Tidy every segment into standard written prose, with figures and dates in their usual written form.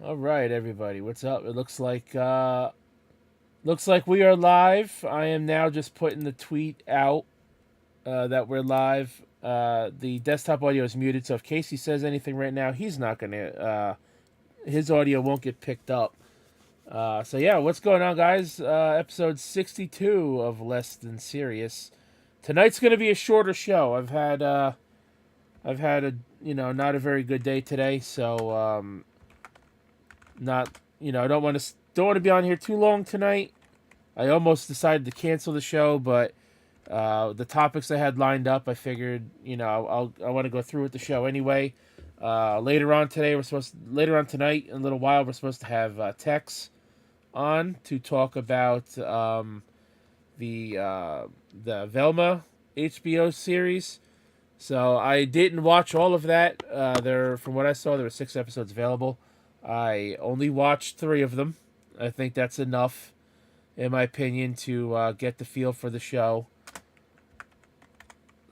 All right, everybody, what's up? It looks like we are live. I am now just putting the tweet out that we're live. The desktop audio is muted, so if Casey says anything right now, he's not gonna. His audio won't get picked up. So yeah, what's going on, guys? Episode 62 of Less Than Serious. Tonight's gonna be a shorter show. I've had a not a very good day today, so not I don't want to be on here too long tonight. I almost decided to cancel the show, but the topics I had lined up, I figured I want to go through with the show anyway. Later on tonight in a little while we're supposed to have Tex on to talk about the the Velma HBO series. So I didn't watch all of that. From what I saw, there were 6 episodes available. I only watched 3 of them. I think that's enough, in my opinion, to get the feel for the show.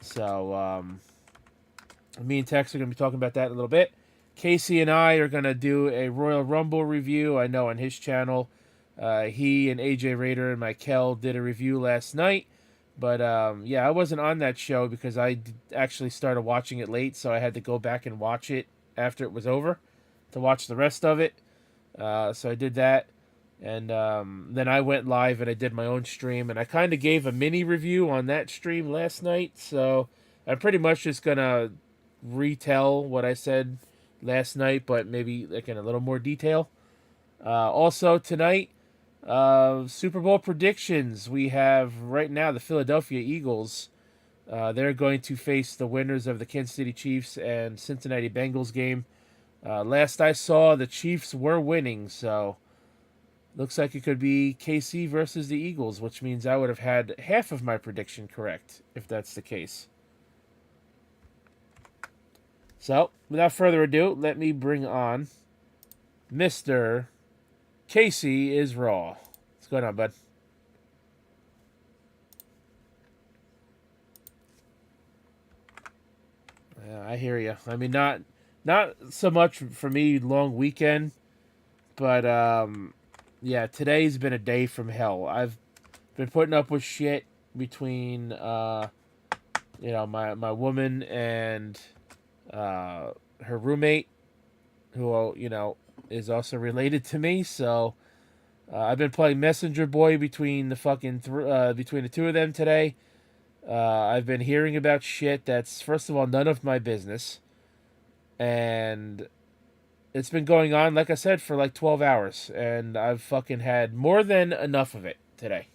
So me and Tex are going to be talking about that in a little bit. Casey and I are going to do a Royal Rumble review. I know on his channel, he and AJ Raider and Michael did a review last night. But yeah, I wasn't on that show because actually started watching it late, so I had to go back and watch it after it was over to watch the rest of it. So I did that. And then I went live and I did my own stream. And I kind of gave a mini review on that stream last night. So I'm pretty much just going to retell what I said last night, but maybe like in a little more detail. Also, tonight, Super Bowl predictions. We have right now the Philadelphia Eagles. They're going to face the winners of the Kansas City Chiefs and Cincinnati Bengals game. Last I saw, the Chiefs were winning, so looks like it could be KC versus the Eagles, which means I would have had half of my prediction correct if that's the case. So, without further ado, let me bring on Mr. Casey is Raw. What's going on, bud? Yeah, I hear you. I mean, not so much for me long weekend, but yeah, today's been a day from hell. I've been putting up with shit between my woman and her roommate, who is also related to me. So I've been playing messenger boy between between the two of them today. I've been hearing about shit that's first of all none of my business, and it's been going on, like I said, for like 12 hours, and I've fucking had more than enough of it today.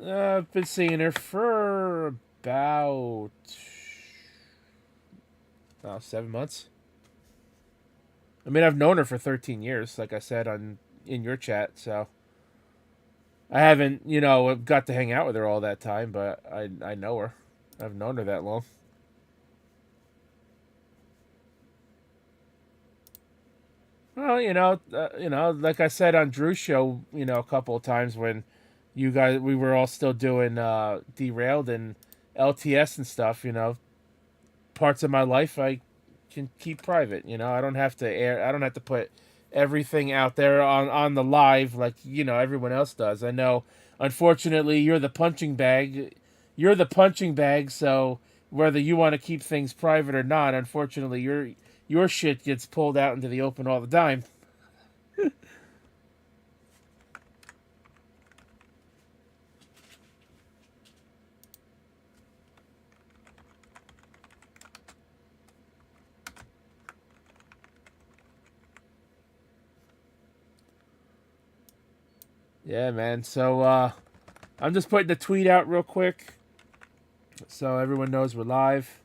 I've been seeing her for about 7 months. I mean, I've known her for 13 years, like I said in your chat. So I haven't, got to hang out with her all that time, but I know her. I've known her that long. Well, like I said on Drew's show, a couple of times when we were all still doing derailed and LTS and stuff. Parts of my life I can keep private. I don't have to air. I don't have to put everything out there on the live like everyone else does. I know. Unfortunately, you're the punching bag. You're the punching bag. So whether you want to keep things private or not, unfortunately, your shit gets pulled out into the open all the time. Yeah, man. So I'm just putting the tweet out real quick so everyone knows we're live,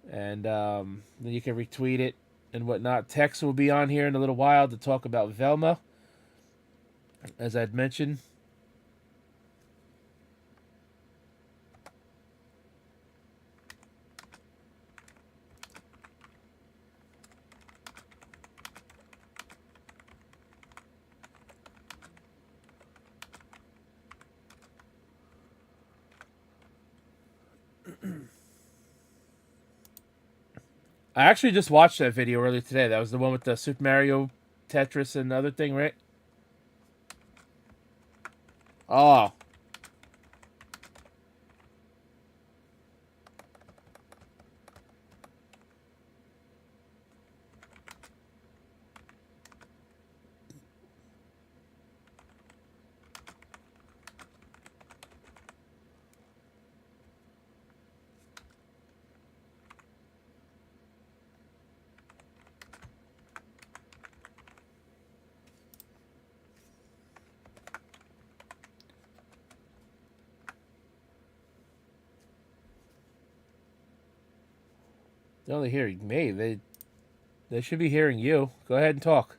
and then you can retweet it and whatnot. Tex will be on here in a little while to talk about Velma, as I'd mentioned. I actually just watched that video earlier today. That was the one with the Super Mario, Tetris, and other thing, right? Oh. They're only hearing me. They should be hearing you. Go ahead and talk.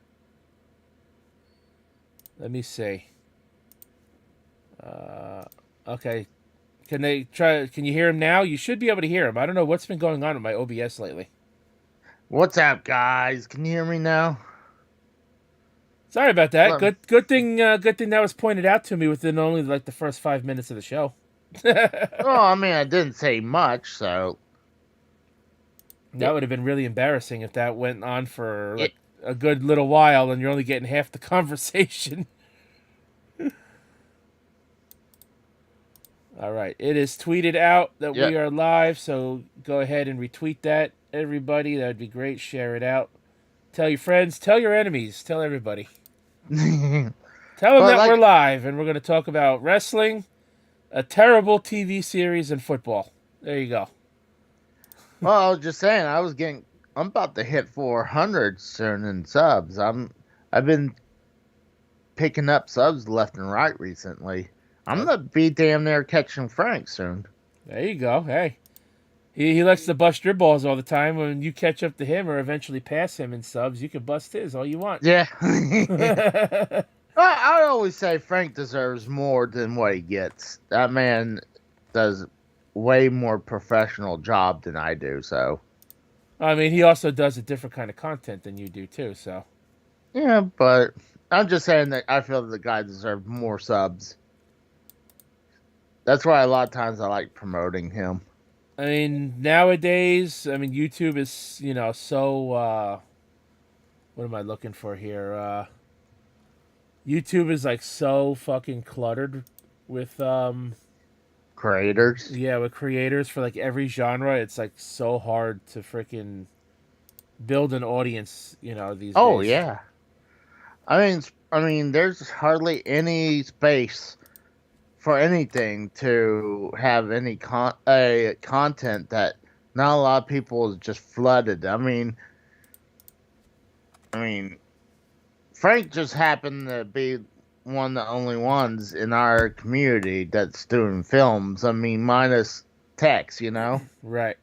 Let me see. Okay. Can you hear him now? You should be able to hear him. I don't know what's been going on with my OBS lately. What's up, guys? Can you hear me now? Sorry about that. Let me- Good thing that was pointed out to me within only like the first 5 minutes of the show. Oh, I mean, I didn't say much, so That would have been really embarrassing if that went on for it, like a good little while and you're only getting half the conversation. All right, it is tweeted out that yeah. we are live, so go ahead and retweet that, everybody. That would be great. Share it out. Tell your friends. Tell your enemies. Tell everybody. Tell them But that we're like, live and we're going to talk about wrestling, a terrible TV series, and football. There you go. well, I was just saying, I'm about to hit 400 soon in subs. I've been picking up subs left and right recently. I'm gonna be damn near catching Frank soon. There you go. Hey. He likes to bust your balls all the time. When you catch up to him or eventually pass him in subs, you can bust his all you want. Yeah. I always say Frank deserves more than what he gets. That man does way more professional job than I do, so. I mean, he also does a different kind of content than you do, too, so. Yeah, but I'm just saying that I feel that the guy deserves more subs. That's why a lot of times I like promoting him. I mean, nowadays, YouTube is, so, what am I looking for here? YouTube is, like, so fucking cluttered with, Creators. yeah, with creators for, like, every genre. It's, like, so hard to freaking build an audience, these Oh days. yeah. I mean, there's hardly any space for anything to have any content that not a lot of people is just flooded. I mean, Frank just happened to be one of the only ones in our community that's doing films. I mean, minus Tex, Right.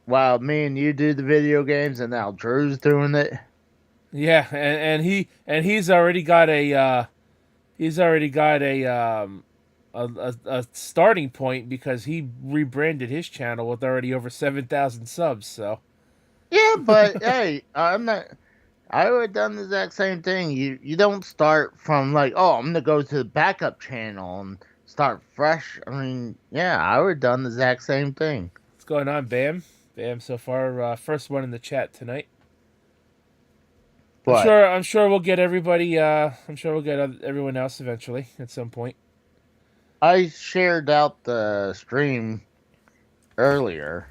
While me and you do the video games, and now Drew's doing it. Yeah, and he's already got a a starting point because he rebranded his channel with already over 7,000 subs. So Yeah, but hey, I'm not. I would have done the exact same thing. You don't start from like, oh, I'm gonna go to the backup channel and start fresh. I mean, yeah, I would have done the exact same thing. what's going on, Bam? Bam, so far, first one in the chat tonight. But I'm sure we'll get everybody. I'm sure we'll get everyone else eventually at some point. I shared out the stream earlier.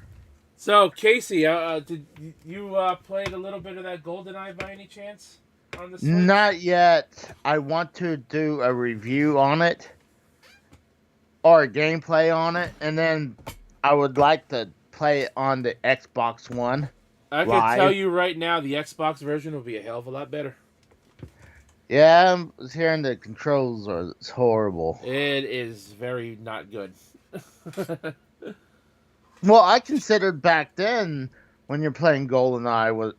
So Casey, did you played a little bit of that GoldenEye by any chance on the Switch? Not yet. I want to do a review on it or a gameplay on it, and then I would like to play it on the Xbox One. I can live. tell you right now, the Xbox version will be a hell of a lot better. Yeah, I was hearing the controls are horrible. It is very not good. Well, I considered back then when you're playing GoldenEye was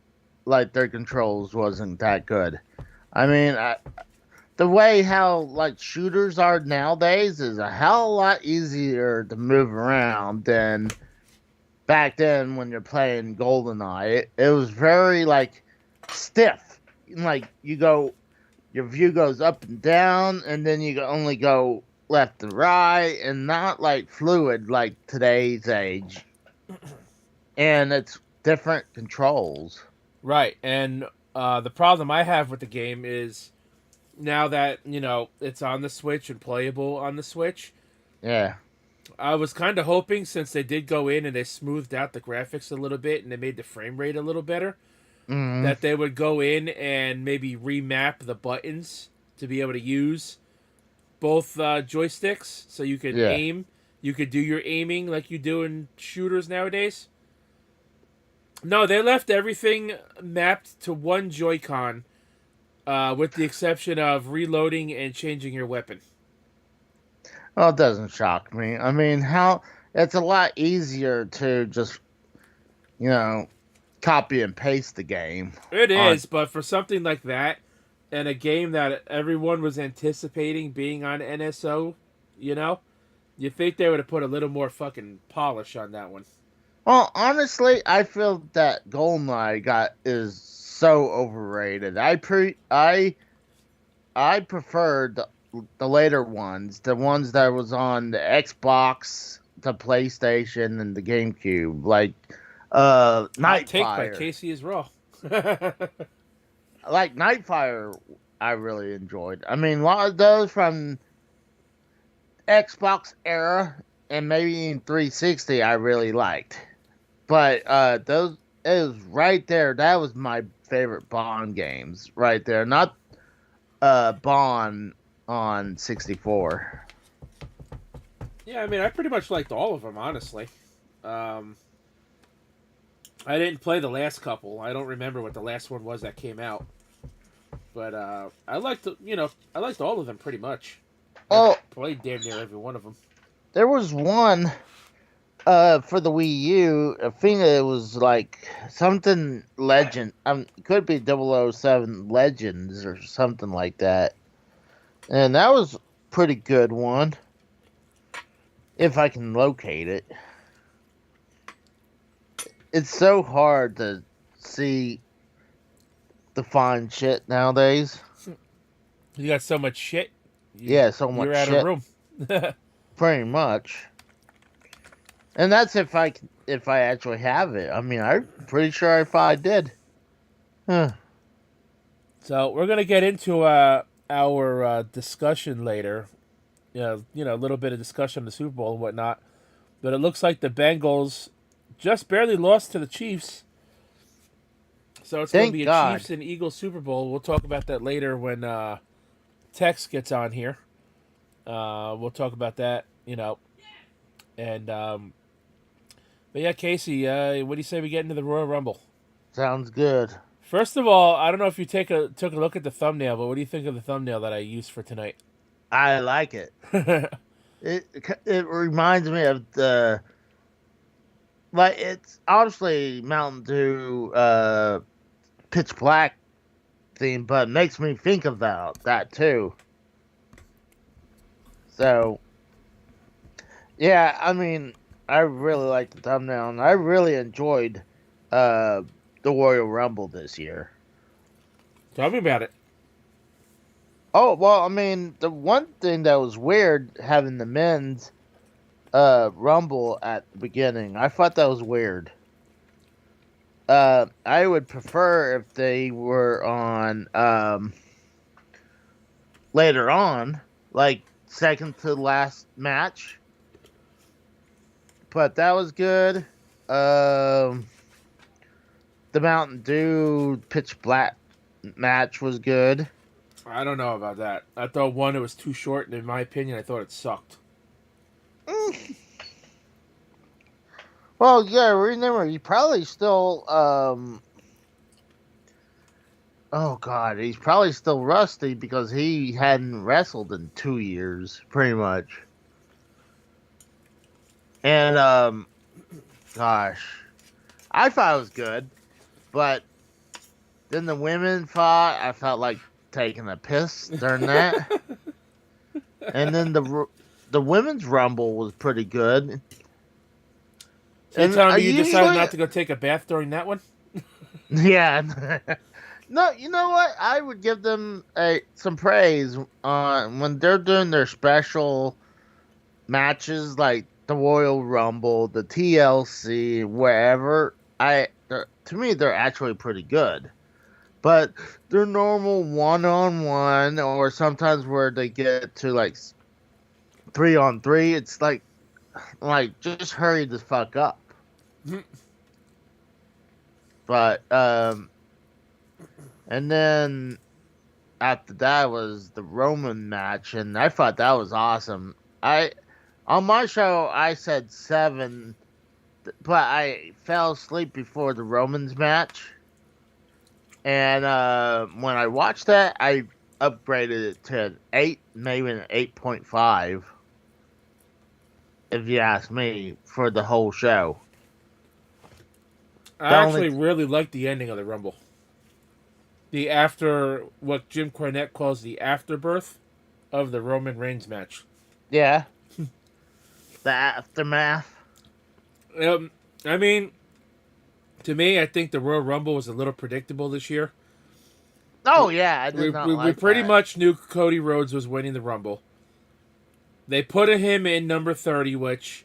like their controls wasn't that good. I mean, the way how like shooters are nowadays is a hell of a lot easier to move around than back then when you're playing GoldenEye. It was very like stiff. Like your view goes up and down, and then you only go left to right and not like fluid like today's age. And it's different controls. Right, and the problem I have with the game is now that it's on the Switch and playable on the Switch. Yeah. I was kind of hoping, since they did go in and they smoothed out the graphics a little bit and they made the frame rate a little better, Mm-hmm. that they would go in and maybe remap the buttons to be able to use both joysticks, so you could Yeah. aim. You could do your aiming like you do in shooters nowadays. No, they left everything mapped to one Joy-Con, with the exception of reloading and changing your weapon. Well, it doesn't shock me. I mean, how it's a lot easier to just, you know, copy and paste the game. It on- is, but for something like that, and a game that everyone was anticipating being on NSO, you think they would have put a little more fucking polish on that one. Well, honestly, I feel that GoldenEye is so overrated. I preferred the later ones, the ones that was on the Xbox, the PlayStation, and the GameCube, like Hot take by Nightfire. Casey is raw. Like Nightfire, I really enjoyed. I mean, a lot of those from Xbox era and maybe in 360, I really liked. But those it was right there. That was my favorite Bond games right there. Not Bond on 64. Yeah, I mean, I pretty much liked all of them, honestly. I didn't play the last couple. I don't remember what the last one was that came out. But I liked all of them pretty much. Oh, I played damn near every one of them. there was one for the Wii U. I think it was like something Legend. It could be 007 Legends or something like that. And that was a pretty good one. If I can locate it. It's so hard to find shit nowadays. You got so much shit. Yeah, so much You're out shit. of room. Pretty much. And that's if I actually have it. I mean, I'm pretty sure if I did. Huh. So we're gonna get into our discussion later. A little bit of discussion on the Super Bowl and whatnot. But it looks like the Bengals just barely lost to the Chiefs. So it's going to Thank be a God. Chiefs and Eagles Super Bowl. We'll talk about that later when Tex gets on here. We'll talk about that, And but yeah, Casey, what do you say we get into the Royal Rumble? Sounds good. First of all, I don't know if you took a look at the thumbnail, but what do you think of the thumbnail that I used for tonight? I like it. It reminds me of it's obviously Mountain Dew Pitch Black theme, but it makes me think about that too. So yeah, I mean, I really like the thumbnail, and I really enjoyed the Royal Rumble this year. Tell me about it. Oh, well, I mean, the one thing that was weird having the men's Rumble at the beginning, I thought that was weird. I would prefer if they were on later on, like second to last match. But that was good. The Mountain Dew Pitch Black match was good. I don't know about that. I thought one, it was too short, and in my opinion, I thought it sucked. Well, yeah, remember, he probably still, oh God, he's probably still rusty because he hadn't wrestled in 2 years, pretty much. And, gosh, I thought it was good, but then the women fought, I felt like taking a piss during that. And then the women's Rumble was pretty good. So you're telling me you decided not to go take a bath during that one? Yeah. No, you know what? I would give them some praise when they're doing their special matches like the Royal Rumble, the TLC, wherever. To me, they're actually pretty good. But their normal one-on-one, or sometimes where they get to like 3-on-3, it's like just hurry the fuck up. But and then after that was the Roman match, and I thought that was awesome. I On my show I said 7, but I fell asleep before the Romans match, and when I watched that, I upgraded it to an 8, maybe an 8.5, if you ask me, for the whole show. I The actually only really liked the ending of the Rumble. The after, what Jim Cornette calls the afterbirth of the Roman Reigns match. Yeah, the aftermath. I mean, to me, I think the Royal Rumble was a little predictable this year. Oh yeah, I We, did not we, we like pretty that. much knew Cody Rhodes was winning the Rumble. They put him in number 30, which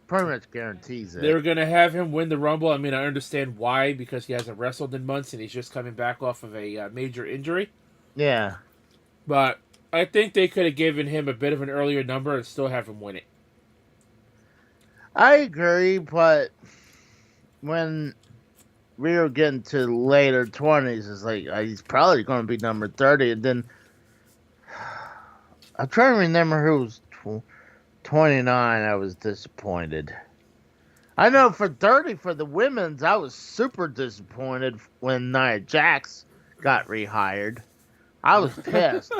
Pretty much guarantees they it. were going to have him win the Rumble. I mean, I understand why, because he hasn't wrestled in months and he's just coming back off of a major injury. Yeah, But I think they could have given him a bit of an earlier number and still have him win it. I agree, but when we were getting to later 20s, it's like he's probably going to be number 30. And then I'm trying to remember who was 29. I was disappointed. I know for 30 for the women's, I was super disappointed when Nia Jax got rehired. I was pissed.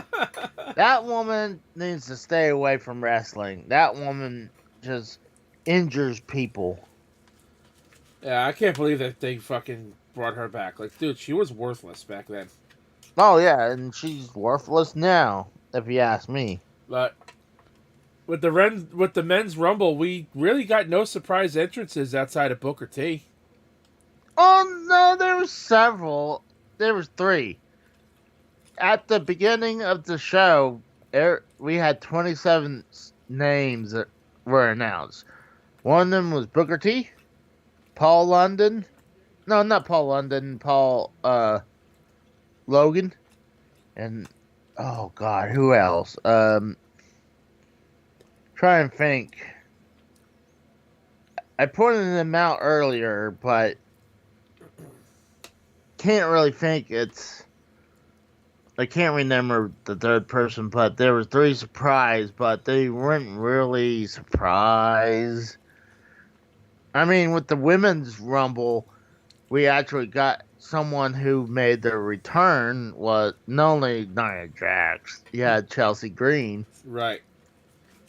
That woman needs to stay away from wrestling. That woman just injures people. Yeah, I can't believe that they fucking brought her back. Like, dude, she was worthless back then. Oh yeah, and she's worthless now, if you ask me. But with the men's Rumble, we really got no surprise entrances outside of Booker T. Oh no, there were several. There was 3. At the beginning of the show, we had 27 names that were announced. One of them was Booker T, Paul London. No, not Paul London. Paul Logan, and oh god, who else? Try and think. I pointed them out earlier, but can't really think. I can't remember the third person, but there were 3 surprise, but they weren't really surprise. I mean, with the women's Rumble, we actually got someone who made their return. Was not only Nia Jax, you had Chelsea Green, Right.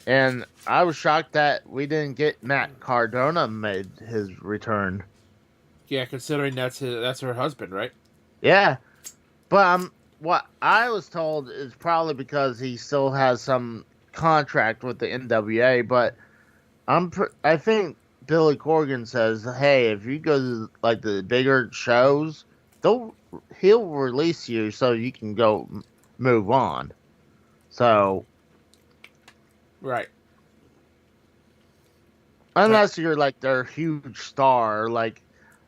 and I was shocked that we didn't get Matt Cardona made his return. Yeah, considering that's her husband, right? Yeah, but what I was told is probably because he still has some contract with the NWA. But I think Billy Corgan says, hey, if you go to like the bigger shows, he'll release you so you can go move on. So Right. unless you're like their huge star, like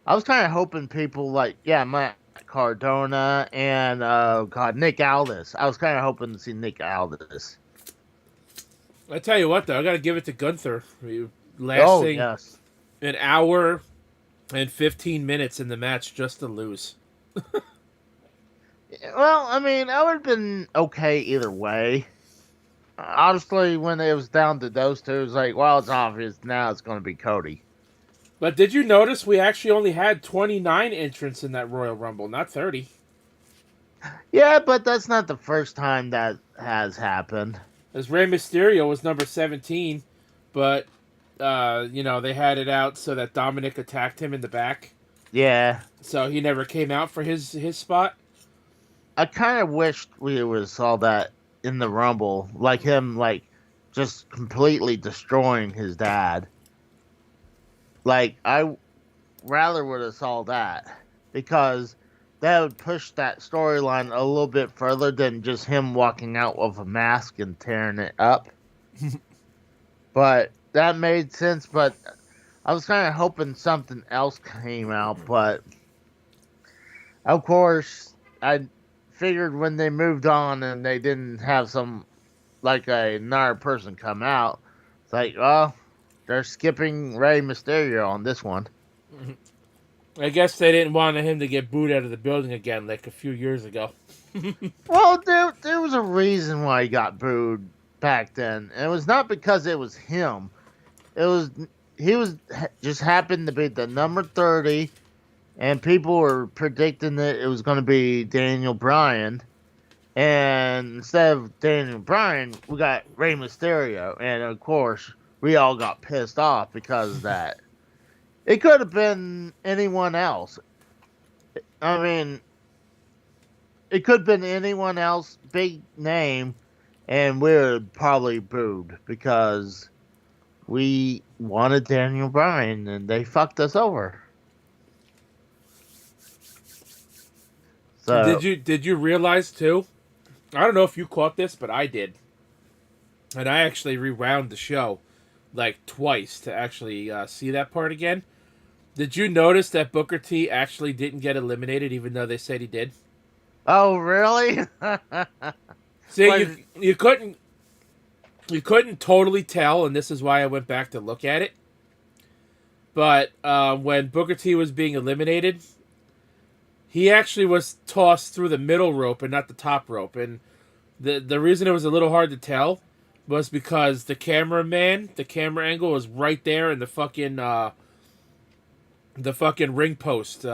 I was kind of hoping people like Matt Cardona and Nick Aldis. I was kind of hoping to see Nick Aldis. I tell you what, though, I got to give it to Gunther. Oh Lasting yes. an hour and 15 minutes in the match just to lose. Well, I mean, I would have been okay either way. Honestly, when it was down to those two, it was like, well, it's obvious now it's going to be Cody. But did you notice we actually only had 29 entrants in that Royal Rumble, not 30? Yeah, but that's not the first time that has happened. As Rey Mysterio was number 17, but, they had it out so that Dominic attacked him in the back. Yeah. So he never came out for his spot. I kind of wished we would have saw that in the Rumble. Like him, like, just completely destroying his dad. Like, I rather would have saw that. Because that would push that storyline a little bit further than just him walking out with a mask and tearing it up. But that made sense. But I was kind of hoping something else came out. But of course, I figured when they moved on and they didn't have some like another person come out, it's like, oh, they're skipping Rey Mysterio on this one. I guess they didn't want him to get booed out of the building again like a few years ago. Well, there was a reason why he got booed back then. And it was not because it was him. It was he was just happened to be the number 30, and people were predicting that it was going to be Daniel Bryan. And instead of Daniel Bryan, we got Rey Mysterio, and of course we all got pissed off because of that. It could have been anyone else. I mean, it could have been anyone else, big name, and we would probably booed because we wanted Daniel Bryan and they fucked us over. So Did you realize too? I don't know if you caught this, but I did. And I actually rewound the show like twice to actually see that part again. Did you notice that Booker T actually didn't get eliminated, even though they said he did? oh really? See, you couldn't totally tell, and this is why I went back to look at it. But when Booker T was being eliminated, he actually was tossed through the middle rope and not the top rope. And the reason it was a little hard to tell was because the camera angle was right there, and the fucking ring post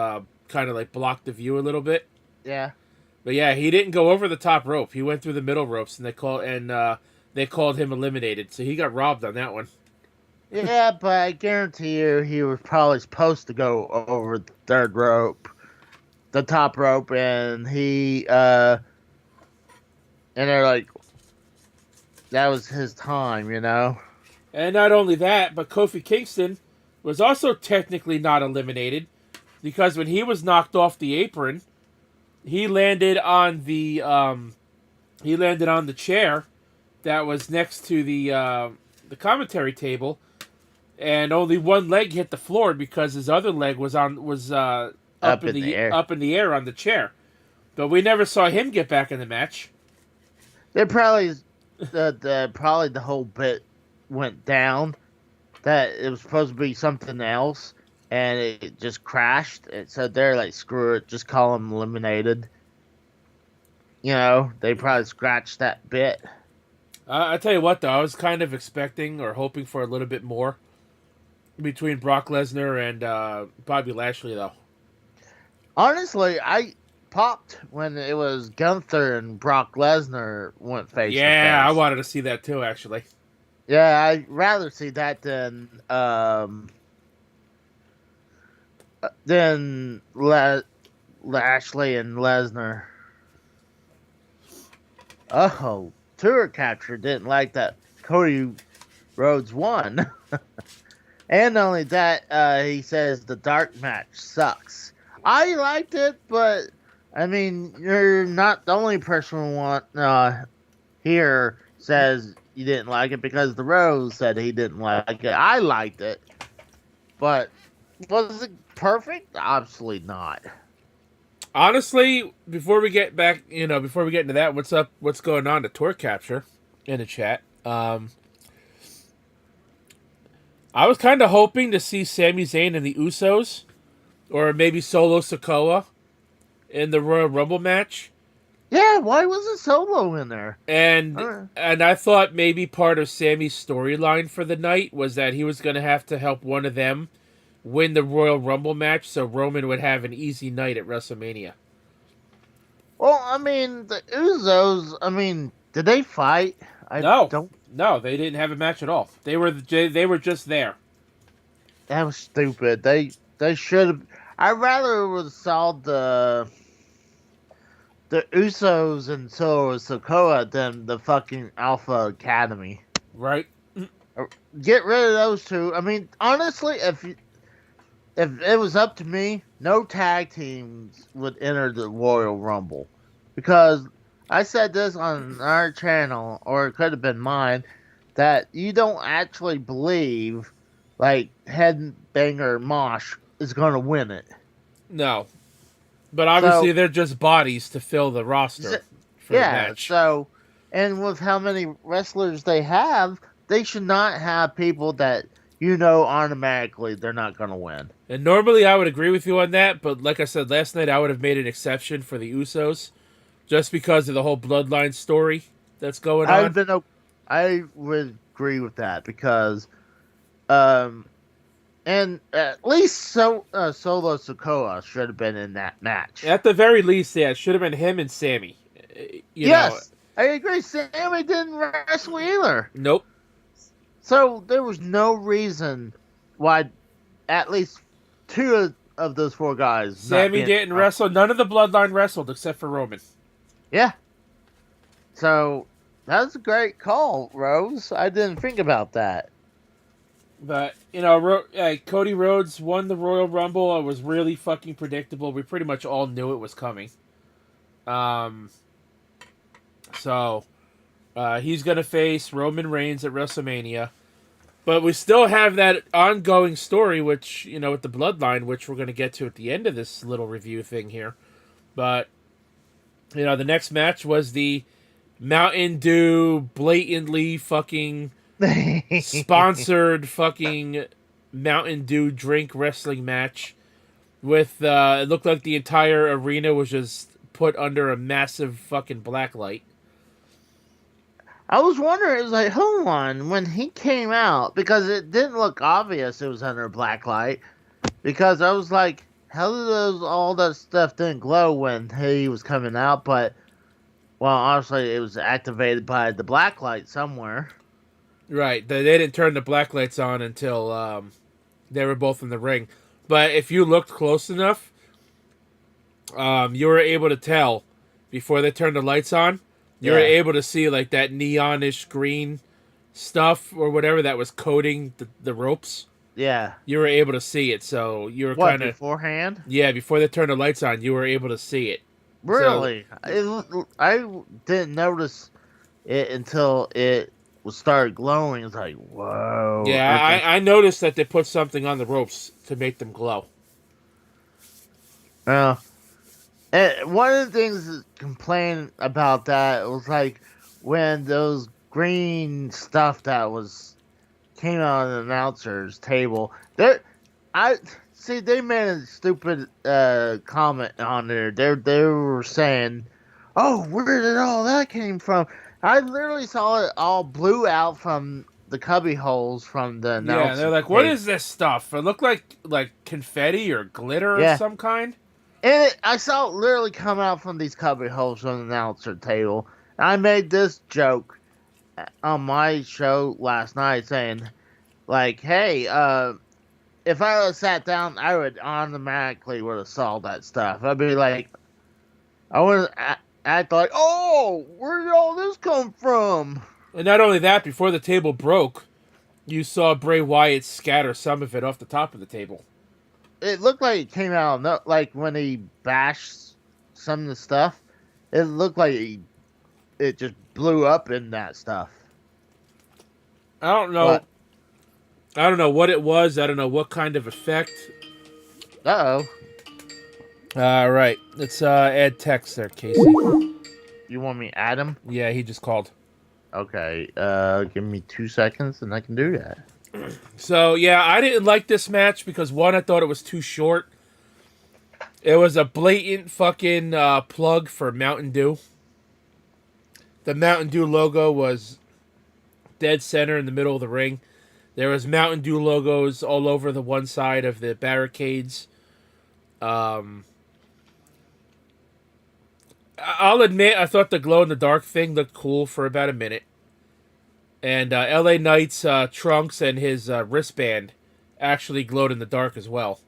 kind of like blocked the view a little bit. Yeah. But yeah, he didn't go over the top rope. He went through the middle ropes, and they called him eliminated. So he got robbed on that one. Yeah, but I guarantee you he was probably supposed to go over the third rope, the top rope, and and they're like, that was his time, you know? And not only that, but Kofi Kingston was also technically not eliminated because when he was knocked off the apron, he landed on the chair that was next to the commentary table, and only one leg hit the floor because his other leg was up in the air on the chair. But we never saw him get back in the match. They probably the whole bit went down that it was supposed to be something else, and it just crashed. And so they're like, screw it, just call him eliminated. You know, they probably scratched that bit. I tell you what, though, I was kind of expecting or hoping for a little bit more between Brock Lesnar and Bobby Lashley, though. Honestly, I popped when it was Gunther and Brock Lesnar went face to face. Yeah, I wanted to see that too, actually. Yeah, I'd rather see that than Lashley and Lesnar. Oh, Tour Capture didn't like that Cody Rhodes won. And not only that, he says the dark match sucks. I liked it, but I mean, you're not the only person who here says you didn't like it, because the Rose said he didn't like it. I liked it, but was it perfect? Absolutely not. Honestly, before we get into that, what's going on to Tour Capture in the chat? I was kind of hoping to see Sami Zayn and the Usos, or maybe Solo Sikoa, in the Royal Rumble match. Yeah, why wasn't Solo in there? And I thought maybe part of Sami's storyline for the night was that he was going to have to help one of them win the Royal Rumble match, so Roman would have an easy night at WrestleMania. Well, I mean, the Usos, did they fight? No, they didn't have a match at all. They were just there. That was stupid. They should have. I'd rather would have saw the Usos and Solo Sikoa than the fucking Alpha Academy. Right. Get rid of those two. I mean, honestly, if it was up to me, no tag teams would enter the Royal Rumble because I said this on our channel, or it could have been mine, that you don't actually believe like Headbanger Mosh is going to win it. No, but obviously So, they're just bodies to fill the s- roster for the yeah, match. so, and with how many wrestlers they have, they should not have people that automatically they're not going to win. And normally I would agree with you on that, but like I said last night, I would have made an exception for the Usos just because of the whole bloodline story that's going I've on. been, I would agree with that because, um, and at least Solo Sokoa should have been in that match. At the very least, yeah, it should have been him and Sammy. You know, Yes, I agree. Sammy didn't wrestle either, nope. so there was no reason why at least two of those four guys not Sammy being. didn't wrestle. None of the bloodline wrestled except for Roman. Yeah, so that was a great call, Rose. I didn't think about that. But, Cody Rhodes won the Royal Rumble. It was really fucking predictable. We pretty much all knew it was coming. So, he's going to face Roman Reigns at WrestleMania. But we still have that ongoing story, which, with the bloodline, which we're going to get to at the end of this little review thing here. But, the next match was the Mountain Dew blatantly fucking sponsored fucking Mountain Dew drink wrestling match with it looked like the entire arena was just put under a massive fucking black light. I was wondering, it was like, hold on, when he came out, because it didn't look obvious it was under a black light, because I was like, how did all that stuff didn't glow when he was coming out, but, well, honestly, it was activated by the black light somewhere. Right, they didn't turn the black lights on until they were both in the ring. But if you looked close enough, you were able to tell before they turned the lights on. You were able to see like that neonish green stuff or whatever that was coating the ropes. Yeah. You were able to see it, so you were What, kind of beforehand? yeah. Before they turned the lights on, you were able to see it. Really? I didn't notice it until it started glowing. It's like, whoa. Yeah, Okay. I noticed that they put something on the ropes to make them glow. Well, and one of the things that complained about that was like when those green stuff that was came out on the announcer's table. I see they made a stupid comment on there. They were saying, "Oh, where did all that came from?" I literally saw it all blew out from the cubby holes from the announcer. Yeah, they're like, "What is this stuff?" It looked like confetti or glitter of some kind. And I saw it literally come out from these cubby holes from the announcer table. And I made this joke on my show last night saying, like, hey, if I had sat down, I would automatically would have saw that stuff. I'd be like, I would act like, oh, where did all this come from? And not only that, before the table broke, you saw Bray Wyatt scatter some of it off the top of the table. It looked like it came out, like when he bashed some of the stuff, it looked like it just blew up in that stuff. I don't know. What? I don't know what it was. I don't know what kind of effect. Uh-oh. All right. Let's add text there, Casey. You want me to add him? Yeah, he just called. Okay. Give me 2 seconds and I can do that. So, yeah, I didn't like this match because, one, I thought it was too short. It was a blatant fucking plug for Mountain Dew. The Mountain Dew logo was dead center in the middle of the ring. There was Mountain Dew logos all over the one side of the barricades. I'll admit, I thought the glow-in-the-dark thing looked cool for about a minute. And LA Knight's trunks and his wristband actually glowed in the dark as well.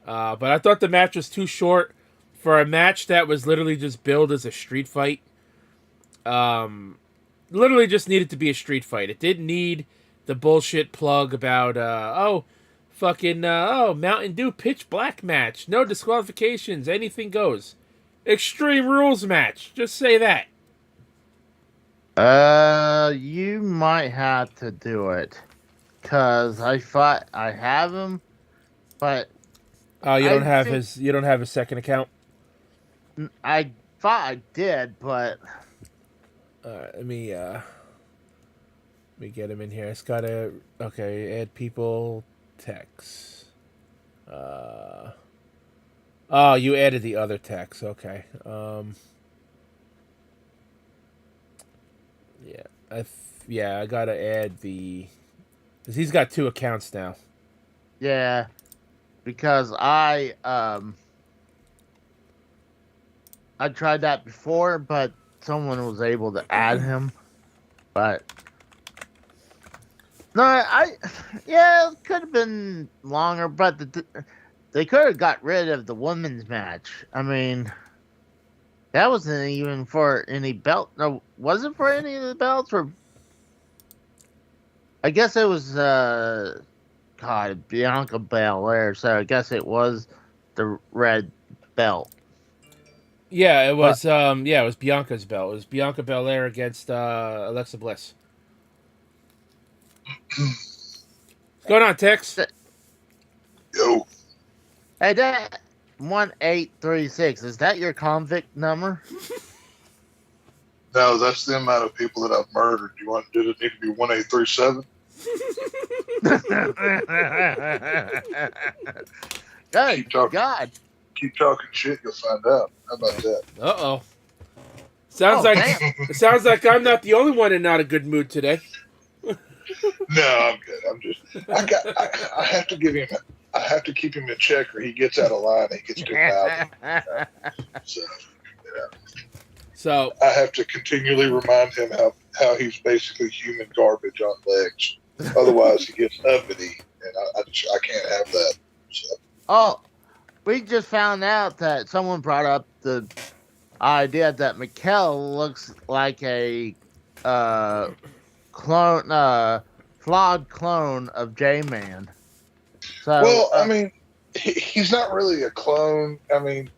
But I thought the match was too short for a match that was literally just billed as a street fight. Literally just needed to be a street fight. It didn't need the bullshit plug about, Fucking Mountain Dew pitch black match. No disqualifications. Anything goes. Extreme Rules match. Just say that. You might have to do it, cause I have him, but Oh, you don't I have think his. You don't have his second account. I thought I did, but Let me get him in here. It's gotta. Okay, add people. Text. Oh, you added the other text. Okay. Yeah. I gotta add the. Cause he's got 2 accounts now. yeah, because I tried that before, but someone was able to add him. But no, yeah, it could have been longer, but they could have got rid of the women's match. I mean, that wasn't even for any belt. No, was it for any of the belts? Or I guess it was God, Bianca Belair. So I guess it was the red belt. Yeah, it But was. It was Bianca's belt. It was Bianca Belair against Alexa Bliss. What's going on, Tex? Yo, hey, that 1836, is that your convict number? no, that's the amount of people that I've murdered. Did it need to be 1837? Hey, Keep talking. God. Keep talking shit, you'll find out. How about that? Uh-oh. Sounds Oh, like damn. it sounds like I'm not the only one in not a good mood today. No, I'm good. I have to give him. I have to keep him in check, or he gets out of line. He gets too loud. So, So I have to continually remind him how he's basically human garbage on legs. Otherwise, he gets uppity, and I can't have that. So. Oh, we just found out that someone brought up the idea that Mikkel looks like a flawed clone of J-Man. So, Well, I mean, he's not really a clone. I mean,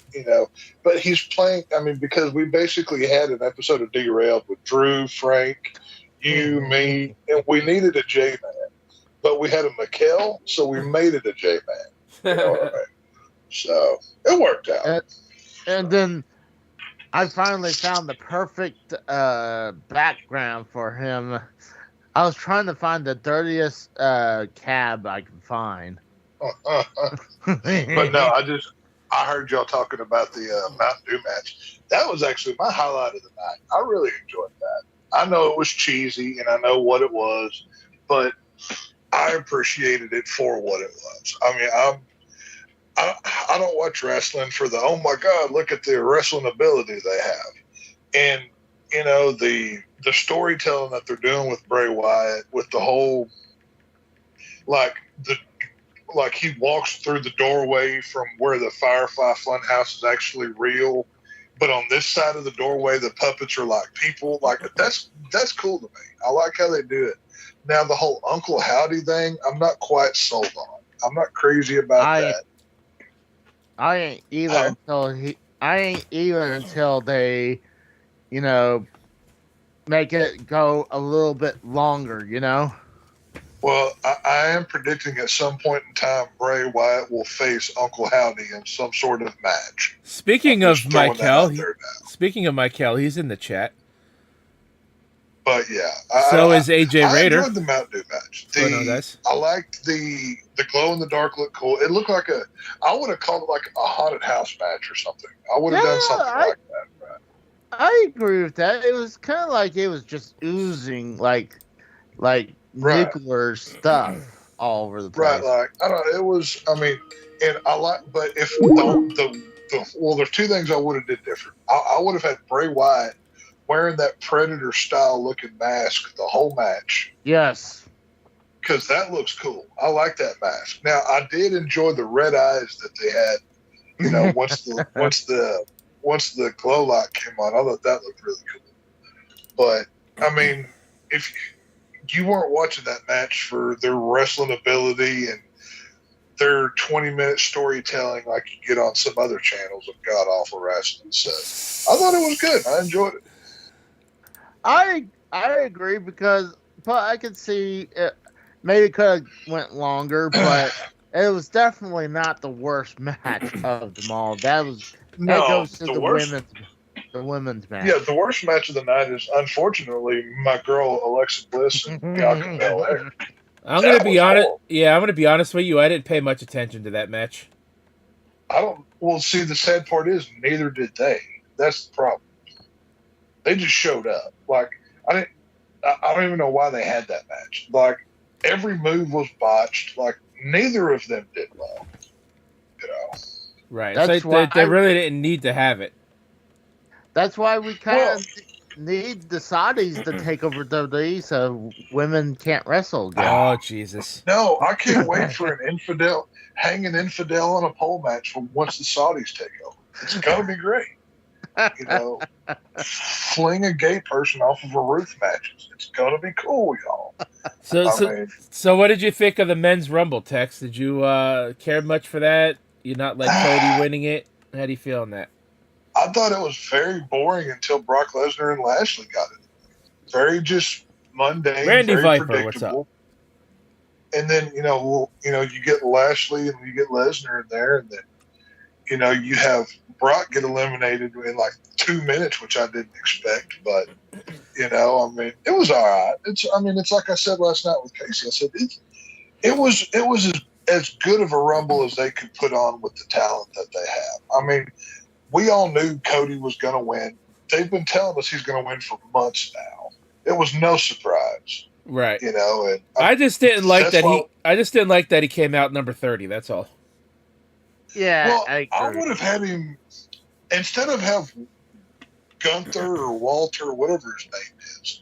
but he's playing. I mean, because we basically had an episode of Derailed with Drew, Frank, you, me, and we needed a J-Man. But we had a Mikkel, so we made it a J-Man. You know what I mean? So it worked out. And then I finally found the perfect background for him. I was trying to find the dirtiest cab I could find. But no, I heard y'all talking about the Mountain Dew match. That was actually my highlight of the night. I really enjoyed that. I know it was cheesy and I know what it was, but I appreciated it for what it was. I mean, I don't watch wrestling for the, oh my God, look at the wrestling ability they have. And, the storytelling that they're doing with Bray Wyatt, with the whole, like he walks through the doorway from where the Firefly Funhouse is actually real, but on this side of the doorway, the puppets are like people. Like that's cool to me. I like how they do it. Now the whole Uncle Howdy thing, I'm not quite sold on. I'm not crazy about that. I ain't either until they, make it go a little bit longer. Well, I am predicting at some point in time Bray Wyatt will face Uncle Howdy in some sort of match. Speaking of Michael, he's in the chat. But yeah, so is AJ Raider. I enjoyed the Mountain Dew match. Guys. I liked the glow in the dark look cool. It looked like I would have called it like a haunted house match or something. I would have done something like that. Right? I agree with that. It was kind of like it was just oozing like nuclear stuff all over the place. Right, like I don't know. It was. I mean, and I like. But if there's 2 things I would have did different. I would have had Bray Wyatt wearing that Predator style looking mask the whole match. Yes. Because that looks cool. I like that mask. Now I did enjoy the red eyes that they had. Once the glow light came on, I thought that looked really cool. But I mean, if you weren't watching that match for their wrestling ability and their 20-minute storytelling like you get on some other channels of god awful wrestling. So I thought it was good. I enjoyed it. I agree because, but I could see it, maybe it could have went longer, but it was definitely not the worst match of them all. That goes to the women's match. Yeah, the worst match of the night is unfortunately my girl Alexa Bliss and Bianca Belair. I'm gonna be honest. Yeah, I'm gonna be honest with you. I didn't pay much attention to that match. Well, see, the sad part is neither did they. That's the problem. They just showed up. Like I don't even know why they had that match. Like every move was botched. Like neither of them did well. You know. Right. So they really didn't need to have it. That's why we kind of need the Saudis to take over WWE so women can't wrestle again. Oh, Jesus. No, I can't wait for hang an infidel on a pole match from once the Saudis take over. It's going to be great. You know, fling a gay person off of a roof matches. It's going to be cool, y'all. So what did you think of the men's Rumble, Tex? Did you care much for that? You not like Cody winning it? How do you feel on that? I thought it was very boring until Brock Lesnar and Lashley got it. Very just mundane. Randy very Viper, what's up? And then you get Lashley and you get Lesnar in there, and then you have Brock get eliminated in like 2 minutes, which I didn't expect. But it was all right. It's like I said last night with Casey. I said it was as good of a Rumble as they could put on with the talent that they have. We all knew Cody was going to win. They've been telling us he's going to win for months now. It was no surprise, right? And I just didn't like that I just didn't like that he came out number 30. That's all. Yeah, well, I would have had him instead of have Gunther or Walter or whatever his name is.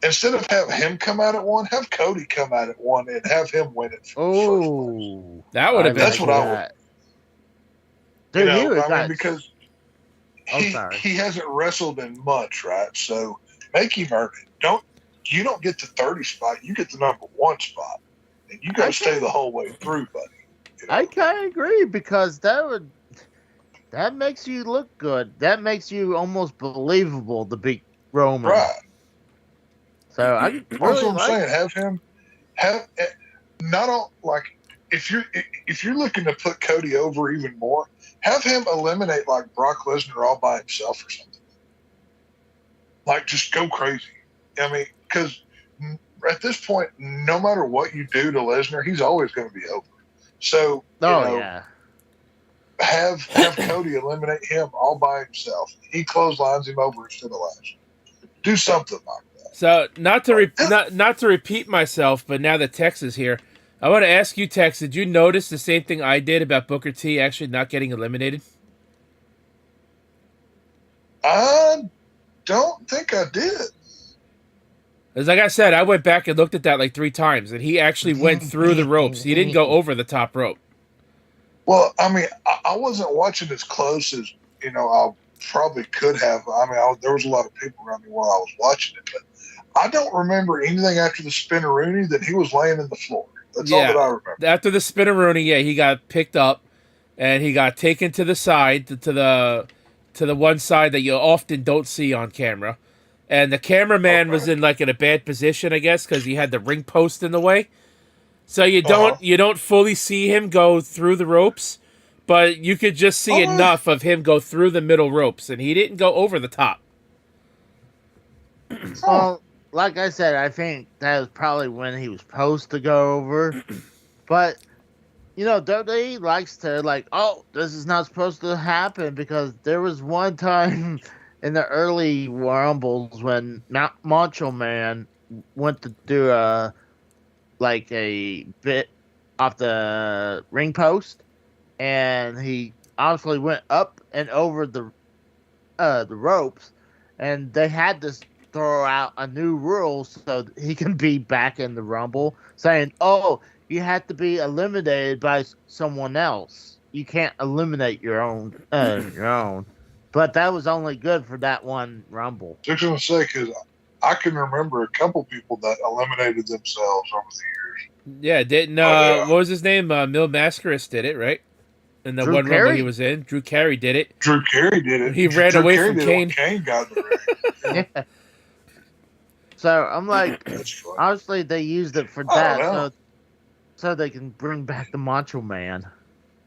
Instead of have him come out at 1, have Cody come out at 1 and have him win it. Oh, that would have been. That's what I would. Dude, because he hasn't wrestled in much, right? So make him earn it. You don't get the 30 spot, you get the number 1 spot, and you got to stay the whole way through, buddy. I kind of agree because that makes you look good. That makes you almost believable to beat Roman, right? So that's what I'm saying. Have not all like if you're looking to put Cody over even more. Have him eliminate like Brock Lesnar all by himself or something. Like just go crazy. Because at this point, no matter what you do to Lesnar, he's always going to be over. So have Cody eliminate him all by himself. He clotheslines him over instead of Lashley. Do something like that. So not to repeat myself, but now that Tex is here, I want to ask you, Tex, did you notice the same thing I did about Booker T actually not getting eliminated? I don't think I did. As like I said, I went back and looked at that like 3 times, and he actually went through the ropes. He didn't go over the top rope. Well, I wasn't watching as close as, I probably could have. There was a lot of people around me while I was watching it, but I don't remember anything after the spinneroonie that he was laying in the floor. That's all that I remember. After the spinneroonie, he got picked up, and he got taken to the side, to the one side that you often don't see on camera. And the cameraman was in a bad position, I guess, because he had the ring post in the way. So you don't fully see him go through the ropes, but you could just see enough of him go through the middle ropes, and he didn't go over the top. Well, like I said, I think that was probably when he was supposed to go over. But, WWE likes to, this is not supposed to happen, because there was one time in the early Rumbles when Macho Man went to do a bit off the ring post, and he obviously went up and over the ropes, and they had to throw out a new rule so he can be back in the Rumble, saying, you have to be eliminated by someone else. You can't eliminate your own. But that was only good for that one Rumble. I was going to say, because I can remember a couple people that eliminated themselves over the years. Yeah, didn't what was his name? Mil Mascaris did it, right? In the Drew one Rumble Carey? he was in, Drew Carey did it. Drew Carey did it. He ran Drew away Carey from did it when Kane. Kane got in the ring. Yeah. So I'm like, That's funny. honestly, they used it for I that, don't know. so they can bring back the Macho Man.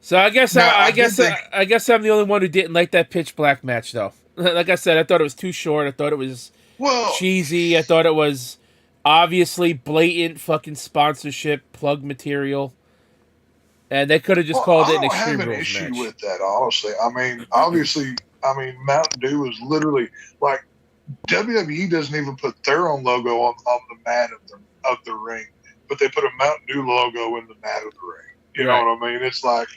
So I guess Now, I I guess did think- I guess I'm the only one who didn't like that pitch black match though. Like I said, I thought it was too short. I thought it was Well, cheesy. I thought it was obviously blatant fucking sponsorship plug material. And they could have just called it an I Extreme don't have an Rules issue match. with that, honestly. I mean, obviously, Mountain Dew is literally like WWE doesn't even put their own logo on the mat of the ring, but they put a Mountain Dew logo in the mat of the ring. You know what I mean? It's like,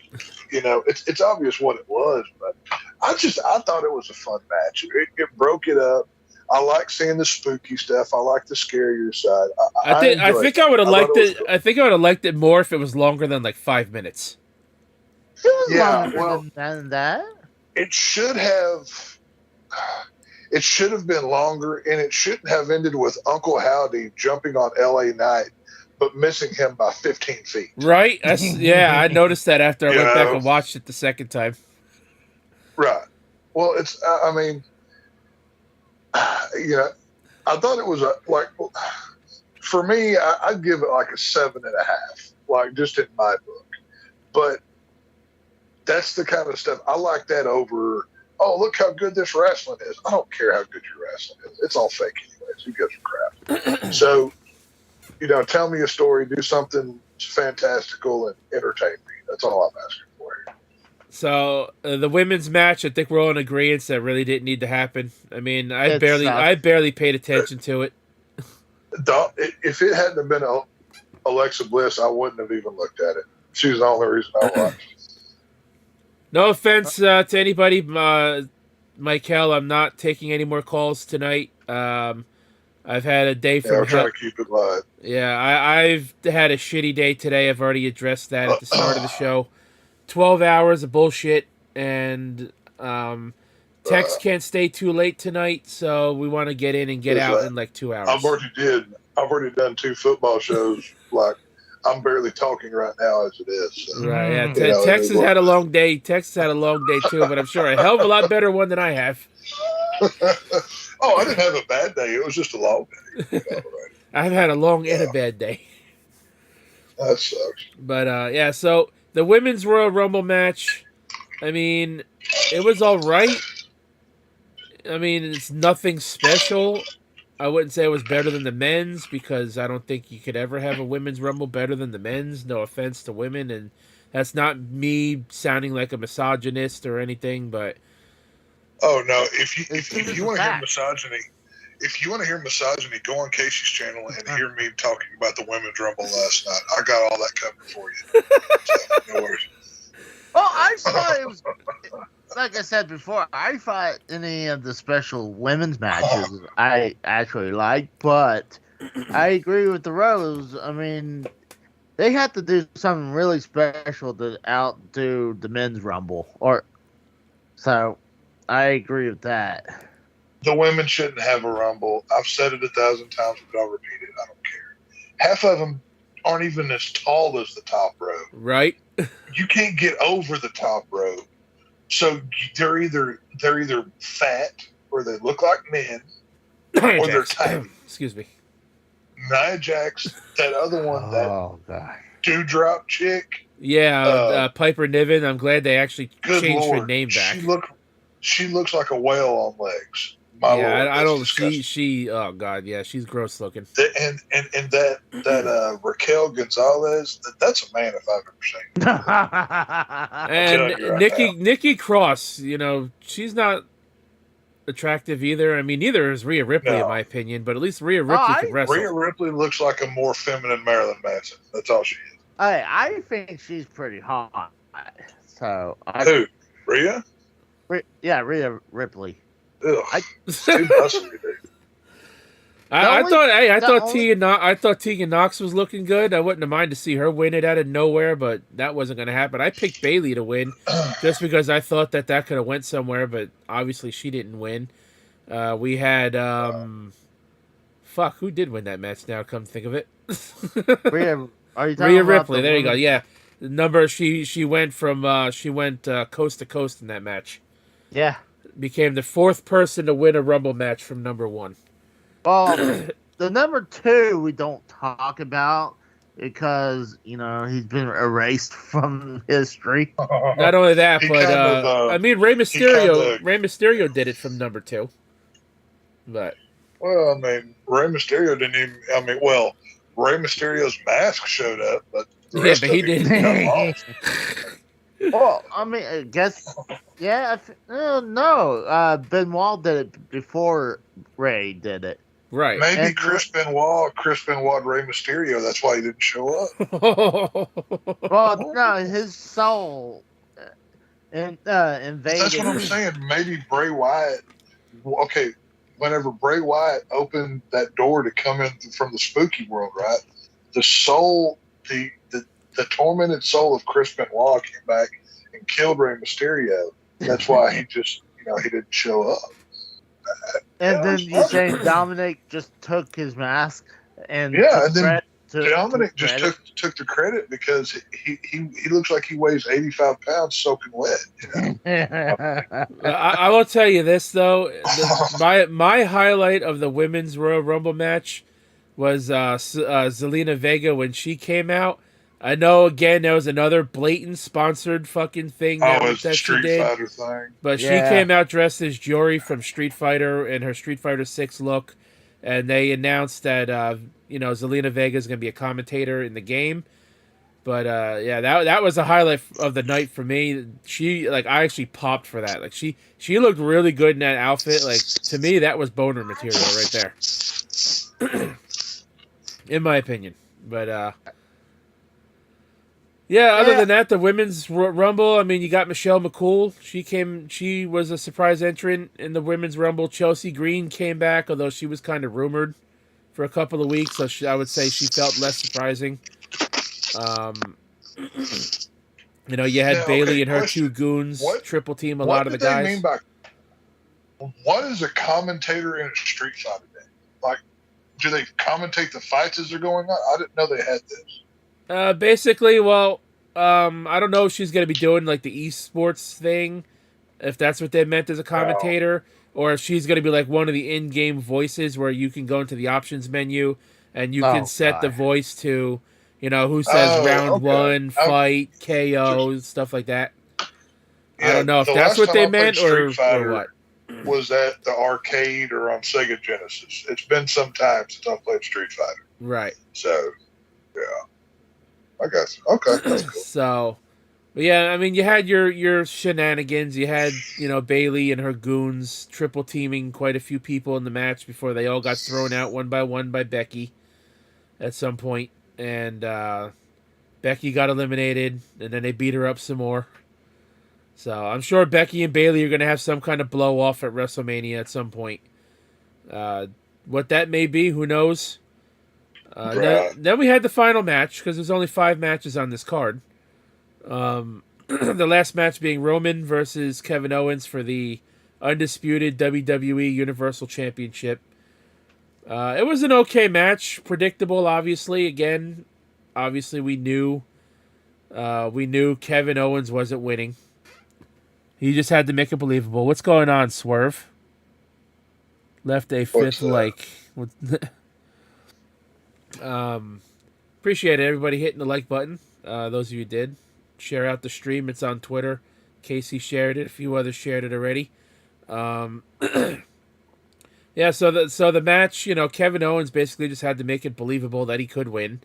it's obvious what it was, but I thought it was a fun match. It broke it up. I like seeing the spooky stuff. I like the scarier side. I think I would have liked it. I think I would have liked it more if it was longer than like 5 minutes. It was Yeah, longer well, than that. It should have been longer, and it shouldn't have ended with Uncle Howdy jumping on LA Knight, but missing him by 15 feet. Right? I noticed that after I went back and watched it the second time. Right. Well, it's, I mean, I thought it was for me, I'd give it like a 7.5, like just in my book. But that's the kind of stuff I like that over. Oh, look how good this wrestling is. I don't care how good your wrestling is. It's all fake anyways. Who gives a crap? So, tell me a story, do something fantastical and entertain me. That's all I'm asking for here. So the women's match, I think we're all in agreement that really didn't need to happen. I mean, I It barely paid attention to it. If it hadn't have been Alexa Bliss, I wouldn't have even looked at it. She's the only reason I watched. No offense to anybody, Michael. I'm not taking any more calls tonight. I've had a day from we're trying to keep it live. Yeah, I've had a shitty day today. I've already addressed that at the start of the show. 12 hours of bullshit, and Tex can't stay too late tonight, so we want to get in and get out in like 2 hours. I've already done 2 football shows. Like, I'm barely talking right now as it is. So, right, yeah. Tex has had a long day. Tex has had a long day too, but I'm sure a hell of a lot better one than I have. I didn't have a bad day. It was just a long day. I've had a long and a bad day. That sucks. But so the women's Royal Rumble match, I mean, it was all right. I mean, it's nothing special. I wouldn't say it was better than the men's because I don't think you could ever have a women's Rumble better than the men's. No offense to women, and that's not me sounding like a misogynist or anything, but oh no, if you want to hear misogyny, go on Casey's channel and hear me talking about the women's Rumble last night. I got all that covered for you. So, no worries. Well, I thought it was, like I said before, I thought any of the special women's matches I actually liked, but I agree with the Rose. I mean, they have to do something really special to outdo the men's Rumble. So, I agree with that. The women shouldn't have a Rumble. I've said it 1,000 times, but I'll repeat it. I don't care. Half of them aren't even as tall as the top row. right? You can't get over the top row. So they're either fat or they look like men or they're tiny. Excuse me. Nia Jax, that other one, Oh, God. dewdrop chick. Yeah, Piper Niven. I'm glad they actually Good changed her Lord. name back. She looks like a whale on legs. My Lord, I don't. disgusting. She. Oh God, yeah, she's gross looking. And that Raquel Gonzalez, that's a man if I've ever seen. And you right Nikki Cross, she's not attractive either. I mean, neither is Rhea Ripley in my opinion, but at least Rhea Ripley can wrestle. Rhea Ripley looks like a more feminine Marilyn Manson. That's all she is. I think she's pretty hot. So Who? Rhea? Yeah, Rhea Ripley. Ugh, it's too muscly, dude. I thought Tegan Knox was looking good. I wouldn't have minded to see her win it out of nowhere, but that wasn't going to happen. I picked Bayley to win just because I thought that could have went somewhere, but obviously she didn't win. We had who did win that match? Now, come to think of it, Are you talking Rhea about Ripley. the There you go. woman? Yeah, the number she went from coast to coast in that match. Yeah. Became the fourth person to win a Rumble match from number one. Well, the number 2 we don't talk about because he's been erased from history. Not only that, he but kind of, I mean Rey he kind Mysterio. of, Rey Mysterio did it from number 2. But well, I mean, Rey Mysterio didn't even. I mean, well, Rey Mysterio's mask showed up, but the yeah, rest but of he it didn't. come off. Well, I mean, I guess, yeah. No, Benoit did it before Ray did it. Right. Maybe And- Chris Benoit, Rey Mysterio. That's why he didn't show up. Well, no, his soul invaded. That's what I'm saying. Maybe Bray Wyatt. Okay, whenever Bray Wyatt opened that door to come in from the spooky world, right? The soul, the tormented soul of Chris Benoit came back and killed Rey Mysterio. That's why he just, he didn't show up. And then you say Dominic just took his mask and Yeah, took and then credit Dominic just credit. took the credit because he looks like he weighs 85 pounds soaking wet. I will tell you this though, my highlight of the women's Royal Rumble match was Zelina Vega when she came out. I know again there was another blatant sponsored fucking thing It's that the she Street did, Fighter thing. but she Yeah. came out dressed as Jory from Street Fighter in her Street Fighter 6 look, and they announced that Zelina Vega is going to be a commentator in the game. But yeah, that was the highlight of the night for me. She I actually popped for that. Like she looked really good in that outfit. Like to me, that was boner material right there, in my opinion. But yeah, other than that, the women's Rumble. I mean, you got Michelle McCool. She was a surprise entrant in the women's Rumble. Chelsea Green came back, although she was kind of rumored for a couple of weeks. So I would say she felt less surprising. You had Bailey and her question. two goons triple team a lot of the What guys. do they mean by what is a commentator in a Street Fighter game? Like, do they commentate the fights as they're going on? I didn't know they had this. Basically, well, I don't know if she's gonna be doing like the esports thing, if that's what they meant as a commentator, or if she's gonna be like one of the in-game voices where you can go into the options menu and you can set the voice to, who says round one, fight, KO, stuff like that. Yeah, I don't know if the that's last what time they I played meant Street or Fighter what. Was at the arcade or on Sega Genesis. It's been some time since I played Street Fighter. Right. So, yeah. I guess. Okay, that's cool. So, but yeah, I mean, you had your shenanigans. You had, Bailey and her goons triple teaming quite a few people in the match before they all got thrown out one by Becky at some point. And Becky got eliminated, and then they beat her up some more. So I'm sure Becky and Bailey are going to have some kind of blow off at WrestleMania at some point. What that may be, who knows? Then we had the final match, because there's only 5 matches on this card. The last match being Roman versus Kevin Owens for the undisputed WWE Universal Championship. It was an okay match, predictable, obviously. Again, obviously we knew Kevin Owens wasn't winning. He just had to make it believable. What's going on, Swerve? Left a 5th like. Appreciate it, everybody hitting the like button. Those of you who did. Share out the stream. It's on Twitter. Casey shared it. A few others shared it already. Yeah, so the match, Kevin Owens basically just had to make it believable that he could win.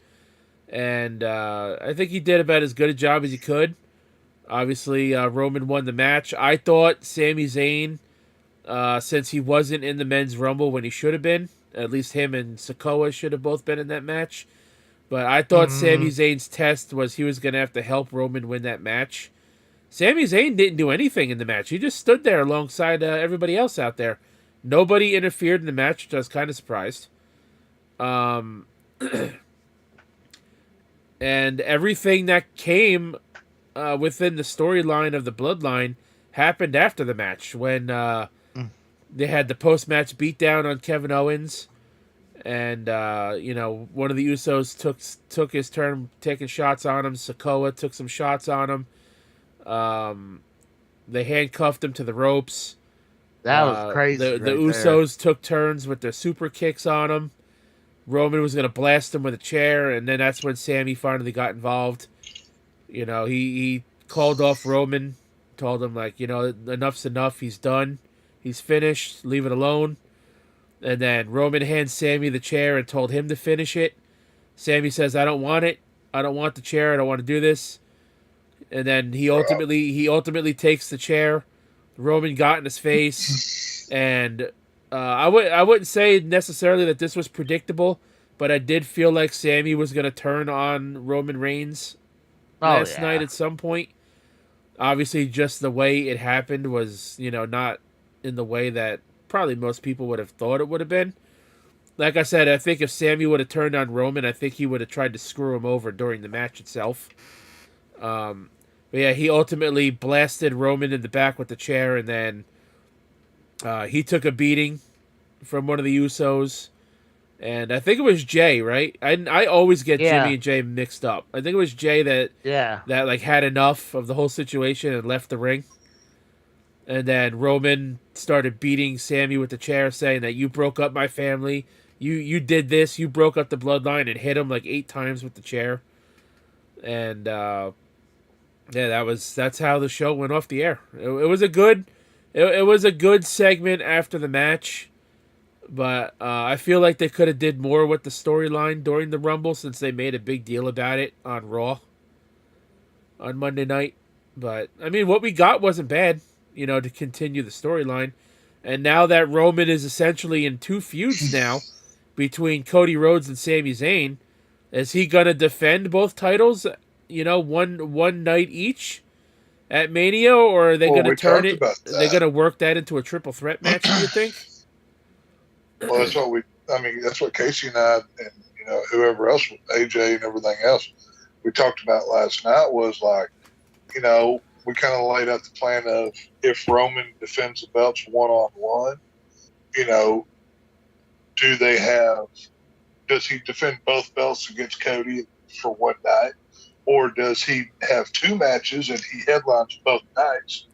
And I think he did about as good a job as he could. Obviously, Roman won the match. I thought Sami Zayn, since he wasn't in the men's Rumble when he should have been, at least him and Sikoa should have both been in that match. But I thought Sami Zayn's test was he was going to have to help Roman win that match. Sami Zayn didn't do anything in the match. He just stood there alongside everybody else out there. Nobody interfered in the match, which I was kind of surprised. And everything that came within the storyline of the Bloodline happened after the match when they had the post-match beatdown on Kevin Owens, And one of the Usos took his turn taking shots on him. Sikoa took some shots on him. They handcuffed him to the ropes. That was crazy. The Usos took turns with their super kicks on him. Roman was gonna blast him with a chair, and then that's when Sammy finally got involved. He called off Roman, told him enough's enough. He's done. He's finished. Leave it alone. And then Roman hands Sammy the chair and told him to finish it. Sammy says, "I don't want it. I don't want the chair. I don't want to do this." And then he ultimately takes the chair. Roman got in his face, and I wouldn't say necessarily that this was predictable, but I did feel like Sammy was going to turn on Roman Reigns last night at some point. Obviously, just the way it happened was not in the way that probably most people would have thought it would have been. Like I said, I think if Sammy would have turned on Roman, I think he would have tried to screw him over during the match itself. But yeah, he ultimately blasted Roman in the back with the chair, and then he took a beating from one of the Usos. And I think it was Jay, right? I always get Jimmy and Jay mixed up. I think it was Jay that had enough of the whole situation and left the ring. And then Roman started beating Sammy with the chair, saying that you broke up my family. You did this. You broke up the bloodline, and hit him 8 times with the chair. And that's how the show went off the air. It was a good segment after the match, but I feel like they could have did more with the storyline during the Rumble, since they made a big deal about it on Raw on Monday night. But I mean, what we got wasn't bad. To continue the storyline. And now that Roman is essentially in 2 feuds now between Cody Rhodes and Sami Zayn, is he going to defend both titles, one night each at Mania, or are they going to turn it? Are they going to work that into a triple threat match, do you think? Well, that's what Casey and I and whoever else, AJ and everything else we talked about last night was we kind of laid out the plan of if Roman defends the belts one-on-one, does he defend both belts against Cody for one night, or does he have 2 matches and he headlines both nights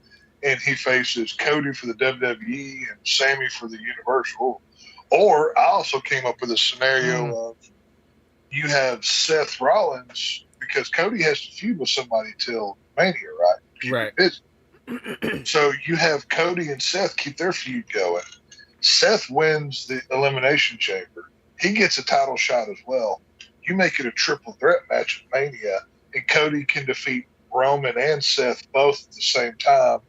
and he faces Cody for the WWE and Sammy for the Universal? Or I also came up with a scenario of you have Seth Rollins, because Cody has to feud with somebody till Mania, right? Right. So you have Cody and Seth keep their feud going. Seth wins the Elimination Chamber. He gets a title shot as well. You make it a triple threat match at Mania, and Cody can defeat Roman and Seth both at the same time,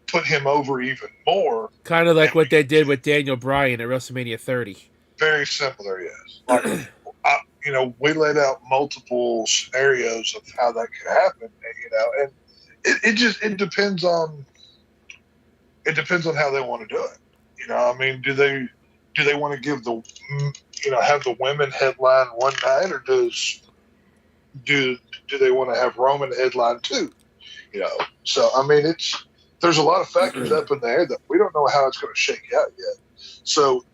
put him over even more. Kind of like what they did with Daniel Bryan at WrestleMania 30. Very similar, yes. We laid out multiple scenarios of how that could happen, and it depends on how they want to do it. Do they want to give have the women headline one night, or do they want to have Roman headline 2? So there's a lot of factors up in the air that we don't know how it's going to shake out yet. So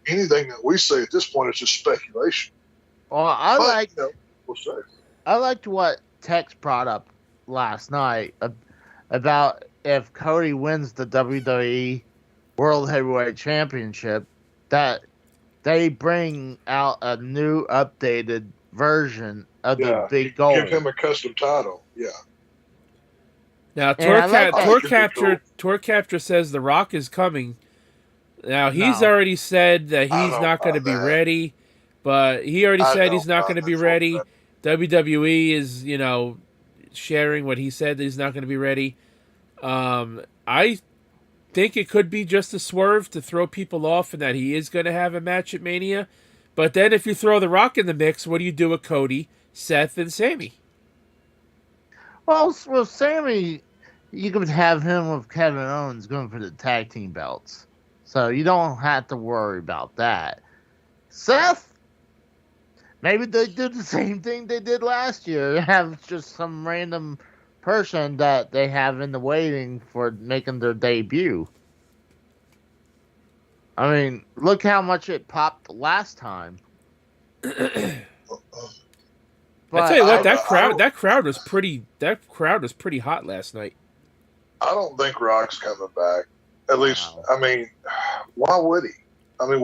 anything that we say at this point is just speculation. Well, we'll say. I liked what Tex brought up last night about if Cody wins the WWE World Heavyweight Championship, that they bring out a new updated version of the big goal. Give him a custom title. Yeah. Now, Tour Capture says The Rock is coming. Now, he's already said that he's not going to be ready, but he already said he's not going to be ready. WWE is, sharing what he said that he's not going to be ready. I think it could be just a swerve to throw people off and that he is going to have a match at Mania. But then if you throw The Rock in the mix, what do you do with Cody, Seth, and Sammy? Well, Sammy, you could have him with Kevin Owens going for the tag team belts. So you don't have to worry about that. Seth, maybe they do the same thing they did last year. Have just some random person that they have in the waiting for making their debut. I mean, look how much it popped last time. I tell you what, I, that crowd was pretty hot last night. I don't think Rock's coming back. At least, Wow. I mean, why would he? I mean,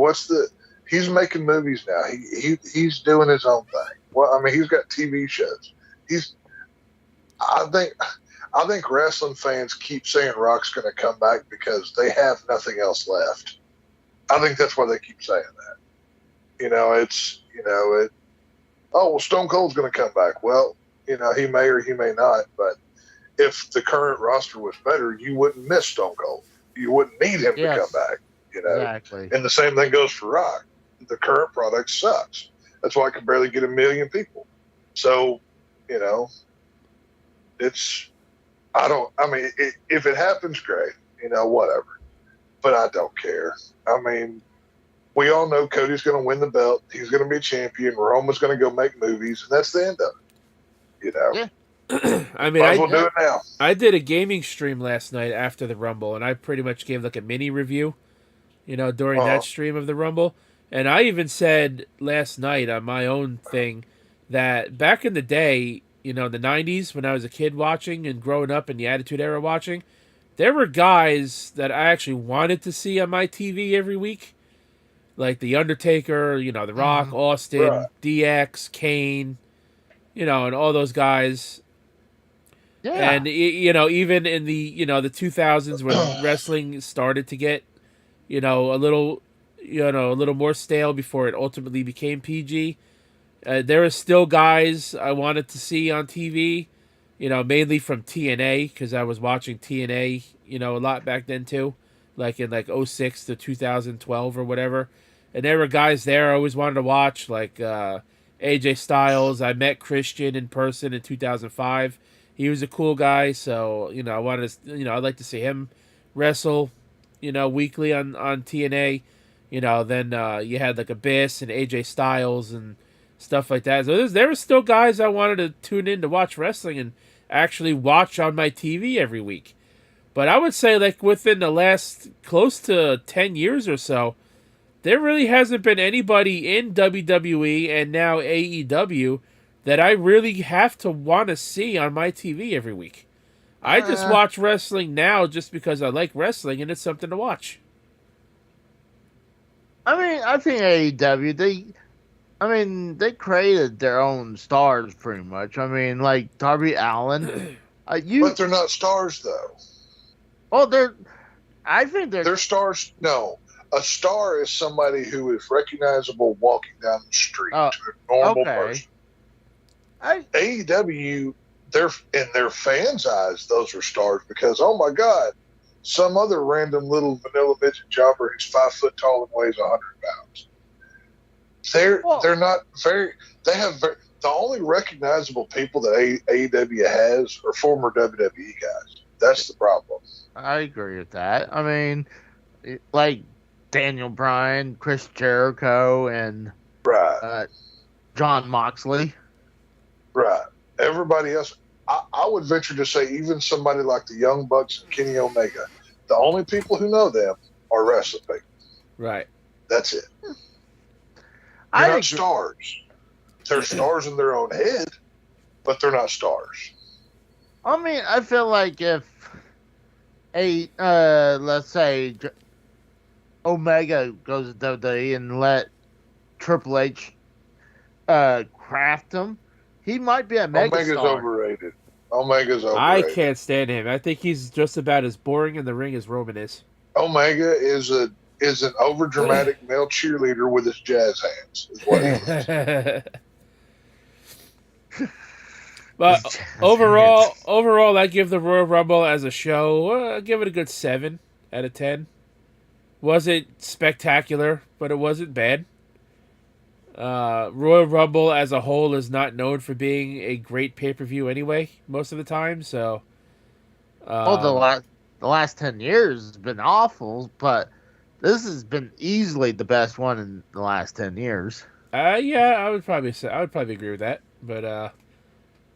he's making movies now. He's doing his own thing. Well, I mean, he's got TV shows. I think wrestling fans keep saying Rock's going to come back because they have nothing else left. I think that's why they keep saying that. Oh, well, Stone Cold's going to come back. Well, he may or he may not, but if the current roster was better, you wouldn't miss Stone Cold. You wouldn't need him to come back. Exactly. And the same thing goes for Rock. The current product sucks. That's why I can barely get 1 million people. So, if it happens, great. Whatever. But I don't care. I mean, we all know Cody's going to win the belt. He's going to be a champion. Roman's going to go make movies, and that's the end of it. Yeah. I mean, might as well do it now. I did a gaming stream last night after the Rumble, and I pretty much gave like a mini review, during that stream of the Rumble. And I even said last night on my own thing that back in the day, the 90s, when I was a kid watching and growing up in the Attitude Era watching, there were guys that I actually wanted to see on my TV every week. Like The Undertaker, The Rock, Austin, Right. DX, Kane, and all those guys. Yeah. And even in the the 2000s when wrestling started to get a little more stale before it ultimately became PG, there are still guys I wanted to see on TV, mainly from TNA because I was watching TNA a lot back then too, like in 06 to 2012 or whatever, and there were guys there I always wanted to watch, like AJ Styles. I met Christian in person in 2005. He was a cool guy, so I wanted to, I'd like to see him wrestle, weekly on TNA. Then you had like Abyss and AJ Styles and stuff like that. So there were still guys I wanted to tune in to watch wrestling and actually watch on my TV every week. But I would say like within the last close to 10 years or so, there really hasn't been anybody in WWE and now AEW that I really have to want to see on my TV every week. I just watch wrestling now just because I like wrestling and it's something to watch. I mean, I think AEW, they created their own stars pretty much. I mean, like Darby Allin. But they're not stars, though. Well, I think They're stars. No. A star is somebody who is recognizable walking down the street to a normal person. AEW, in their fans' eyes, those are stars because, oh my God, some other random little vanilla midget jobber who's 5 foot tall and weighs 100 pounds. They're not very. They have the only recognizable people that AEW has are former WWE guys. That's the problem. I agree with that. I mean, like Daniel Bryan, Chris Jericho, and John Moxley. Right. Everybody else, I would venture to say even somebody like the Young Bucks and Kenny Omega, the only people who know them are wrestling people. Right. That's it. They're not stars. They're stars in their own head, but they're not stars. I mean, I feel like if let's say Omega goes to WWE and let Triple H craft him, he might be a megastar. Omega's overrated. I can't stand him. I think he's just about as boring in the ring as Roman is. Omega is an overdramatic male cheerleader with his jazz hands. Is what he is. But overall, I give the Royal Rumble as a show, I give it a good 7 out of 10. Wasn't spectacular, but it wasn't bad. Royal Rumble as a whole is not known for being a great pay-per-view anyway, most of the time. So, the last 10 years has been awful, but this has been easily the best one in the last 10 years. Yeah, I would probably agree with that. But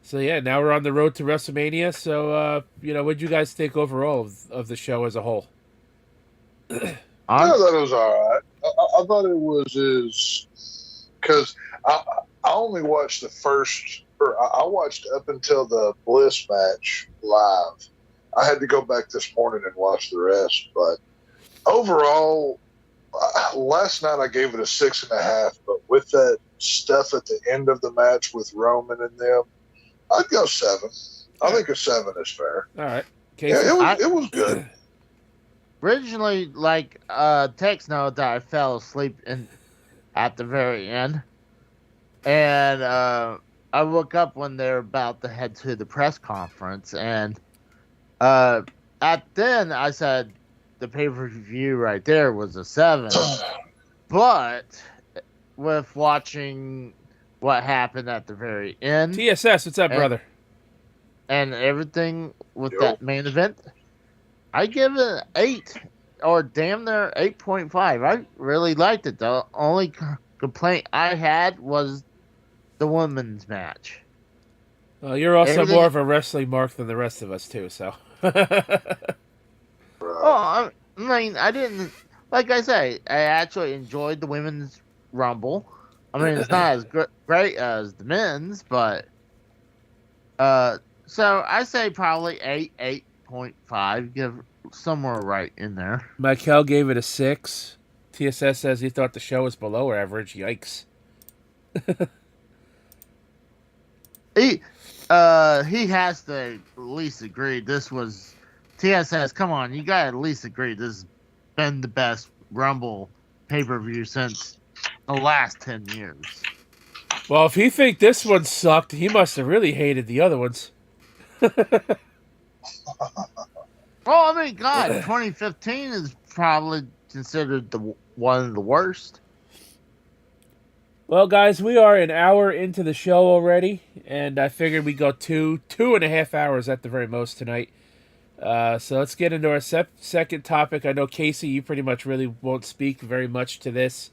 so yeah, now we're on the road to WrestleMania. So what did you guys think overall of the show as a whole? I On thought it was all right. I thought it was because I only watched the first, or I watched up until the Bliss match live. I had to go back this morning and watch the rest, but overall, last night I gave it a 6.5. But with that stuff at the end of the match with Roman and them, I'd go 7. I think a 7 is fair. All right. Yeah, Casey? it was good. originally, like text note that I fell asleep in at the very end, and I woke up when they're about to head to the press conference, and at then I said the pay per view right there was a 7, but with watching what happened at the very end TSS, what's up, brother? and everything with Yo. that main event, I give it an 8 or damn near 8.5. I really liked it. The only complaint I had was the women's match. Well, you're also Everything- more of a wrestling mark than the rest of us, too, so. Oh, I mean, I didn't, like I say, I actually enjoyed the women's rumble. I mean, it's not as great as the men's, but so I say probably 8.5, give somewhere right in there. Michael gave it a 6. TSS says he thought the show was below average. Yikes. He has to at least agree this was TSS. Come on, you gotta at least agree this has been the best Rumble pay-per-view since the last 10 years. Well, if he think this one sucked, he must have really hated the other ones. Well, I mean, God, 2015 is probably considered one of the worst. Well, guys, we are an hour into the show already, and I figured we'd go 2.5 hours at the very most tonight. So let's get into our second topic. I know, Casey, you pretty much really won't speak very much to this,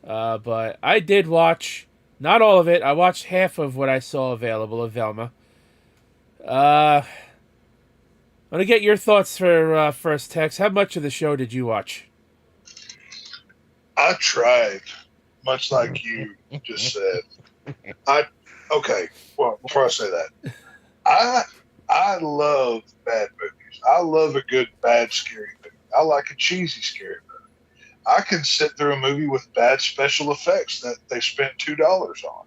but I did watch, not all of it, I watched half of what I saw available of Velma. I'm going to get your thoughts for first, Tex. How much of the show did you watch? I tried, much like you just said. Okay. Well, before I say that, I love bad movies. I love a good bad scary movie. I like a cheesy scary movie. I can sit through a movie with bad special effects that they spent $2 on.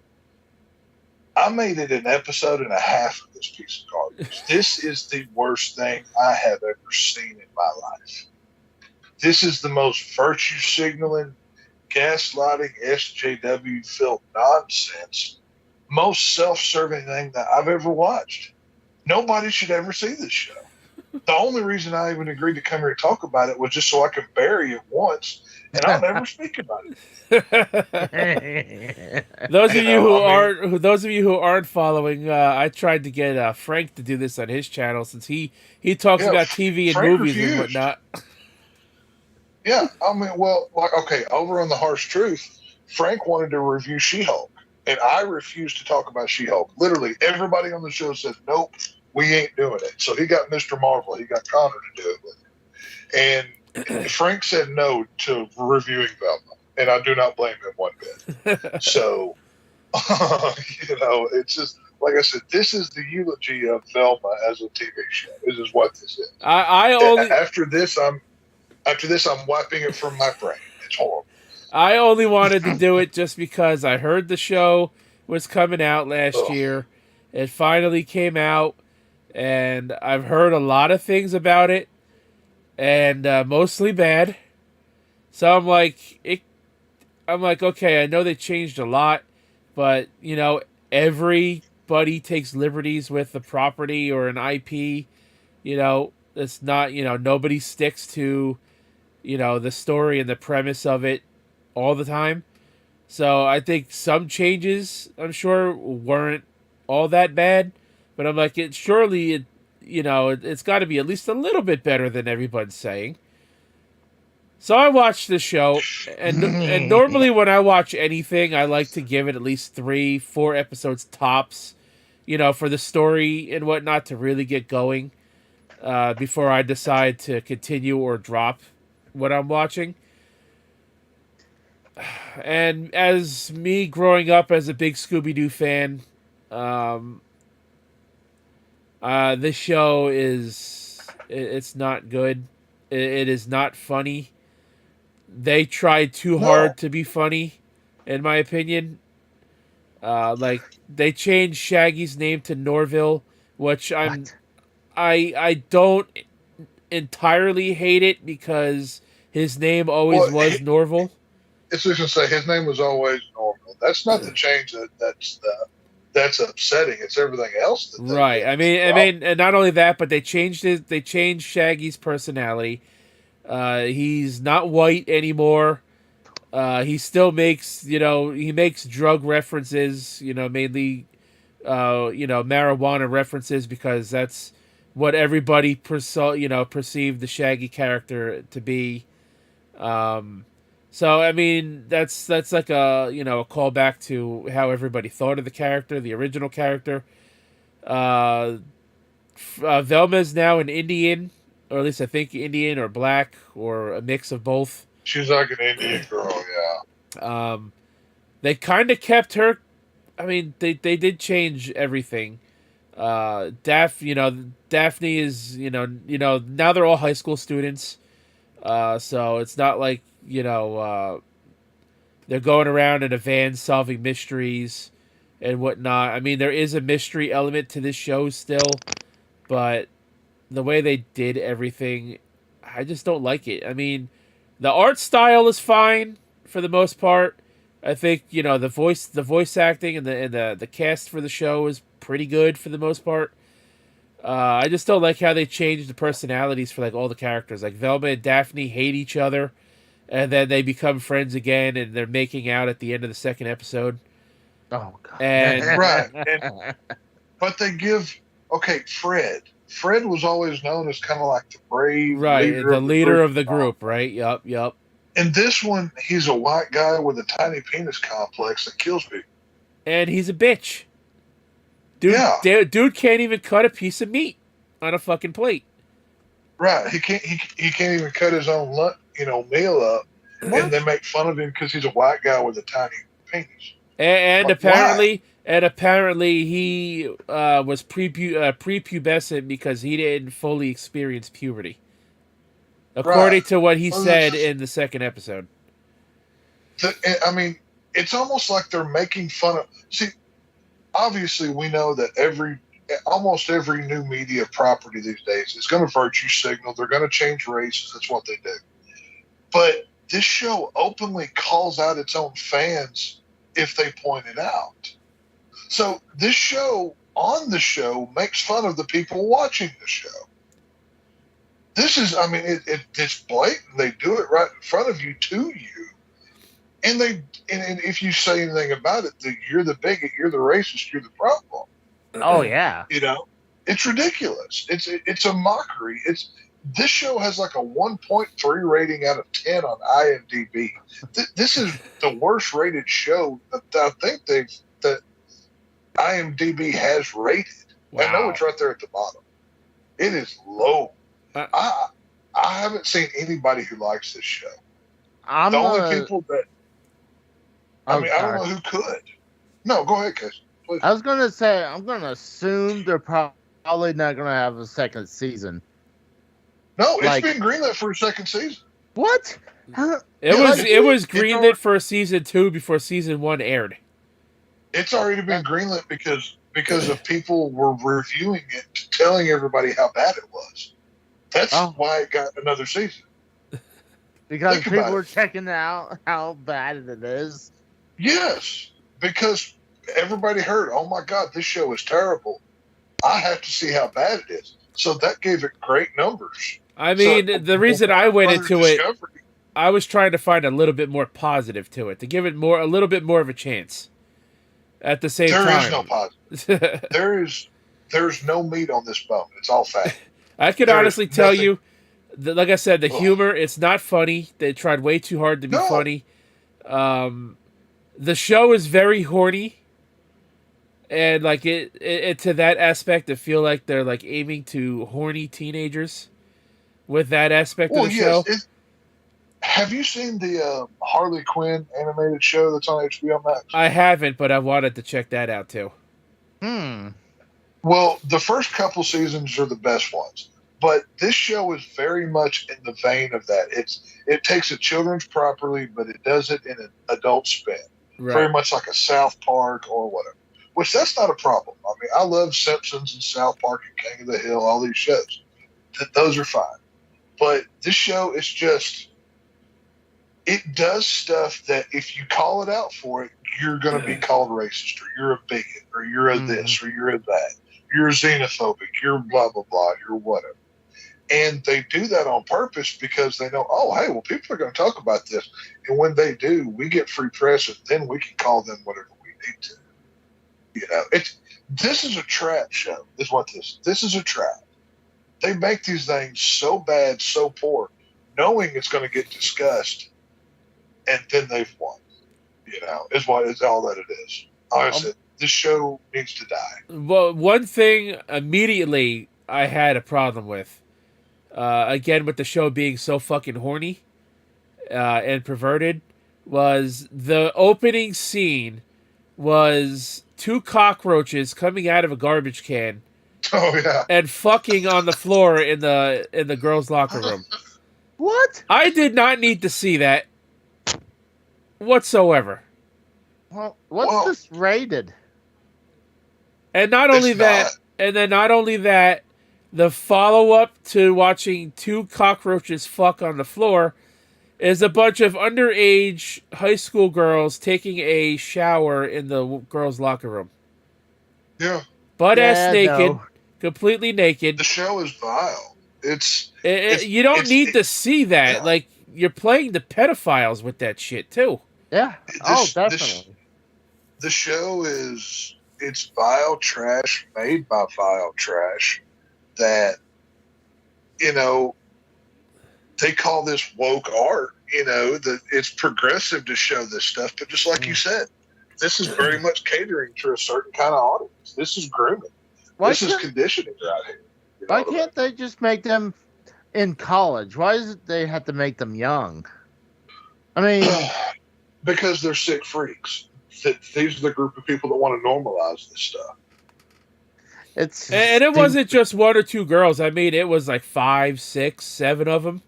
I made it an episode and a half of this piece of garbage. This is the worst thing I have ever seen in my life. This is the most virtue signaling, gaslighting, SJW filled nonsense, most self-serving thing that I've ever watched. Nobody should ever see this show. The only reason I even agreed to come here and talk about it was just so I could bury it once, and I'll never speak about it. Those of you who aren't following, I tried to get Frank to do this on his channel since he talks about TV and Frank movies refused. and whatnot. Yeah, I mean, well, like, okay, over on The Harsh Truth, Frank wanted to review She-Hulk, and I refused to talk about She-Hulk. Literally, everybody on the show said, nope, we ain't doing it. So he got Mr. Marvel. He got Connor to do it with him. And Frank said no to reviewing Velma, and I do not blame him one bit. So, it's just, like I said, this is the eulogy of Velma as a TV show. This is what this is. After this, I'm wiping it from my brain. It's horrible. I only wanted to do it just because I heard the show was coming out last year. It finally came out, and I've heard a lot of things about it, and mostly bad. So I'm like, okay, I know they changed a lot, but everybody takes liberties with the property or an IP. It's not, nobody sticks to, the story and the premise of it all the time. So I think some changes, I'm sure, weren't all that bad, but I'm like, it's got to be at least a little bit better than everybody's saying. So I watched the show, and normally when I watch anything, I like to give it at least 3-4 episodes tops, for the story and whatnot to really get going, before I decide to continue or drop what I'm watching. And as me growing up as a big Scooby-Doo fan, this show it's not good. It is not funny. They tried too hard to be funny, in my opinion. Like they changed Shaggy's name to Norville, which I don't entirely hate it because his name always was Norville. It's just gonna say his name was always Norville. That's not the change that's upsetting. It's everything else that Right. I mean, and not only that, but they changed Shaggy's personality. He's not white anymore. He still makes, he makes drug references, mainly, marijuana references because that's what everybody perceived the Shaggy character to be. So I mean, that's like a callback to how everybody thought of the character, the original character. Velma is now an Indian, or at least I think Indian or black or a mix of both. She's like an Indian girl, yeah. They kind of kept her. I mean, they did change everything. Daphne is now they're all high school students. So it's not like they're going around in a van solving mysteries and whatnot. I mean, there is a mystery element to this show still, but the way they did everything, I just don't like it. I mean, the art style is fine for the most part. I think the voice acting and the cast for the show is pretty good for the most part. I just don't like how they changed the personalities for like all the characters. Like Velma and Daphne hate each other, and then they become friends again, and they're making out at the end of the second episode. Oh God! And right, but they give Fred. Fred was always known as kind of like the brave, leader of the group, right? Yup. In this one, he's a white guy with a tiny penis complex that kills people. And he's a bitch. Dude can't even cut a piece of meat on a fucking plate. Right. He can't even cut his own meal up. What? And they make fun of him because he's a white guy with a tiny penis. And apparently he was prepubescent because he didn't fully experience puberty. According to what he said in the second episode. I mean, it's almost like they're making fun of... See, obviously we know that almost every new media property these days is going to virtue signal. They're going to change races. That's what they do. But this show openly calls out its own fans if they point it out. So this show, on the show, makes fun of the people watching the show. This is, I mean, it's blatant. They do it right in front of you, to you. And if you say anything about it, that you're the bigot, you're the racist, you're the problem. Oh yeah. It's ridiculous. It's a mockery. This show has like a 1.3 rating out of 10 on IMDb. This is the worst rated show that I think that IMDb has rated. Wow. I know it's right there at the bottom. It is low. I haven't seen anybody who likes this show. Only people that... I don't know who could. No, go ahead, Casey. Please. I was going to say, I'm going to assume they're probably not going to have a second season. No, it's been greenlit for a second season. What? It was greenlit for season 2 before season 1 aired. It's already been greenlit because of people were reviewing it, telling everybody how bad it was. That's why it got another season. Because people were checking out how bad it is. Yes, because everybody heard, oh my God, this show is terrible. I have to see how bad it is. So that gave it great numbers. I mean, the reason I went into it, I was trying to find a little bit more positive to it, to give it a little bit more of a chance. At the same time, there is no positive. There's no meat on this bone. It's all fat. I could honestly tell you, like I said, the humor, it's not funny. They tried way too hard to be funny. The show is very horny. And like it to that aspect, I feel like they're like aiming to horny teenagers with that aspect of the show. Have you seen the Harley Quinn animated show that's on HBO Max? I haven't, but I wanted to check that out too. Well, the first couple seasons are the best ones, but this show is very much in the vein of that. It takes a children's property, but it does it in an adult spin, very much like a South Park or whatever. Which that's not a problem. I mean, I love Simpsons and South Park and King of the Hill, all these shows. Those are fine, but this show is just. It does stuff that if you call it out for it, you're going to be called racist, or you're a bigot, or you're a this, or you're a that. You're xenophobic, you're blah, blah, blah, you're whatever. And they do that on purpose because they know, oh, hey, well, people are going to talk about this. And when they do, we get free press, and then we can call them whatever we need to. You know, this is a trap show, is what this is a trap. They make these things so bad, so poor, knowing it's going to get discussed. And then they've won, you know, is all that it is. Honestly, this show needs to die. Well, one thing immediately I had a problem with, again with the show being so fucking horny and perverted, was the opening scene was 2 cockroaches coming out of a garbage can. Oh yeah, and fucking on the floor in the girls' locker room. What? I did not need to see that. Whatsoever. Well, what's this rated? And not only that, the follow-up to watching 2 cockroaches fuck on the floor is a bunch of underage high school girls taking a shower in the girls' locker room. Yeah. Butt-ass naked, completely naked. The show is vile. You don't need to see that. Yeah. Like, you're playing the pedophiles with that shit, too. Yeah. Definitely. The show it's vile trash made by vile trash that, you know, they call this woke art, you know, that it's progressive to show this stuff. But just like you said, this is very much catering to a certain kind of audience. This is grooming. This is conditioning right here. You know why can't they just make them in college? Why does it they have to make them young? I mean... Because they're sick freaks. These are the group of people that want to normalize this stuff. And it wasn't just 1 or 2 girls. I mean, it was like 5, 6, 7 of them.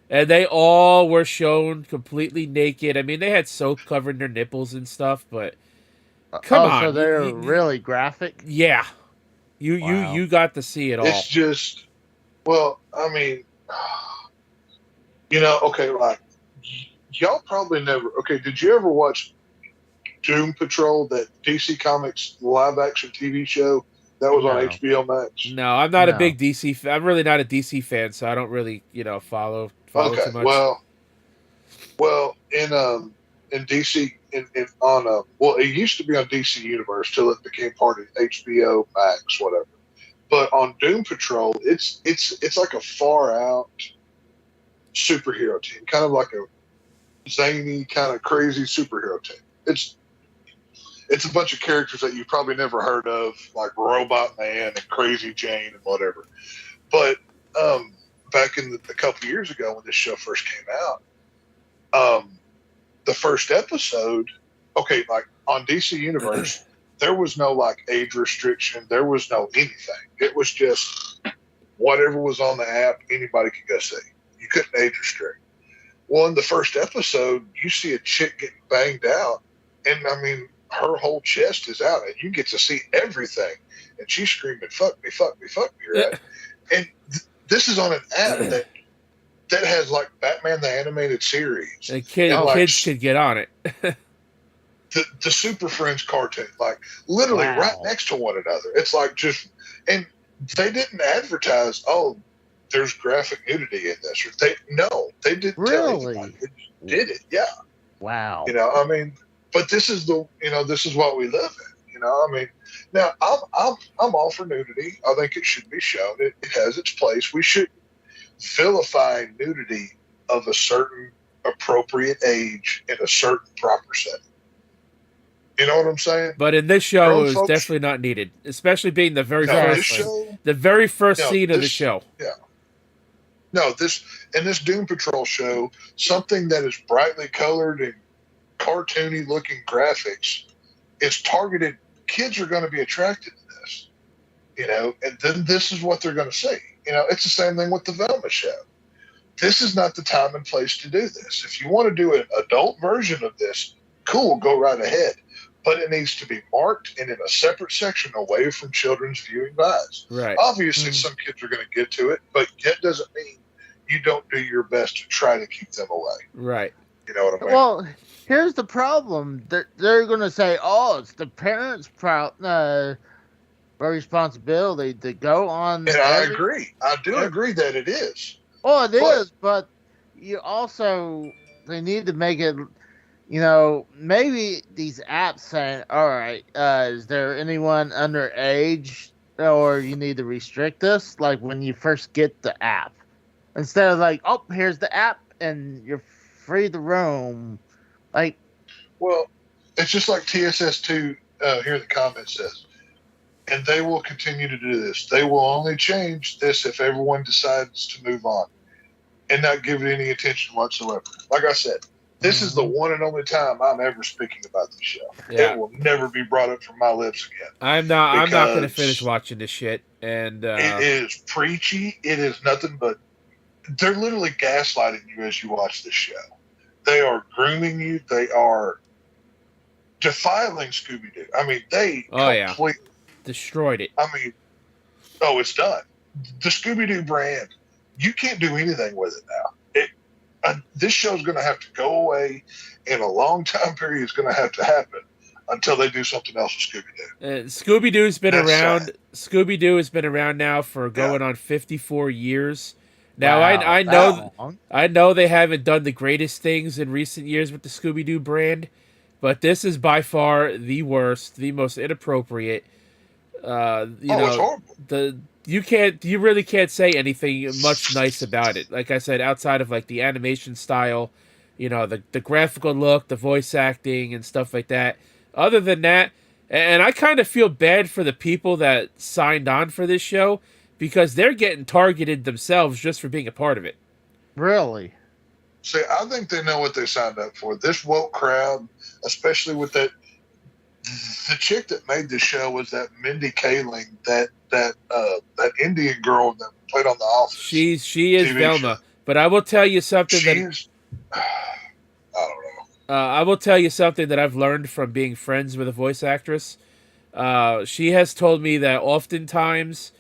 And they all were shown completely naked. I mean, they had soap covering their nipples and stuff, but come on. So they're really graphic? Yeah. You got to see it all. It's just, well, I mean, you know, okay, like, y'all probably never. Okay, did you ever watch Doom Patrol, that DC Comics live-action TV show that was on HBO Max? No, I'm not a big DC fan. I'm really not a DC fan, so I don't really, you know, follow too much. Well, in DC, it used to be on DC Universe till it became part of HBO Max, whatever. But on Doom Patrol, it's like a far-out superhero team, kind of like a zany, kind of crazy superhero team. It's a bunch of characters that you've probably never heard of, like Robot Man and Crazy Jane and whatever. But back in a couple years ago when this show first came out, the first episode, okay, like on DC Universe, there was no like age restriction. There was no anything. It was just whatever was on the app, anybody could go see. You couldn't age restrict. Well, in the first episode, you see a chick getting banged out, and I mean, her whole chest is out, and you get to see everything. And she's screaming, "Fuck me, fuck me, fuck me!" Right? And this is on an app that has like Batman the Animated Series. And kids could get on it. the Super Friends cartoon, like literally right next to one another. It's like just, and they didn't advertise, oh, there's graphic nudity in this. They didn't really tell anybody. They did it, yeah. Wow. You know, I mean, but this is what we live in. You know, I mean, now I'm all for nudity. I think it should be shown. It has its place. We shouldn't vilify nudity of a certain appropriate age in a certain proper setting. You know what I'm saying? But in this show, it was definitely not needed, especially being the very first scene of the show. Yeah. No, in this Doom Patrol show, something that is brightly colored and cartoony looking graphics is targeted. Kids are going to be attracted to this, and then this is what they're going to see. It's the same thing with the Velma show. This is not the time and place to do this. If you want to do an adult version of this, cool, go right ahead. But it needs to be marked and in a separate section away from children's viewing eyes. Right. Obviously, some kids are going to get to it, but that doesn't mean you don't do your best to try to keep them away. Right. You know what I mean? Well, here's the problem. They're going to say, "Oh, it's the parents' responsibility to go on." And I agree. I do agree that it is. Oh, it is, but you also they need to make it. Maybe these apps saying, "All right, is there anyone underage, or you need to restrict this?" Like when you first get the app, instead of like, "Oh, here's the app, and you're free to roam." Like, well, it's just like TSS2. Here the comment says, and they will continue to do this. They will only change this if everyone decides to move on and not give it any attention whatsoever. Like I said, this is the one and only time I'm ever speaking about this show. Yeah. It will never be brought up from my lips again. I'm not going to finish watching this shit. And it is preachy. It is nothing but they're literally gaslighting you as you watch this show. They are grooming you. They are defiling Scooby-Doo. I mean, they completely destroyed it. I mean, it's done. The Scooby-Doo brand, you can't do anything with it now. This show's going to have to go away, and a long time period is going to have to happen until they do something else with Scooby-Doo. Scooby-Doo's been around. Sad. Scooby-Doo has been around now for going on 54 years. Now wow, I know they haven't done the greatest things in recent years with the Scooby-Doo brand, but this is by far the worst, the most inappropriate. It's horrible. You really can't say anything much nice about it. Like I said, outside of like the animation style, the graphical look, the voice acting and stuff like that. Other than that, and I kind of feel bad for the people that signed on for this show because they're getting targeted themselves just for being a part of it. Really? See, I think they know what they signed up for. This woke crowd, especially with that. The chick that made the show was that Mindy Kaling, that Indian girl that played on The Office. She is TV Velma, show. But I will tell you something I don't know. I will tell you something that I've learned from being friends with a voice actress. She has told me that oftentimes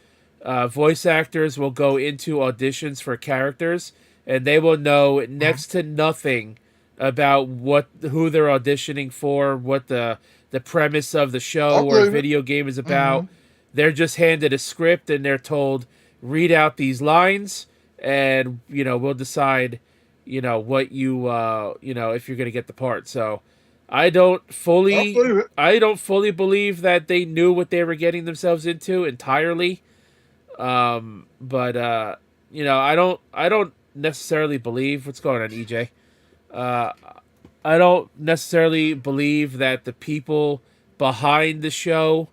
voice actors will go into auditions for characters and they will know next to nothing about who they're auditioning for, what the premise of the show or video game is about. They're just handed a script and they're told, read out these lines and, we'll decide, what you, if you're going to get the part. So I don't fully believe that they knew what they were getting themselves into entirely. But I don't necessarily believe what's going on, EJ. I don't necessarily believe that the people behind the show,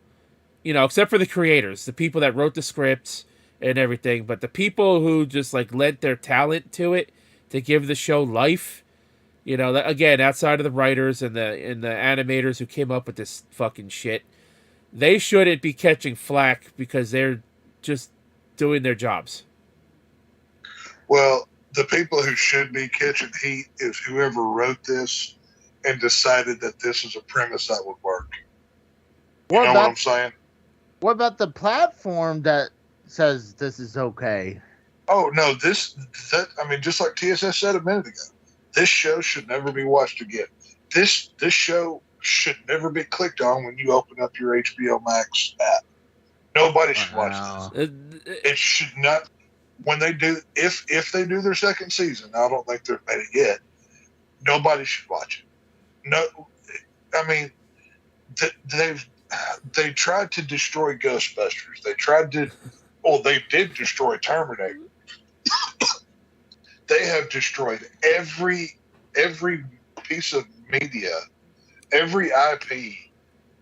except for the creators, the people that wrote the scripts and everything, but the people who just like lent their talent to it to give the show life, again, outside of the writers and the animators who came up with this fucking shit, they shouldn't be catching flack because they're just doing their jobs. Well, the people who should be catching heat is whoever wrote this and decided that this is a premise that would work. What I'm saying? What about the platform that says this is okay? Oh, no, just like TSS said a minute ago, this show should never be watched again. This show should never be clicked on when you open up your HBO Max app. Nobody should watch this. It should not. When they do, if they do their second season, I don't think they've made it yet. Nobody should watch it. No, I mean, they tried to destroy Ghostbusters. They did destroy Terminator. They have destroyed every piece of media, every IP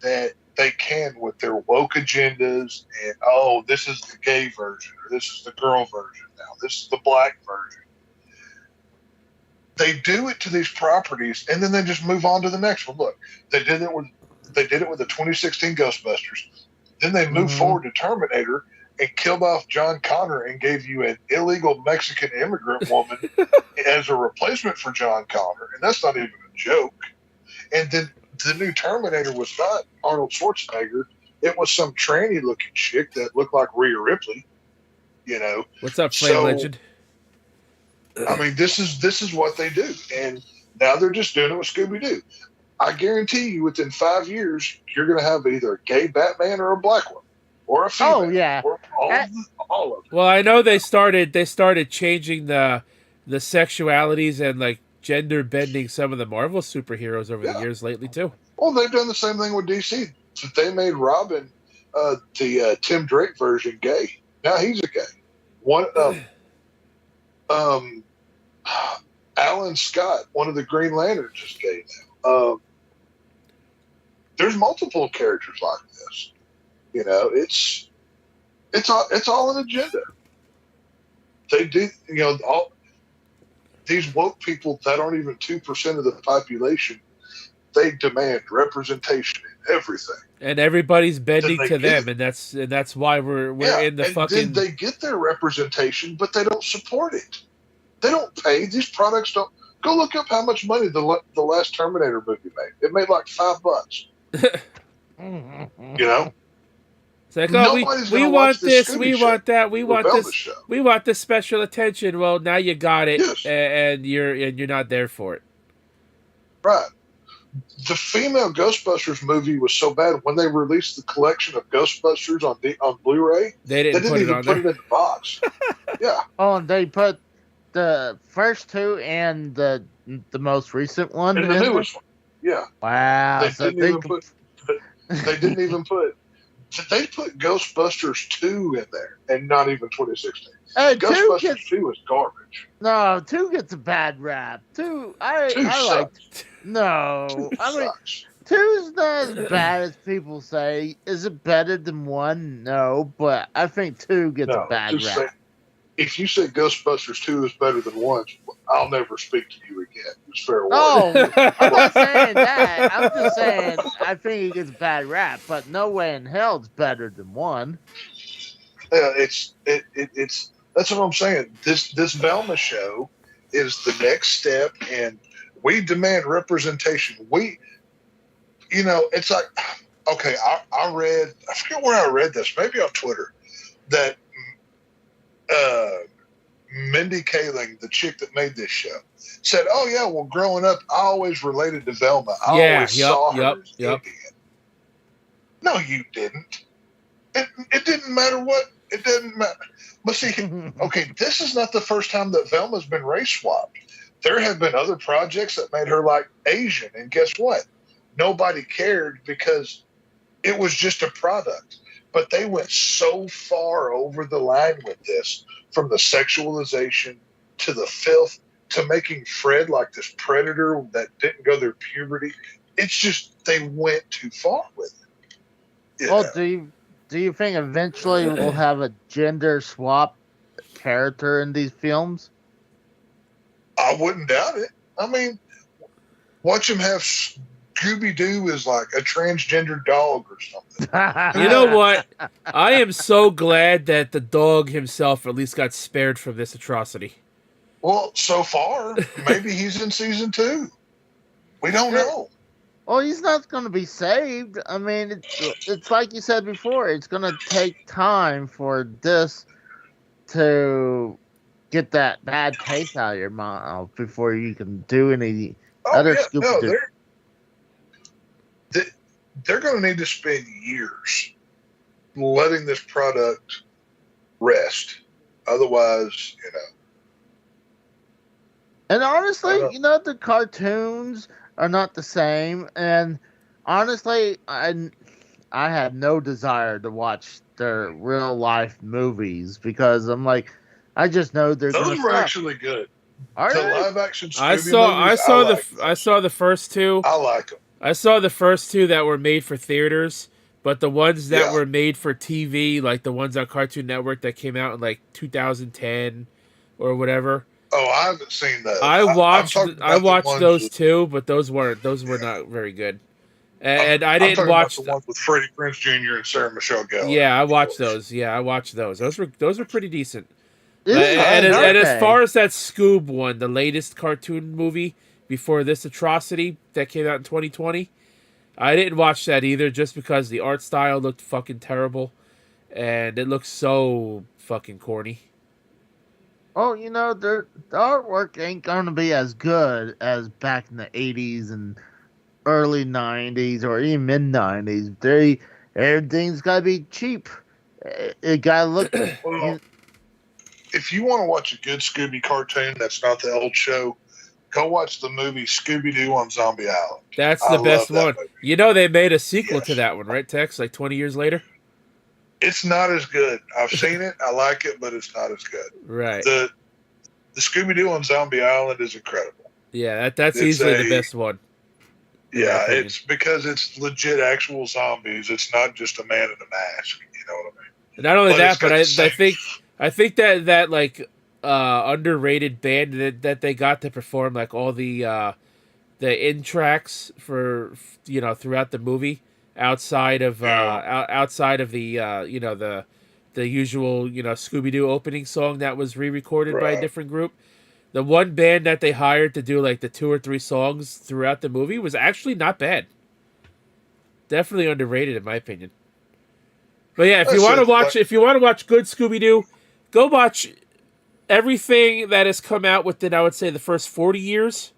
that they can with their woke agendas and, oh, this is the gay version or this is the girl version now. This is the black version. They do it to these properties and then they just move on to the next one. Look, they did it with the 2016 Ghostbusters. Then they moved forward to Terminator and killed off John Connor and gave you an illegal Mexican immigrant woman as a replacement for John Connor. And that's not even a joke. And then the new Terminator was not Arnold Schwarzenegger. It was some tranny looking chick that looked like Rhea Ripley. You know. What's up, Flame Legend? I mean, this is what they do. And now they're just doing it with Scooby-Doo. I guarantee you within 5 years, you're going to have either a gay Batman or a black one. Or a female. Oh, yeah. Or all of them. Well, I know they started changing the sexualities and like gender bending some of the Marvel superheroes over the years lately too. Well, they've done the same thing with DC. They made Robin, the Tim Drake version, gay. Now he's a gay. One, Alan Scott, one of the Green Lanterns, is gay now. There's multiple characters like this. You know, it's all an agenda. They do, you know, all these woke people that aren't even 2% of the population. They demand representation in everything, and everybody's bending to them, and that's why we're in the fucking. They get their representation, but they don't support it. They don't pay. These products don't. Go look up how much money the last Terminator movie made. It made like $5. You know. It's like, oh, we want this, we want that, we want this, we want this special attention. Well, now you got it, yes. and you're not there for it. Right. The female Ghostbusters movie was so bad when they released the collection of Ghostbusters on Blu-ray. They didn't even put it in the box. Yeah. Oh, and they put the first two and the most recent one. And the newest one. Yeah. Wow. They didn't even put. They put Ghostbusters 2 in there, and not even 2016. Ghostbusters 2 is garbage. No, 2 gets a bad rap. 2, I like. No, I mean, 2's not as bad as people say. Is it better than 1? No, but I think 2 gets a bad rap. Say, if you say Ghostbusters 2 is better than 1, I'll never speak to you again. It's fair warning. No, I'm not saying that. I'm just saying I think it gets a bad rap, but no way in hell it's better than 1. Yeah, it's that's what I'm saying. This Velma show is the next step, and we demand representation. It's like, okay, I read, I forget where I read this, maybe on Twitter, that Mindy Kaling, the chick that made this show, said, "Oh yeah, well, growing up, I always related to Velma. I always saw her as Indian." No, you didn't. It didn't matter what. It didn't matter. But see, okay, this is not the first time that Velma's been race swapped. There have been other projects that made her like Asian, and guess what? Nobody cared because it was just a product. But they went so far over the line with this, from the sexualization to the filth to making Fred like this predator that didn't go through puberty. It's just they went too far with it. Well, do you think eventually we'll have a gender swap character in these films? I wouldn't doubt it. I mean, watch him have Scooby-Doo is like a transgender dog or something. You know what? I am so glad that the dog himself at least got spared from this atrocity. Well, so far, maybe he's in season 2. We don't know. Well, he's not going to be saved. I mean, it's like you said before. It's going to take time for this to get that bad taste out of your mouth before you can do any other Scooby-Doo. They're going to need to spend years letting this product rest. Otherwise, And honestly, the cartoons are not the same. And honestly, I have no desire to watch their real life movies because I'm like, I just know they're going to Those were actually good. Are the they? live action Scooby I saw the first 2. I like them. I saw the first 2 that were made for theaters, But the ones that Yeah. were made for TV, like the ones on Cartoon Network that came out in like 2010 or whatever, Oh, I haven't seen those. I I'm watched talking I about the watched ones those with, too, but those were not very good. And I I'm didn't talking about watch. the ones with Freddie Prinze Jr. and Sarah Michelle Gellar. Yeah, I of watched course. those. Yeah, I watched those. Those were pretty decent. Aren't And as they? far as that Scoob one, the latest cartoon movie before this atrocity that came out in 2020, I didn't watch that either, just because the art style looked fucking terrible, and it looked so fucking corny. Oh, the artwork ain't gonna be as good as back in the '80s and early '90s or even mid '90s. Everything's gotta be cheap. It gotta look. Well, if you want to watch a good Scooby cartoon that's not the old show, go watch the movie Scooby Doo on Zombie Island. That's I the best love that one. movie. You know they made a sequel to Yes. that one, right, Tex? Like 20 years later. It's not as good. I've seen it. I like it, but it's not as good. Right. The Scooby Doo on Zombie Island is incredible. Yeah, that's It's easily the a- best one. in my Yeah, opinion. it's because it's legit actual zombies. It's not just a man in a mask. You know what I mean? Not only But that, it's got but the I same- think that like underrated band that they got to perform like all the in tracks for throughout the movie outside of outside of the the usual Scooby Doo opening song that was re-recorded by a Right. different group. The one band that they hired to do like the 2 or 3 songs throughout the movie was actually not bad. Definitely underrated in my opinion. But yeah, if you want to watch good Scooby Doo, go watch everything that has come out within, I would say, the first 40 years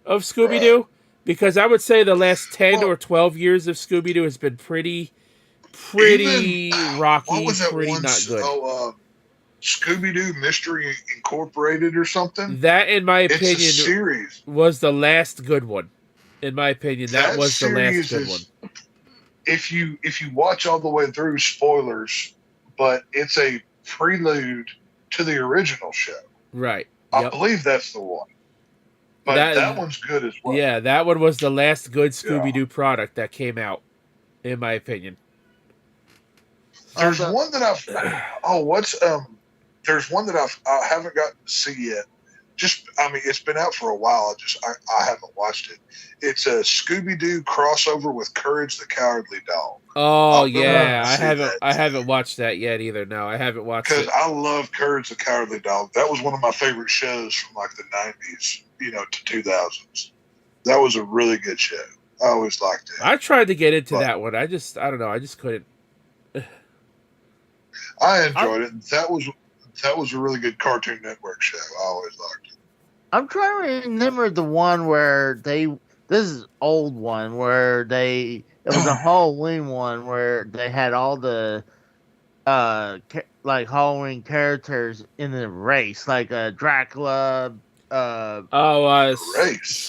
of Scooby Doo, because I would say the last 10 or 12 years of Scooby Doo has been pretty rocky, What was that pretty one? not good. Scooby Doo Mystery Incorporated or something. That, in my It's a opinion, series. was the last good one. In my opinion, that was the last series good one. If you watch all the way through, spoilers, but it's a prelude to the original show. Right. I Yep. believe that's the one. But that one's good as well. Yeah, that one was the last good Scooby Doo product that came out, in my opinion. There's one that there's one that I haven't gotten to see yet. It's been out for a while. I haven't watched it. It's a Scooby Doo crossover with Courage the Cowardly Dog. Oh I've been yeah, wanting to see I haven't watched that yet either. No, I haven't watched Because it. I love Courage the Cowardly Dog. That was one of my favorite shows from like the 90s, to 2000s. That was a really good show. I always liked it. I tried to get into that one. I don't know. I just couldn't. I enjoyed it. That was a really good Cartoon Network show. I always liked it. I'm trying to remember the one where this is old one where it was a Halloween one where they had all the like Halloween characters in the race, like Dracula. Race.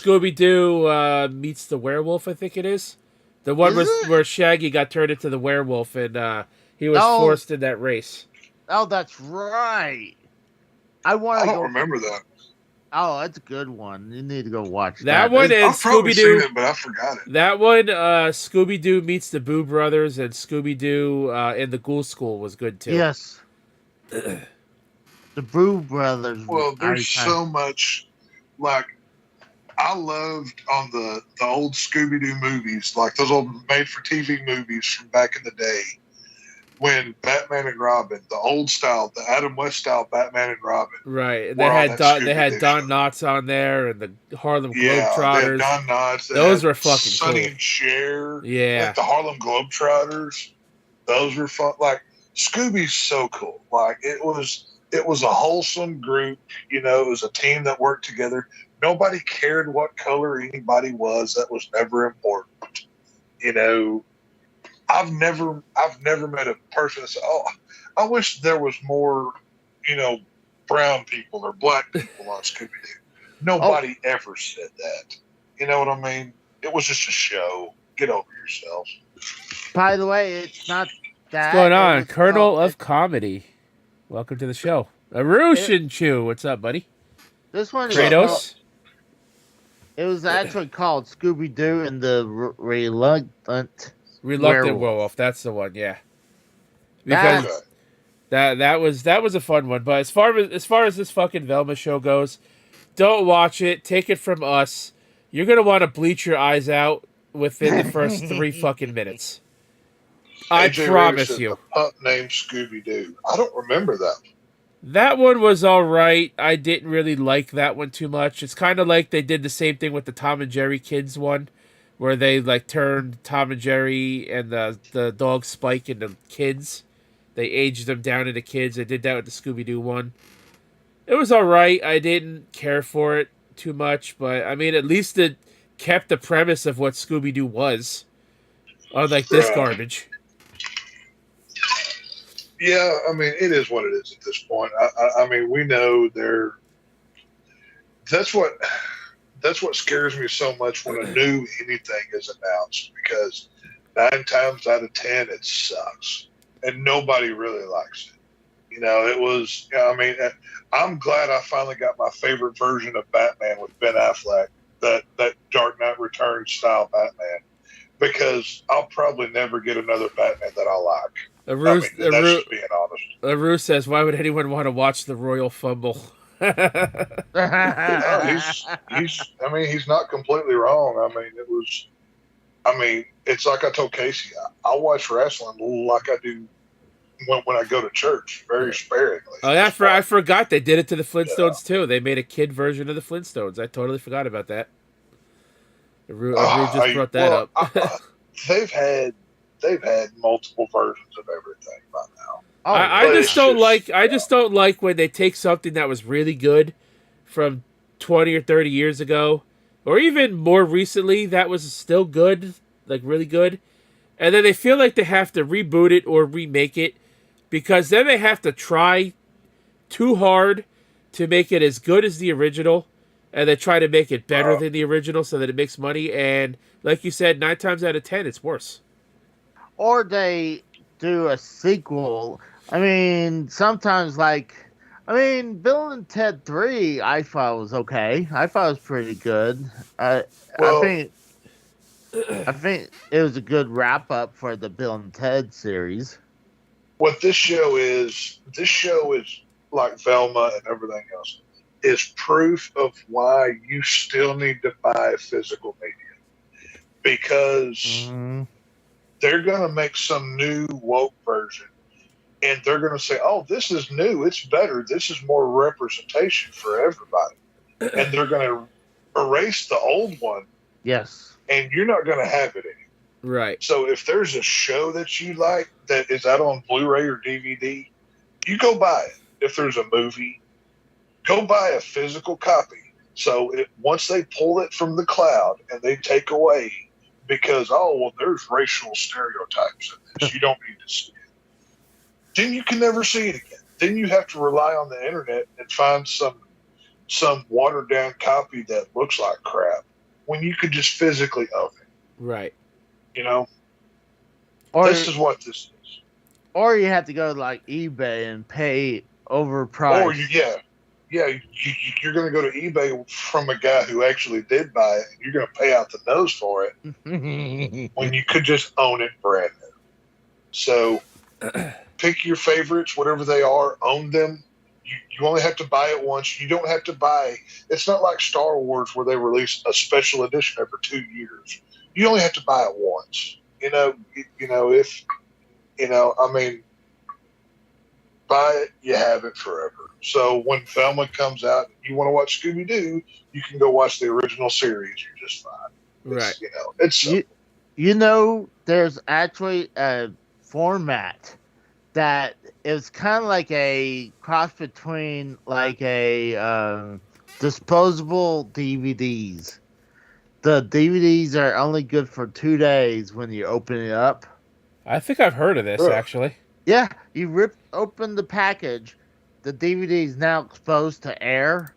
Scooby Doo meets the werewolf. I think it is the one where Shaggy got turned into the werewolf and he was forced in that race. Oh, that's right. I don't remember that. Oh, that's a good one. You need to go watch that. That one is Scooby Doo, but I forgot it. That one, Scooby Doo meets the Boo Brothers, and Scooby Doo in the Ghoul School was good too. Yes. The Boo Brothers. Well, there's so much. Like, I loved on the old Scooby Doo movies, like those old made-for-TV movies from back in the day, when Batman and Robin, the old style, the Adam West style Batman and Robin. Right. They had Don Knotts on there and the Harlem Globetrotters. Yeah, Don Knotts. Those were fucking Sonny cool. and Cher. Yeah. Like the Harlem Globetrotters. Those were fun. Like, Scooby's so cool. Like, it was a wholesome group. It was a team that worked together. Nobody cared what color anybody was. That was never important. I've never met a person that said, "Oh, I wish there was more, brown people or black people on Scooby Doo." Nobody ever said that. You know what I mean? It was just a show. Get over yourself. By the way, it's not that. What's going on, Colonel of Comedy? Welcome to the show. Arushin Chu, what's up, buddy? This one, Kratos. It was actually called Scooby Doo and the Reluctant Reluctant Werewolf. Werewolf. That's the one. Yeah. That- Because that was a fun one. But as far as this fucking Velma show goes, don't watch it. Take it from us. You're gonna want to bleach your eyes out within the first 3 fucking minutes. I AJ promise Rader said you. The pup named Scooby Doo. I don't remember that. That one was all right. I didn't really like that one too much. It's kind of like they did the same thing with the Tom and Jerry Kids one, where they like turned Tom and Jerry and the dog Spike into kids. They aged them down into kids. They did that with the Scooby Doo one. It was all right. I didn't care for it too much, but I mean, at least it kept the premise of what Scooby Doo was, unlike this Right. garbage. Yeah, I mean, it is what it is at this point. I mean, we know they're. That's what scares me so much when a new anything is announced, because 9 times out of 10 it sucks and nobody really likes it. It was. I mean, I'm glad I finally got my favorite version of Batman with Ben Affleck, that Dark Knight Returns style Batman, because I'll probably never get another Batman that I like. That's just being honest. Aru says, "Why would anyone want to watch the Royal Fumble?" No, he's not completely wrong. I mean, it's like I told Casey, I watch wrestling like I do when I go to church, very sparingly. Oh, yeah, I forgot they did it to the Flintstones too. They made a kid version of the Flintstones. I totally forgot about that. Aru just brought that up. They've had multiple versions of everything by now. Oh, I just don't like when they take something that was really good from 20 or 30 years ago, or even more recently that was still good, like really good, and then they feel like they have to reboot it or remake it, because then they have to try too hard to make it as good as the original, and they try to make it better than the original so that it makes money, and like you said, 9 times out of 10 it's worse. Or they do a sequel. I mean, sometimes Bill and Ted 3, I thought was okay. I thought it was pretty good. I think it was a good wrap up for the Bill and Ted series. What this show is like Velma and everything else, is proof of why you still need to buy physical media, because they're going to make some new woke version, and they're going to say, oh, this is new, it's better, this is more representation for everybody, and they're going to erase the old one. Yes. And you're not going to have it anymore. Right. So if there's a show that you like that is out on Blu-ray or DVD, you go buy it. If there's a movie, go buy a physical copy. So once they pull it from the cloud and they take away, because, there's racial stereotypes in this, you don't need to see it, then you can never see it again. Then you have to rely on the internet and find some watered down copy that looks like crap, when you could just physically own it. Right. Or, this is what this is. Or you have to go to eBay and pay overpriced. Or you're going to go to eBay from a guy who actually did buy it, and you're going to pay out the nose for it when you could just own it brand new. So pick your favorites, whatever they are, own them. You only have to buy it once. You don't have to buy. It's not like Star Wars where they release a special edition every 2 years. You only have to buy it once. Buy it, you have it forever. So when Velma comes out and you want to watch Scooby Doo, you can go watch the original series. You're just fine. Right. It's there's actually a format that is kind of like a cross between a disposable DVDs. The DVDs are only good for 2 days when you open it up. I think I've heard of this, actually. Yeah, you rip open the package, the DVD is now exposed to air,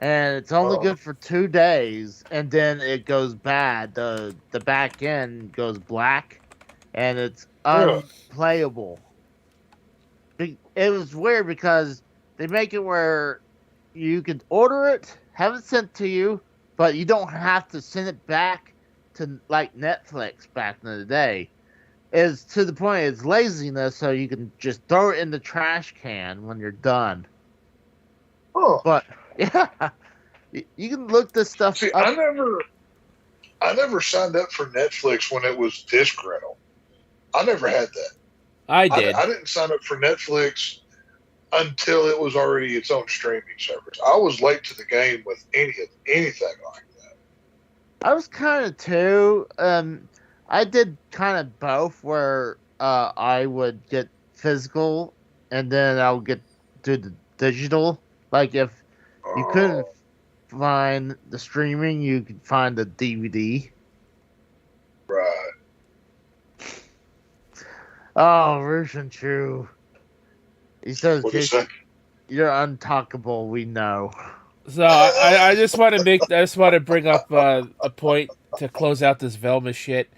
and it's only good for 2 days, and then it goes bad. The back end goes black, and it's unplayable. It was weird because they make it where you can order it, have it sent to you, but you don't have to send it back to Netflix back in the day. is to the point it's laziness, so you can just throw it in the trash can when you're done. Oh, But yeah, you can look this stuff see, up. I never signed up for Netflix when it was disc rental. I never had that. I did. I didn't sign up for Netflix until it was already its own streaming service. I was late to the game with anything like that. I was kind of too. I did kind of both, where I would get physical, and then I would do the digital. Like if you couldn't find the streaming, you could find the DVD. Right. Oh, Russian True. He says, What is that? "You're untalkable." We know. So I just want to bring up a point to close out this Velma shit.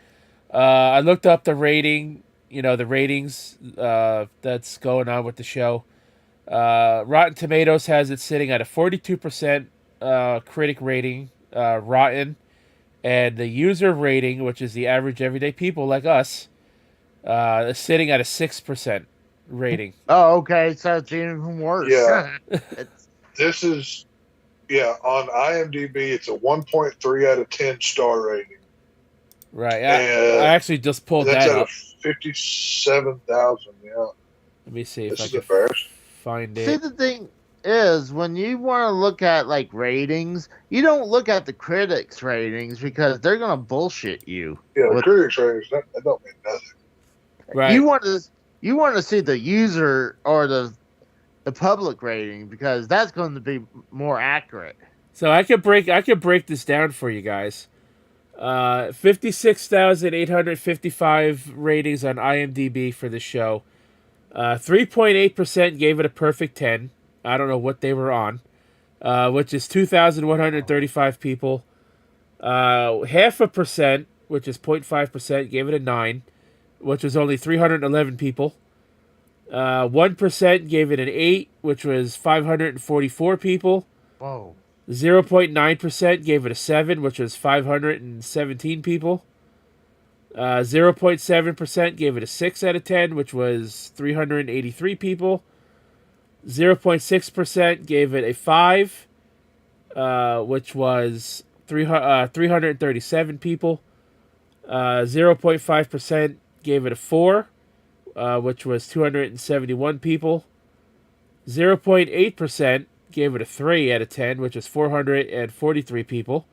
I looked up the rating, the ratings that's going on with the show. Rotten Tomatoes has it sitting at a 42% critic rating, rotten, and the user rating, which is the average everyday people like us, is sitting at a 6% rating. Oh, okay. So it's even worse. Yeah. It's, This is, on IMDb, it's a 1.3 out of 10 star rating. Right. I actually just pulled That's that out up. of 57,000. Yeah. Let me see if This I is can embarrassing. find see, it. the thing is, when you want to look at like ratings, you don't look at the critics' ratings because they're gonna bullshit you. Yeah, the with- critics ratings, that don't mean nothing. Right. You want to see the user or the public rating, because that's going to be more accurate. So I could break this down for you guys. 56,855 ratings on IMDb for the show. 3.8% gave it a perfect 10. I don't know what they were on, which is 2,135 people. 0.5%, which is 0.5%, gave it a 9, which was only 311 people. 1% gave it an 8, which was 544 people. Whoa. 0.9% gave it a 7, which was 517 people. 0.7% gave it a 6 out of 10, which was 383 people. 0.6% gave it a 5, which was 337 people. 0.5% gave it a 4, which was 271 people. 0.8% gave it a 3 out of 10, which is 443 people.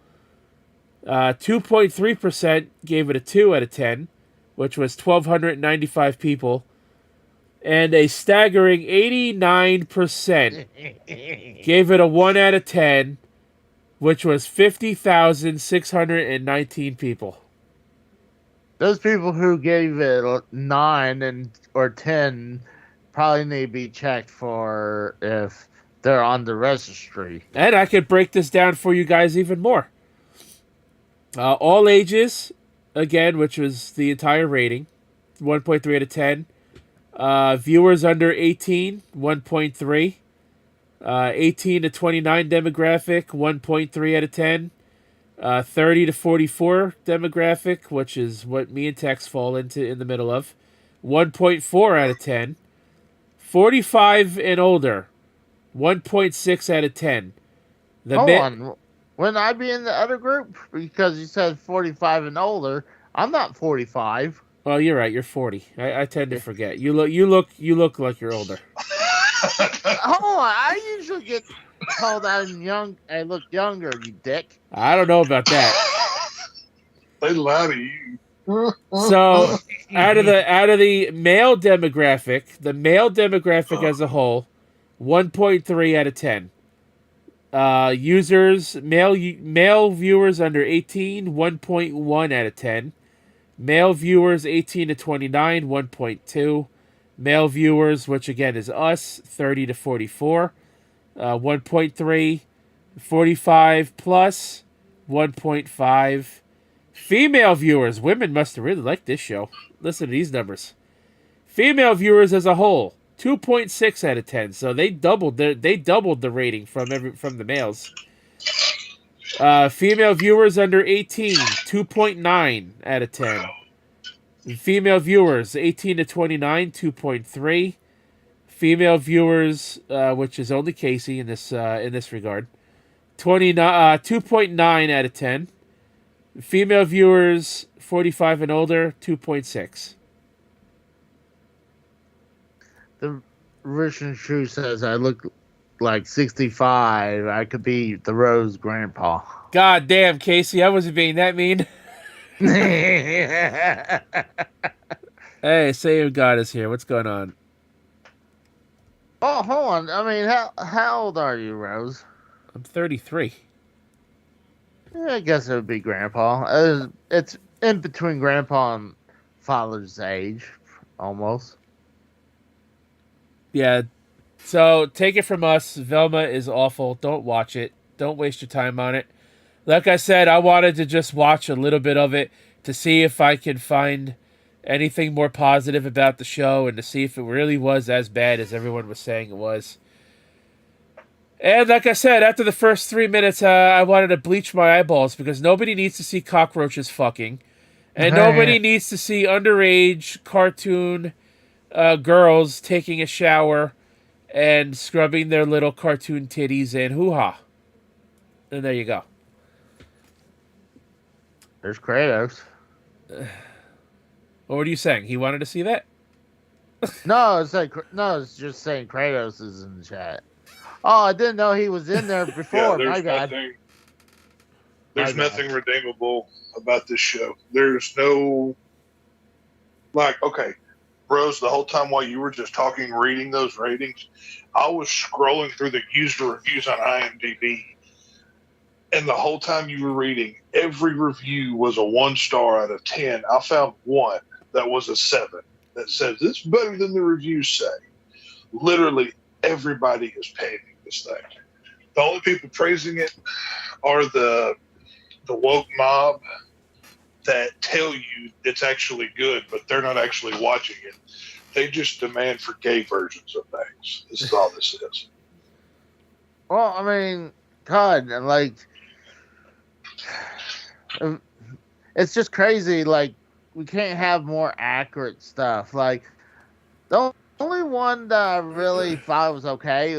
2.3% gave it a 2 out of 10, which was 1,295 people. And a staggering 89% gave it a 1 out of 10, which was 50,619 people. Those people who gave it a 9 or 10 probably need to be checked for if they're on the registry. And I could break this down for you guys even more. All ages, again, which was the entire rating, 1.3 out of 10. Viewers under 18, 1.3. 18 to 29 demographic, 1.3 out of 10. 30 to 44 demographic, which is what me and Tex fall into in the middle of, 1.4 out of 10. 45 and older, 1.6 out of 10. Hold on. Wouldn't I be in the other group? Because you said 45 and older. I'm not 45. Well, you're right. You're 40. I tend to forget. You look like you're older. Hold on. I usually get told I'm young. I look younger, you dick. I don't know about that. They lie to you. So, out of the male demographic, the male demographic as a whole, 1.3 out of 10. Users, male viewers under 18, 1.1 out of 10. Male viewers 18 to 29, 1.2. Male viewers, which again is us, 30 to 44, 1.3. 45 plus, 1.5. Female viewers, women must have really liked this show. Listen to these numbers. Female viewers as a whole, 2.6 out of 10. So they doubled the rating from the males. Female viewers under 18, 2.9 out of 10. Female viewers 18 to 29, 2.3. Female viewers, which is only Casey in this regard, 2.9 out of 10. Female viewers 45 and older, 2.6. The Rich and True says I look like 65. I could be the Rose grandpa. God damn, Casey, I wasn't being that mean. Hey, Save God is here. What's going on? Oh, hold on. I mean, how old are you, Rose? I'm 33. Yeah, I guess it would be grandpa. It's in between grandpa and father's age, almost. Yeah. So take it from us. Velma is awful. Don't watch it. Don't waste your time on it. Like I said, I wanted to just watch a little bit of it to see if I could find anything more positive about the show and to see if it really was as bad as everyone was saying it was. And like I said, after the first 3 minutes, I wanted to bleach my eyeballs because nobody needs to see cockroaches fucking. And nobody needs to see underage cartoon girls taking a shower and scrubbing their little cartoon titties and hoo-ha. And there you go. There's Kratos. What were you saying? He wanted to see that? No, it's just saying Kratos is in the chat. Oh, I didn't know he was in there before. My God. There's nothing redeemable about this show. There's no, okay, Rose, the whole time while you were just talking, reading those ratings, I was scrolling through the user reviews on IMDb. And the whole time you were reading, every review was a 1 star out of 10. I found one that was a 7 that says it's better than the reviews say. Literally, everybody is paying this thing. The only people praising it are the woke mob that tell you it's actually good, but they're not actually watching it. They just demand for gay versions of things. This is all this is. Well, I mean, God, like, it's just crazy. Like, we can't have more accurate stuff. Like, the only one that I really thought was okay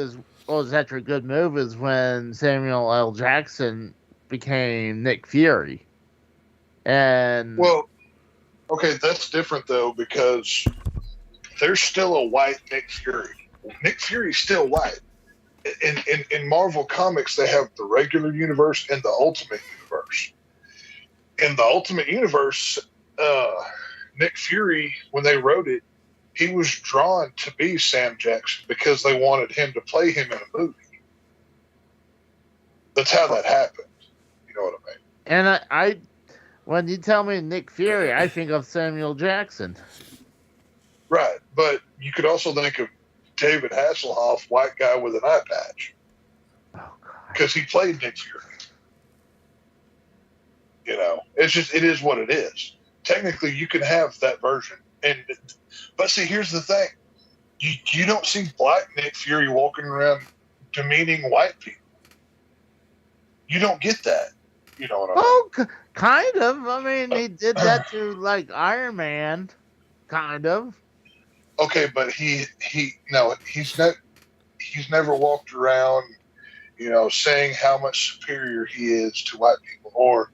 was actually a good move is when Samuel L. Jackson became Nick Fury. And well, okay, that's different though because there's still a white Nick Fury. Nick Fury's still white. In Marvel Comics, they have the regular universe and the Ultimate Universe. In the Ultimate Universe, Nick Fury, when they wrote it, he was drawn to be Sam Jackson because they wanted him to play him in a movie. That's how that happened. You know what I mean? And I when you tell me Nick Fury, I think of Samuel Jackson. Right, but you could also think of David Hasselhoff, white guy with an eye patch. Oh, God. Because he played Nick Fury. You know, it is what it is. Technically, you can have that version. But see, here's the thing. You don't see black Nick Fury walking around demeaning white people. You don't get that. You know what I mean? Oh, kind of. I mean, he did that to, like, Iron Man. Kind of. Okay, but he's never walked around, saying how much superior he is to white people. Or,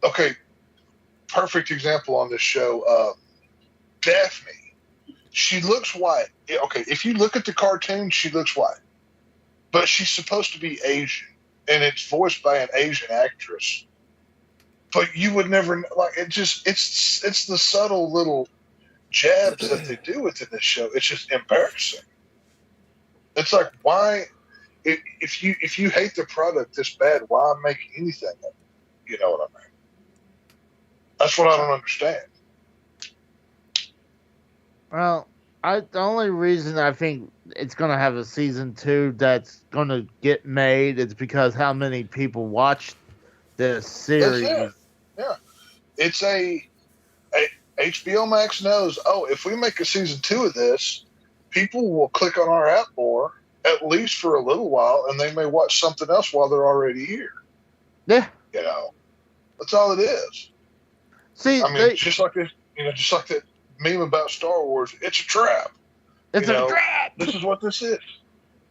okay, perfect example on this show, Daphne. She looks white. Okay, if you look at the cartoon, she looks white. But she's supposed to be Asian, and it's voiced by an Asian actress. But you would never, it's the subtle little jabs that they do within this show. It's just embarrassing. It's like, why, if you hate the product this bad, why make anything of it? You know what I mean? That's what I don't understand. Well, the only reason I think it's going to have a season 2 that's going to get made is because how many people watch this series. That's it. Yeah. It's HBO Max knows, if we make a season 2 of this, people will click on our app more, at least for a little while, and they may watch something else while they're already here. Yeah. That's all it is. See, I mean, just like this, just like that meme about Star Wars. It's a trap. it's a trap. This is what this is.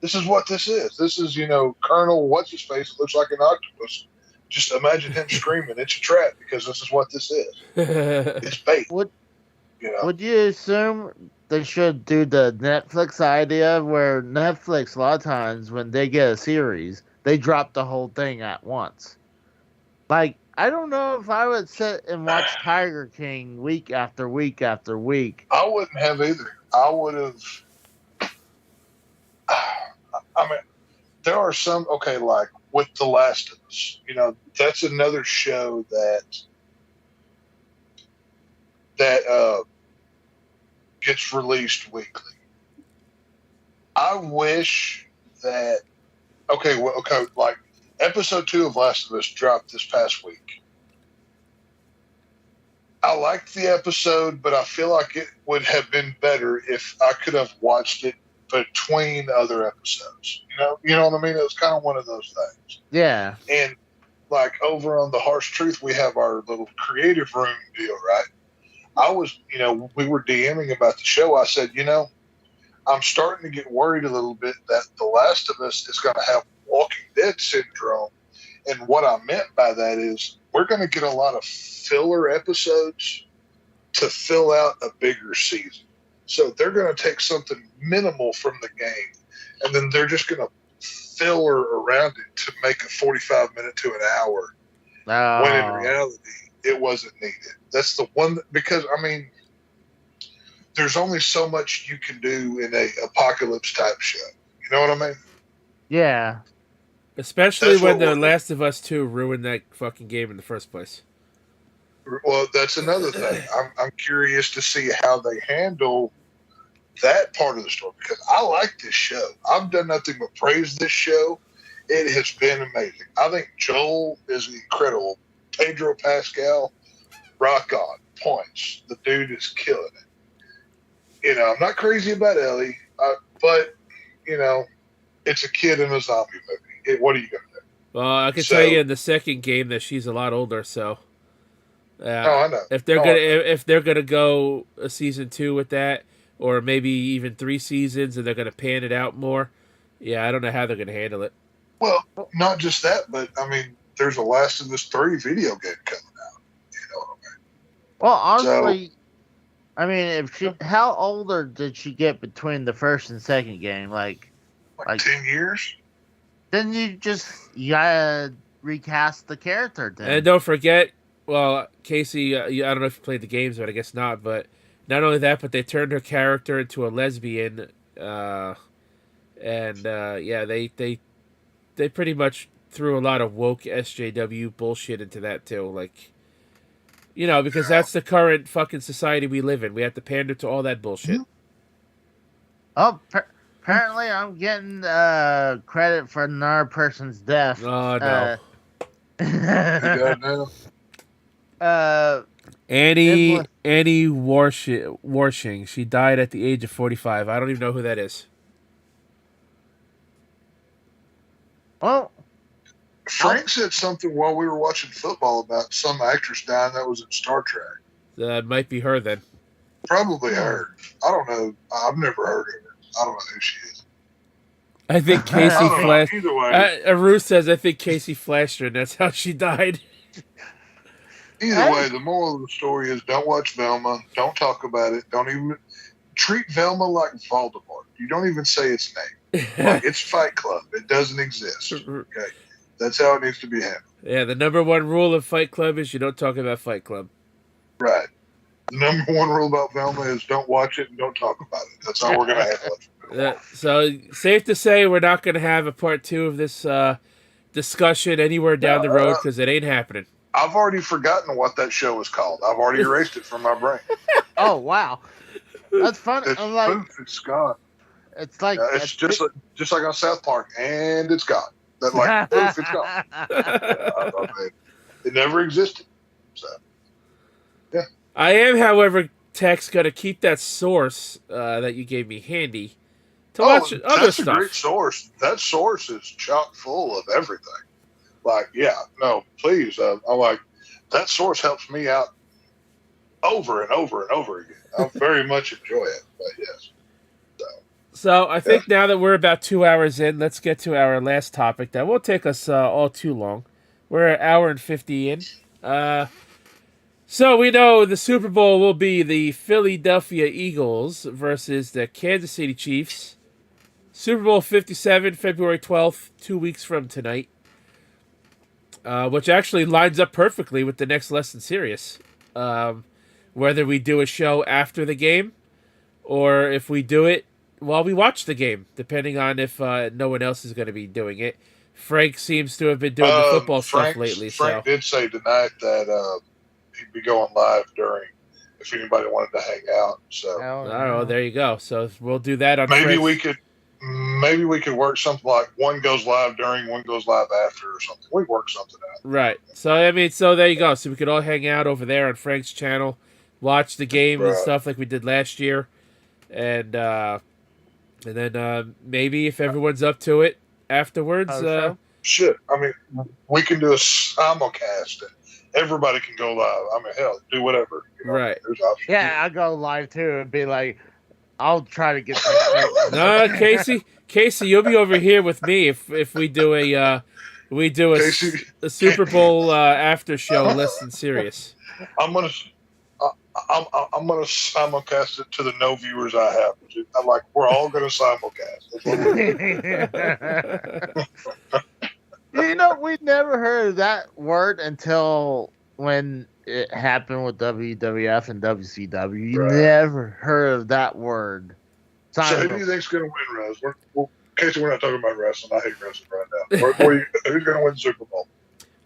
This is what this is. This is, Colonel what's his face looks like an octopus. Just imagine him screaming, "It's a trap!" Because this is what this is. It's bait. Would you assume they should do the Netflix idea where Netflix, a lot of times when they get a series, they drop the whole thing at once? Like, I don't know if I would sit and watch Tiger King week after week after week. I wouldn't have either. I would have. I mean, there are some, like with The Last of Us, that's another show that gets released weekly. I wish that, like episode 2 of Last of Us dropped this past week. I liked the episode, but I feel like it would have been better if I could have watched it between other episodes. You know what I mean? It was kind of one of those things. Yeah. And like over on The Harsh Truth, we have our little creative room deal, right? I was, we were DMing about the show. I said, I'm starting to get worried a little bit that The Last of Us is going to have Walking Dead syndrome. And what I meant by that is we're going to get a lot of filler episodes to fill out a bigger season. So they're going to take something minimal from the game, and then they're just going to filler around it to make a 45-minute to an hour. Oh. When in reality, it wasn't needed. That's the one, because, there's only so much you can do in a apocalypse type show. You know what I mean? Yeah. Especially when The Last of Us 2 ruined that fucking game in the first place. Well, that's another thing. I'm curious to see how they handle that part of the story, because I like this show. I've done nothing but praise this show. It has been amazing. I think Joel is incredible. Pedro Pascal, rock on, points. The dude is killing it. I'm not crazy about Ellie, but, it's a kid in a zombie movie. What are you going to do? Well, I can tell you in the second game that she's a lot older, so... I know. If they're gonna go a season 2 with that, or maybe even 3 seasons, and they're gonna pan it out more, I don't know how they're gonna handle it. Well, not just that, but there's a Last of Us 3 video game coming out. You know what I mean? Well, honestly, how older did she get between the first and second game? Like 10 years. Then you gotta recast the character. Then. And don't forget. Well, Casey, I don't know if you played the games, but I guess not. But not only that, but they turned her character into a lesbian, they pretty much threw a lot of woke SJW bullshit into that too. Because that's the current fucking society we live in. We have to pander to all that bullshit. Oh, apparently I'm getting credit for another person's death. Oh no. Annie Warshing. She died at the age of 45. I don't even know who that is. Well, Frank said something while we were watching football about some actress dying that was in Star Trek. That might be her then. Probably her. I don't know. I've never heard of her. I don't know who she is. I think Casey flashed. Either way, Ruth says I think Casey flashed her, and that's how she died. Either way, the moral of the story is don't watch Velma. Don't talk about it. Don't even treat Velma like Voldemort. You don't even say its name. It's Fight Club. It doesn't exist. Okay, that's how it needs to be handled. Yeah, the number one rule of Fight Club is you don't talk about Fight Club. Right. The number one rule about Velma is don't watch it and don't talk about it. That's how we're going to handle it. So safe to say we're not going to have a part 2 of this discussion anywhere down the road because it ain't happening. I've already forgotten what that show was called. I've already erased it from my brain. Oh wow, that's funny. It's gone. It's like it's just like on South Park, and it's gone. That like poof, it's gone. It never existed. So yeah. I am, however, Tex, going to keep that source that you gave me handy to watch other stuff. That's a great source. That source is chock full of everything. Please. I'm like, that source helps me out over and over and over again. I very much enjoy it. But yes. So I think now that we're about 2 hours in, let's get to our last topic. That won't take us all too long. We're an hour and 50 in. So we know the Super Bowl will be the Philadelphia Eagles versus the Kansas City Chiefs. Super Bowl 57, February 12th, 2 weeks from tonight. Which actually lines up perfectly with the next Lesson Serious. Whether we do a show after the game or if we do it while we watch the game, depending on if no one else is going to be doing it. Frank seems to have been doing the football stuff lately. Frank did say tonight that he'd be going live during if anybody wanted to hang out. So oh, there you go. So we'll do that on maybe Frank's... Maybe we could work something like one goes live during, one goes live after, or something. We work something out. Right. So I mean, so there you go. So we could all hang out over there on Frank's channel, watch the game and stuff like we did last year, and then maybe if everyone's up to it afterwards. Shit. I mean, we can do a simulcast and everybody can go live. I mean, hell, do whatever. You know? Right. There's options. Yeah, I'll go live too and be like, I'll try to get some. No, Casey, you'll be over here with me if we do a Super Bowl after show Lesson Serious. I'm gonna simulcast it to the no viewers I have. I'm like, we're all gonna simulcast. You know, we never heard of that word until when it happened with WWF and WCW. You never heard of that word. So who do you think's going to win, Rose? Casey, we're not talking about wrestling. I hate wrestling right now. Who's going to win the Super Bowl?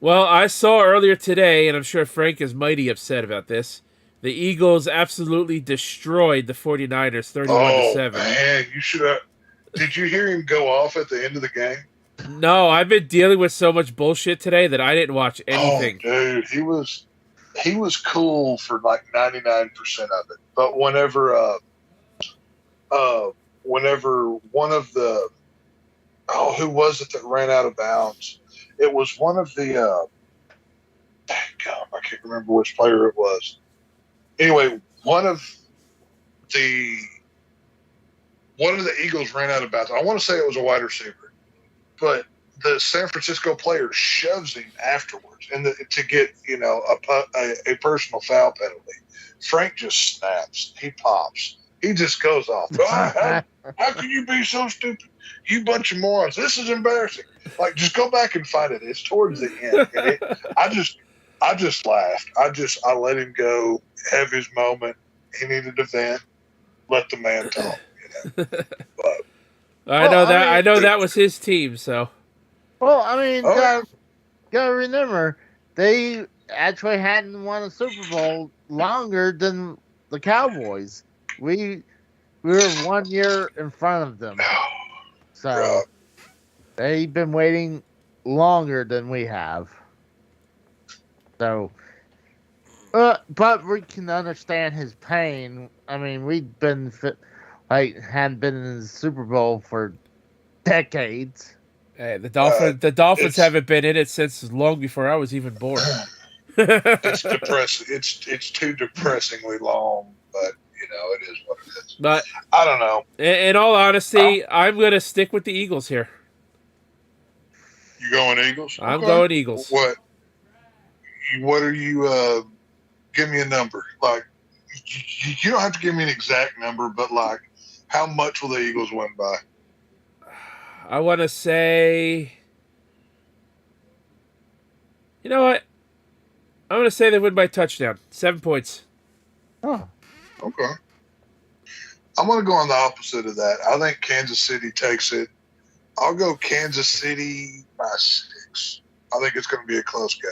Well, I saw earlier today, and I'm sure Frank is mighty upset about this. The Eagles absolutely destroyed the 49ers 31-7. Oh, man, you should have. Did you hear him go off at the end of the game? No, I've been dealing with so much bullshit today that I didn't watch anything. Oh, dude, he was cool for like 99% of it. But whenever one of the who was it that ran out of bounds? It was one of the I can't remember which player it was. Anyway, one of the Eagles ran out of bounds. I want to say it was a wide receiver. But the San Francisco player shoves him afterwards, and to get a personal foul penalty. Frank just snaps. He pops. He just goes off. How can you be so stupid? You bunch of morons. This is embarrassing. Like, just go back and find it. It's towards the end. And I just laughed. I let him go, have his moment. He needed to vent. Let the man talk. But. I know that was his team, so. Well, I mean, gotta remember, they actually hadn't won a Super Bowl longer than the Cowboys. We were 1 year in front of them. So they've been waiting longer than we have. So, but we can understand his pain. I mean, we've been hadn't been in the Super Bowl for decades. Hey, the Dolphins haven't been in it since long before I was even born. It's depressing. It's too depressingly long, but it is what it is. But I don't know. In all honesty, I'm going to stick with the Eagles here. You going Eagles? I'm going Eagles. What are you? Give me a number. Like, you don't have to give me an exact number, but like, how much will the Eagles win by? I want to say, you know what? I'm going to say they win by touchdown. 7 points. Oh, okay. I'm going to go on the opposite of that. I think Kansas City takes it. I'll go Kansas City by 6. I think it's going to be a close game.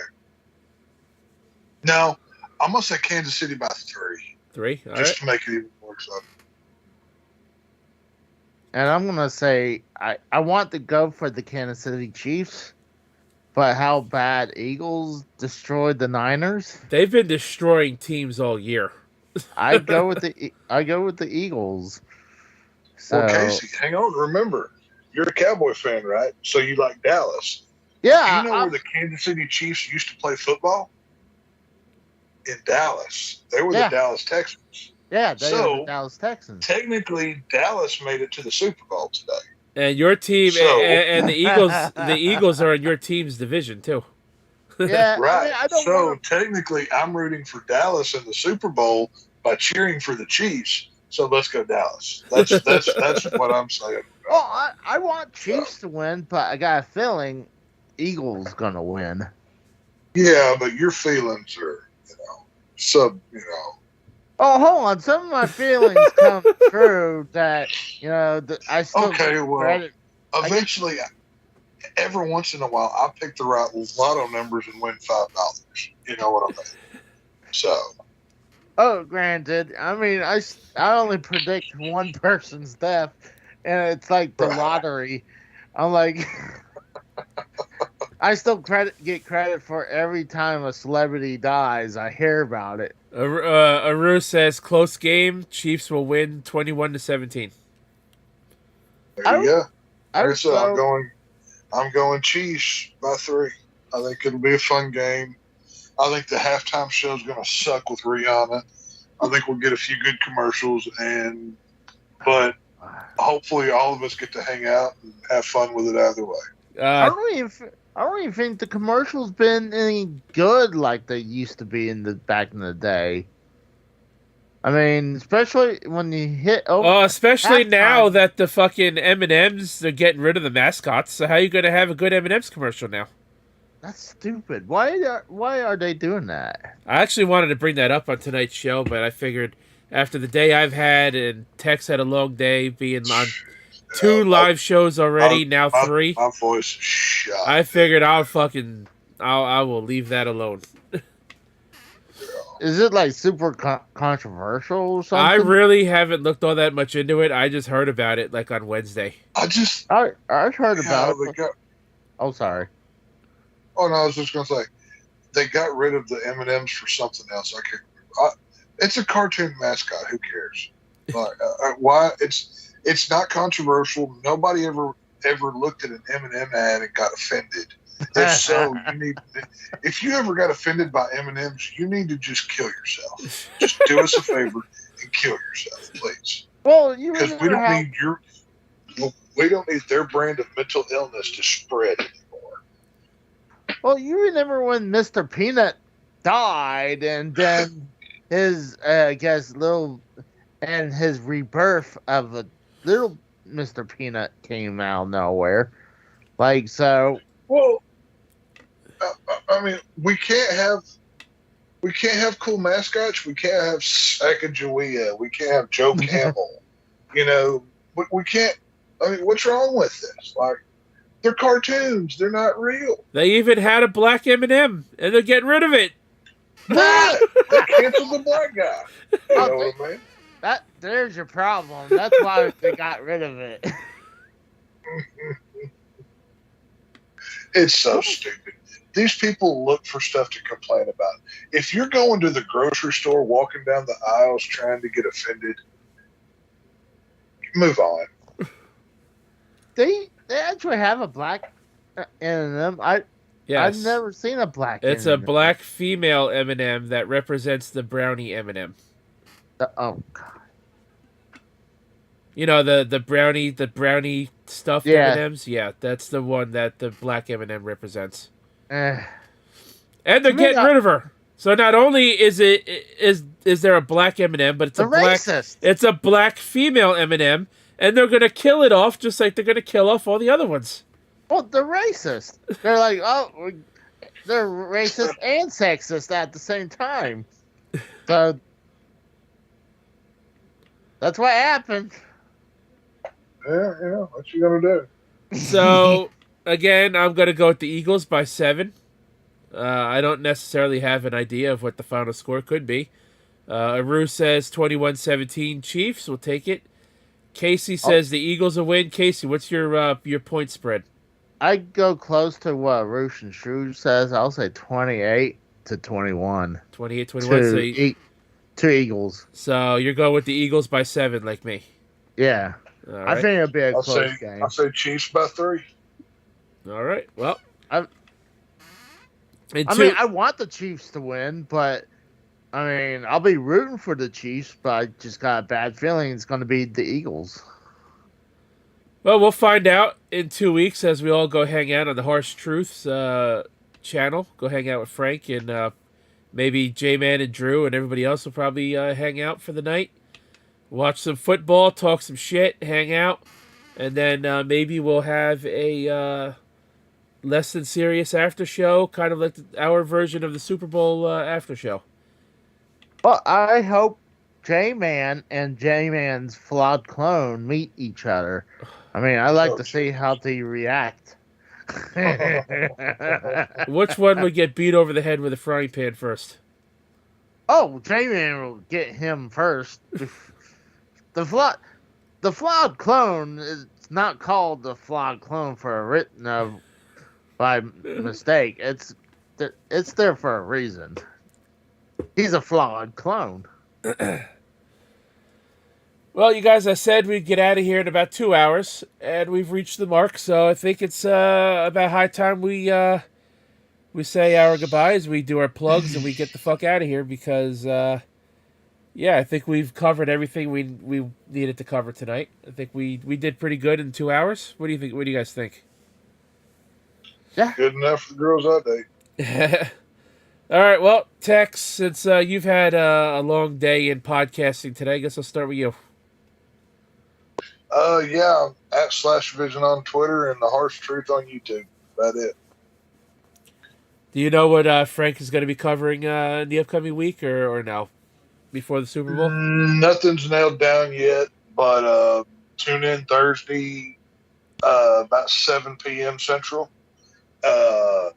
No, I'm going to say Kansas City by 3. 3? All just right. to make it even more exciting. And I'm going to say I want to go for the Kansas City Chiefs, but how bad Eagles destroyed the Niners? They've been destroying teams all year. I go with the Eagles. So, well, Casey, hang on. Remember, you're a Cowboy fan, right? So you like Dallas. Yeah. Do you know where the Kansas City Chiefs used to play football? in Dallas. They were Yeah. the Dallas Texans. Yeah, they are So, the Dallas Texans. Technically, Dallas made it to the Super Bowl today. And your team So- and the Eagles are in your team's division too. Yeah, Right. I mean, I don't So want technically, I'm rooting for Dallas in the Super Bowl by cheering for the Chiefs. So let's go Dallas. That's what I'm saying. Well, I want Chiefs to win, but I got a feeling Eagles gonna win. Yeah, but your feelings are, Oh, hold on. Some of my feelings come true that I still Okay, give well, credit. Eventually, every once in a while, I pick the right lotto numbers and win $5. You know what I mean? So. Oh, granted. I mean, I only predict one person's death, and it's like the Right. lottery. I'm like, I still get credit for every time a celebrity dies. I hear about it. Aru says close game. Chiefs will win 21-17. There you go. I'm Like I said, so- I'm going Chiefs by 3. I think it'll be a fun game. I think the halftime show is going to suck with Rihanna. I think we'll get a few good commercials, but hopefully all of us get to hang out and have fun with it either way. I don't even think the commercials been any good like they used to be back in the day. I mean, especially when you hit over. Especially halftime. now that the fucking M&Ms are getting rid of the mascots. So how are you gonna have a good M&Ms commercial now? That's stupid. Why are they doing that? I actually wanted to bring that up on tonight's show, but I figured after the day I've had and Tex had a long day being on 2 live shows already, now 3. My voice is shot. I figured I will leave that alone. Is it like super controversial or something? I really haven't looked all that much into it. I just heard about it like on Wednesday. I heard about it. Oh, sorry. Oh, no, I was just going to say, they got rid of the M&Ms for something else. I can't remember. It's a cartoon mascot. Who cares? Why? It's not controversial. Nobody ever looked at an M&M ad and got offended. If so, if you ever got offended by M&Ms, you need to just kill yourself. Just do us a favor and kill yourself, please. Well, Because we don't need their brand of mental illness to spread anymore. Well, you remember when Mr. Peanut died, and then his his rebirth of a little Mr. Peanut came out of nowhere. Like, so. Well, I mean, we can't have cool mascots. We can't have Sacagawea. We can't have Joe Camel. We can't. I mean, what's wrong with this? Like, they're cartoons. They're not real. They even had a black M&M, and they're getting rid of it. Yeah, they canceled the black guy. You know what I mean? There's your problem. That's why they got rid of it. It's so stupid. These people look for stuff to complain about. If you're going to the grocery store, walking down the aisles trying to get offended, move on. They actually have a black M&M. Yes. I've never seen a black. It's M&M. a black female M&M that represents the brownie M&M. Oh God. You know the brownie stuffed M&Ms. Yeah, that's the one that the black M&M represents. And they're getting rid of her. So not only is there a black M&M, but it's a black female M&M, and they're gonna kill it off just like they're gonna kill off all the other ones. Well, they're racist. They're like, they're racist and sexist at the same time. So that's what happened. Yeah, what you gonna do? So again, I'm gonna go with the Eagles by 7. I don't necessarily have an idea of what the final score could be. Aru says 21-17 Chiefs. We'll take it. Casey says the Eagles will win. Casey, what's your point spread? I go close to what Roosh and Shrew says. I'll say 28-21. 28-21. Two Eagles. So you're going with the Eagles by 7, like me. Yeah. Right. I think it'll be a close game. I'll say Chiefs by 3. All right. Well, I want the Chiefs to win, but I mean, I'll be rooting for the Chiefs, but I just got a bad feeling it's going to be the Eagles. Well, we'll find out in 2 weeks as we all go hang out on the Harsh Truths channel. Go hang out with Frank and maybe J-Man and Drew and everybody else will probably hang out for the night. Watch some football, talk some shit, hang out. And then maybe we'll have a less than serious after show, kind of like our version of the Super Bowl after show. Well, I hope J-Man and J-Man's flawed clone meet each other. I mean, I like to see how they react. Which one would get beat over the head with a frying pan first? Oh, J-Man will get him first. The flawed clone is not called the flawed clone for a written by mistake. It's there for a reason. He's a flawed clone. Well, you guys, I said we'd get out of here in about 2 hours, and we've reached the mark. So I think it's about high time we say our goodbyes, we do our plugs, and we get the fuck out of here because, I think we've covered everything we needed to cover tonight. I think we did pretty good in 2 hours. What do you think? What do you guys think? Yeah, Good enough for the girls I date. All right, well, Tex, since you've had a long day in podcasting today, I guess I'll start with you. At /Vision on Twitter and the Harsh Truth on YouTube. About it. Do you know what Frank is going to be covering in the upcoming week or no? Before the Super Bowl? Nothing's nailed down yet, but tune in Thursday about 7 p.m. Central. We'll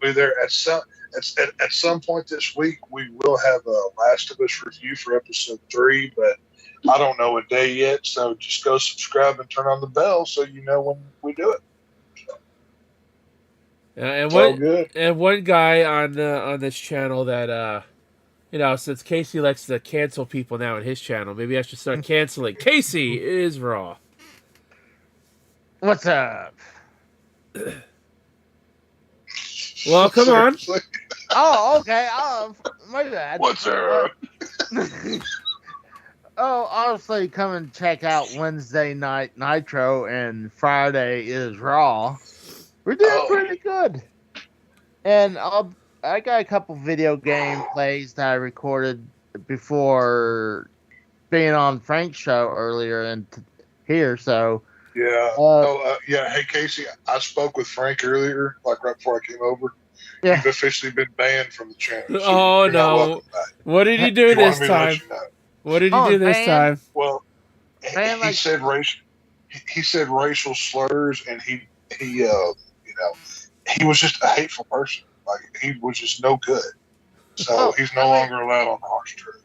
be there at some point this week. We will have a Last of Us review for episode 3, but I don't know a day yet. So just go subscribe and turn on the bell so you know when we do it. And one guy on this channel that since Casey likes to cancel people now on his channel, maybe I should start canceling. Casey is raw. What's up? Well, come on. Oh, okay. Oh, my bad. What's up? Honestly, come and check out Wednesday Night Nitro and Friday is Raw. We're doing pretty good. And I got a couple video game plays that I recorded before being on Frank's show earlier and here, so... Yeah. Hey, Casey, I spoke with Frank earlier, like right before I came over. Yeah. You've officially been banned from the channel. So oh, no. What did he do this time? What did he do this time? Well, he said racial slurs, and he was just a hateful person. Like, he was just no good. So he's no longer allowed on the Harsh Truth.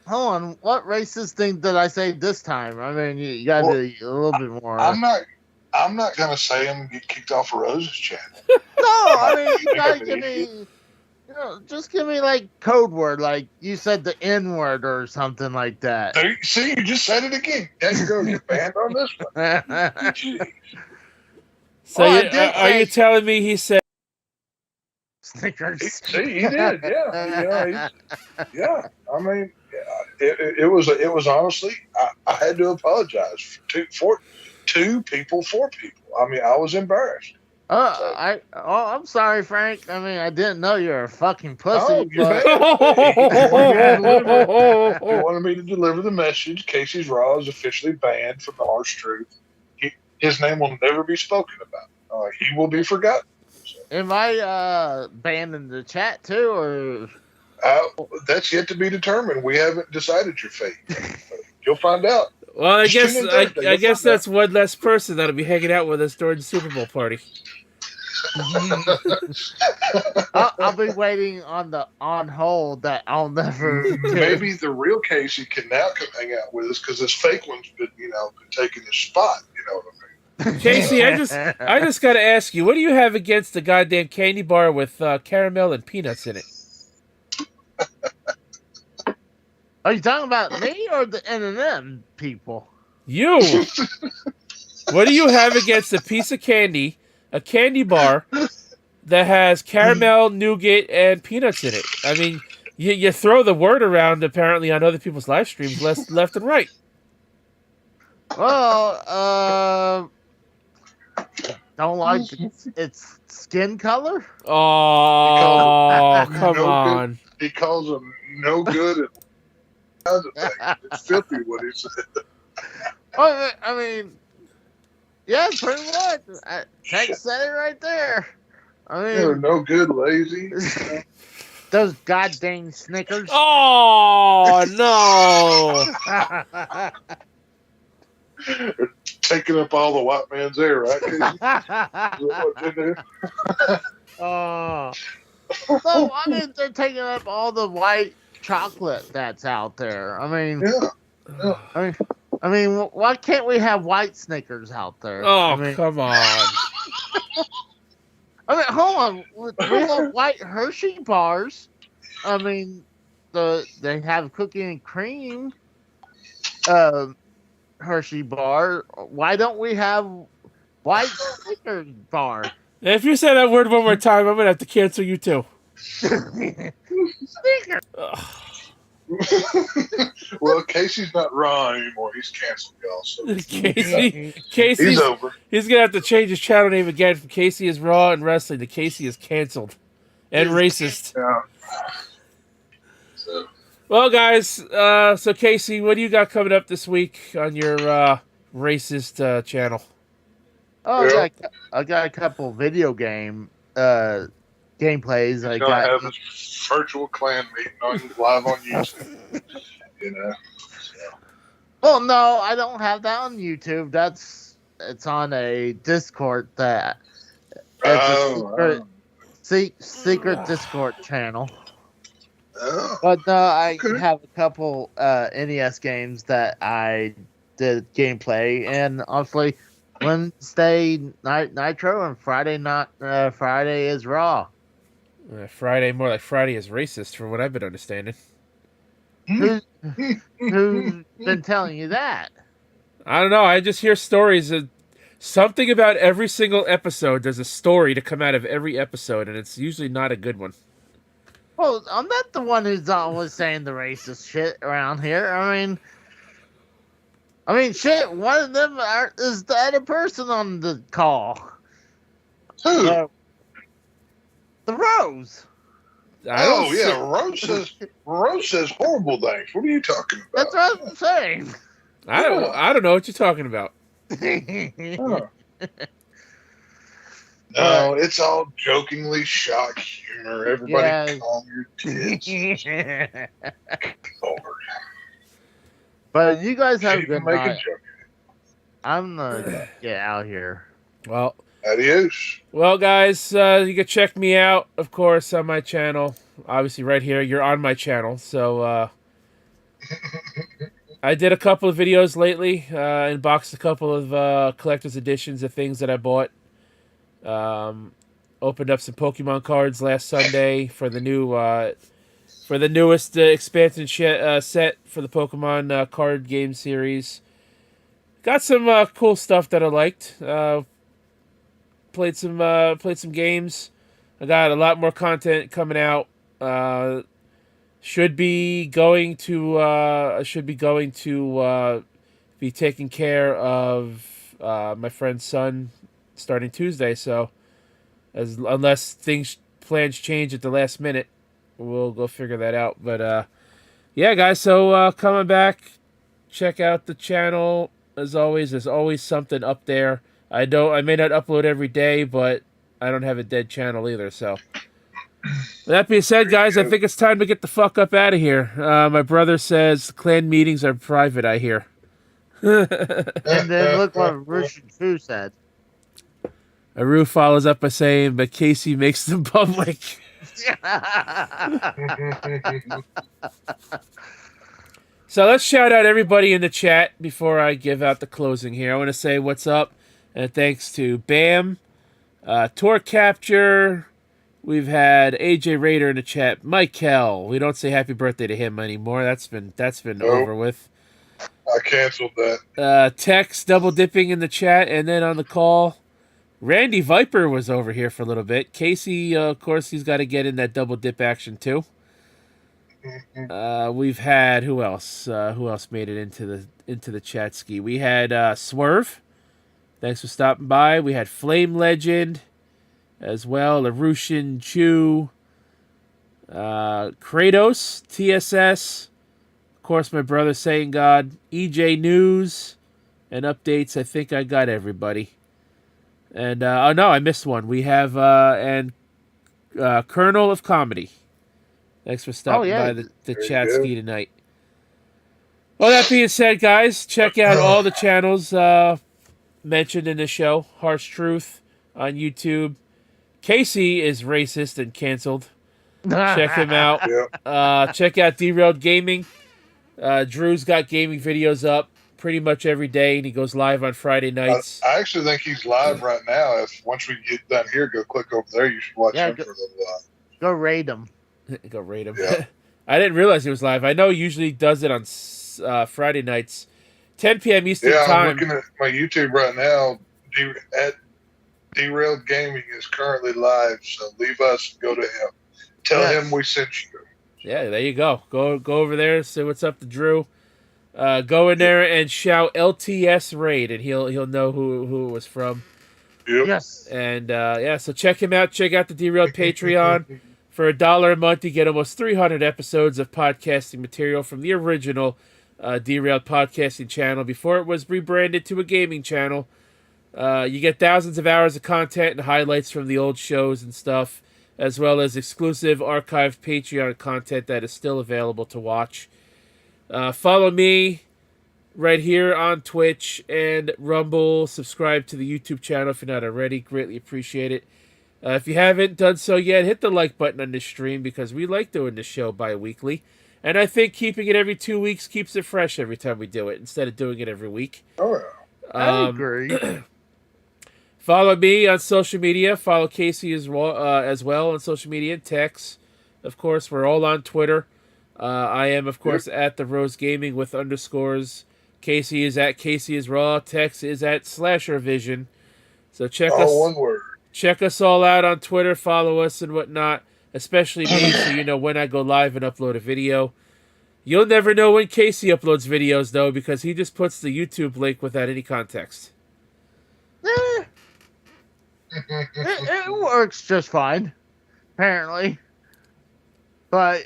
Hold on, what racist thing did I say this time? I mean, you gotta be a little bit more. I'm not gonna say him and get kicked off of Rose's channel. No, I mean, you gotta give me, just give me like code word, like you said the N word or something like that. See, you just said it again. Now you're gonna get banned on this one. Jeez. So are you telling me he said Snickers? See, he did. Yeah. I mean, it was honestly, I had to apologize for two people, four people. I mean, I was embarrassed. I'm sorry, Frank. I mean, I didn't know you were a fucking pussy. He wanted me to deliver the message. Casey's Raw is officially banned from the Harsh Truth. His name will never be spoken about. He will be forgotten. So. Am I banned in the chat too, or? That's yet to be determined. We haven't decided your fate. You'll find out. Well, I guess that's one less person that'll be hanging out with us during the Super Bowl party. I'll be waiting on hold that I'll never. Maybe the real Casey can now come hang out with us because this fake one's been taking his spot. You know what I mean? Casey, I just got to ask you, what do you have against the goddamn candy bar with caramel and peanuts in it? Are you talking about me or the N&M people? You. What do you have against a piece of candy, a candy bar that has caramel, nougat, and peanuts in it? I mean, You throw the word around apparently on other people's live streams, left and right. Well, don't like its skin color. Oh, come no on. Good. He calls them no good and kinds of things. It's filthy what he said. Oh, I mean, yeah, pretty much. Text said it right there. I mean, They're no good, lazy. Those goddamn Snickers. Oh, no. They're taking up all the white man's air, right? Is that what's in there? Oh. So, I mean, they're taking up all the white chocolate that's out there. I mean, Yeah. I mean, why can't we have white Snickers out there? Oh, I mean, come on. I mean, hold on. We have white Hershey bars. I mean, they have cookie and cream Hershey bar. Why don't we have white Snickers bar? If you say that word one more time, I'm going to have to cancel you too. Snickers. Well, Casey's not raw anymore. He's canceled, y'all. So Casey's he's over. He's going to have to change his channel name again from Casey is Raw and Wrestling to Casey is Canceled and Racist. Yeah. So. Well, guys, so Casey, what do you got coming up this week on your racist channel? Oh, I got a couple video game gameplays. I got have a virtual clan meeting live on YouTube. You know. So. Well, no, I don't have that on YouTube. It's on a Discord that secret Discord channel. Oh. But no, I have a couple NES games that I did gameplay, and honestly, Wednesday night Nitro and Friday is Raw. Friday, more like Friday is racist, from what I've been understanding. Who's been telling you that? I don't know. I just hear stories of something about every single episode. There's a story to come out of every episode, and it's usually not a good one. Well, I'm not the one who's always saying the racist shit around here. I mean, shit. One of them is the other person on the call. Who? The Rose. Rose says horrible things. What are you talking about? That's what I'm saying. I don't know what you're talking about. Oh. No, it's all jokingly shock humor. Everybody calm your tits. Lord. But you guys have a Can't good make night. a joke. I'm gonna get out here. Well, adios. Well, guys, you can check me out, of course, on my channel. Obviously, right here, you're on my channel. So, I did a couple of videos lately, unboxed a couple of collector's editions of things that I bought. Opened up some Pokemon cards last Sunday for the new, for the newest expansion set for the Pokemon card game series. Got some cool stuff that I liked. Played some games. I got a lot more content coming out. Should be going to be taking care of my friend's son starting Tuesday. So unless plans change at the last minute, we'll go figure that out. But yeah, guys. So coming back, check out the channel. As always, there's always something up there. I may not upload every day, but I don't have a dead channel either. So, with that being said, guys, I think it's time to get the fuck up out of here. My brother says clan meetings are private, I hear. And then look what Fu said. Aru follows up by saying, but Casey makes them public. So let's shout out everybody in the chat before I give out the closing here. I want to say what's up. And thanks to Bam, Tour Capture. We've had AJ Raider in the chat. Michael. We don't say happy birthday to him anymore. That's been over with. I canceled that. Tex double dipping in the chat, and then on the call, Randy Viper was over here for a little bit. Casey, of course, he's got to get in that double dip action too. We've had who else? Who else made it into the chat ski? We had Swerve. Thanks for stopping by. We had Flame Legend as well. Larushin Chu. Kratos, TSS. Of course, my brother Saying God. EJ News and updates. I think I got everybody. And oh no, I missed one. We have Colonel of Comedy. Thanks for stopping by the chat ski tonight. Well, that being said, guys, check out all the channels mentioned in the show. Harsh Truth on YouTube. Casey is racist and canceled. Check him out. Check out Derailed Gaming. Drew's got gaming videos up pretty much every day, and he goes live on Friday nights. I actually think he's live right now. If once we get done here, go click over there. You should watch him for a little while. Go raid him. Go raid him. Yeah. I didn't realize he was live. I know he usually does it on Friday nights, 10 p.m. Eastern time. I'm looking at my YouTube right now. At Derailed Gaming is currently live, so leave us and go to him. Tell him we sent you. Yeah, there you go. Go over there, say what's up to Drew. Go in there and shout LTS raid, and he'll know who it was from. Yep. Yes. And so check him out. Check out the Derailed Patreon. For $1 a month, you get almost 300 episodes of podcasting material from the original Derailed podcasting channel before it was rebranded to a gaming channel. You get thousands of hours of content and highlights from the old shows and stuff, as well as exclusive archived Patreon content that is still available to watch. Follow me right here on Twitch and Rumble. Subscribe to the YouTube channel if you're not already. Greatly appreciate it. If you haven't done so yet, hit the like button on this stream because we like doing this show bi-weekly. And I think keeping it every 2 weeks keeps it fresh every time we do it instead of doing it every week. Oh, I agree. Follow me on social media. Follow Casey as well on social media and Tex. Of course, we're all on Twitter. I am, of course, at the Rose Gaming with underscores. Casey is at Casey is Raw. Tex is at Slasher Vision. So check us. one word. Check us all out on Twitter. Follow us and whatnot. Especially me, so you know when I go live and upload a video. You'll never know when Casey uploads videos, though, because he just puts the YouTube link without any context. It works just fine, apparently. But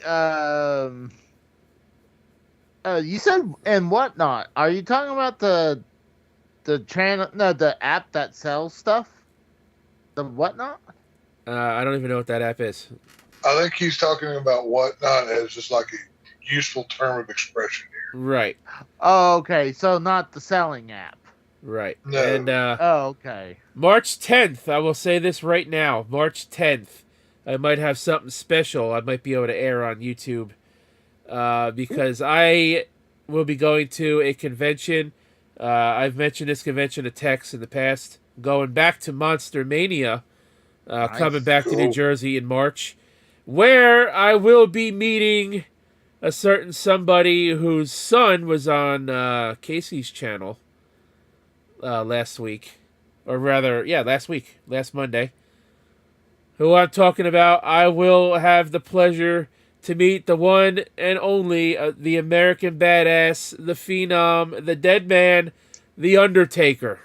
you said and whatnot. Are you talking about the channel? No, the app that sells stuff. The whatnot. I don't even know what that app is. I think he's talking about whatnot as just like a useful term of expression here. Right. Oh, okay. So not the selling app. Right. No. And okay. March 10th, I will say this right now. March 10th, I might have something special I might be able to air on YouTube because I will be going to a convention. I've mentioned this convention to Tex in the past. Going back to Monster Mania, Nice. coming back to New Jersey in March, where I will be meeting a certain somebody whose son was on Casey's channel last week. Or rather, last Monday. Who I'm talking about, I will have the pleasure to meet the one and only, the American Badass, the Phenom, the Dead Man, the Undertaker.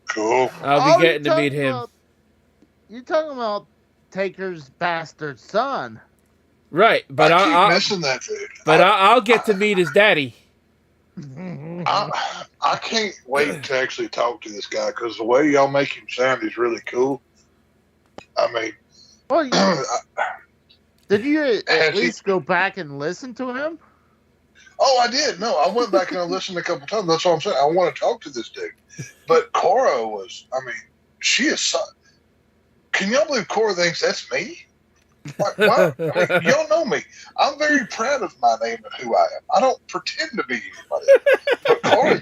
Cool. I'll be getting to meet him. You're talking about Taker's bastard son. Right, but I keep missing that dude. But I'll get to meet his daddy. I can't wait to actually talk to this guy because the way y'all make him sound is really cool. I mean, Well, did you at least go back and listen to him? Oh, I did. No, I went back and I listened a couple times. That's what I'm saying. I want to talk to this dude. But Cora was, I mean, she is. Can y'all believe Cora thinks that's me? Why? I mean, y'all know me. I'm very proud of my name and who I am. I don't pretend to be anybody. But Cora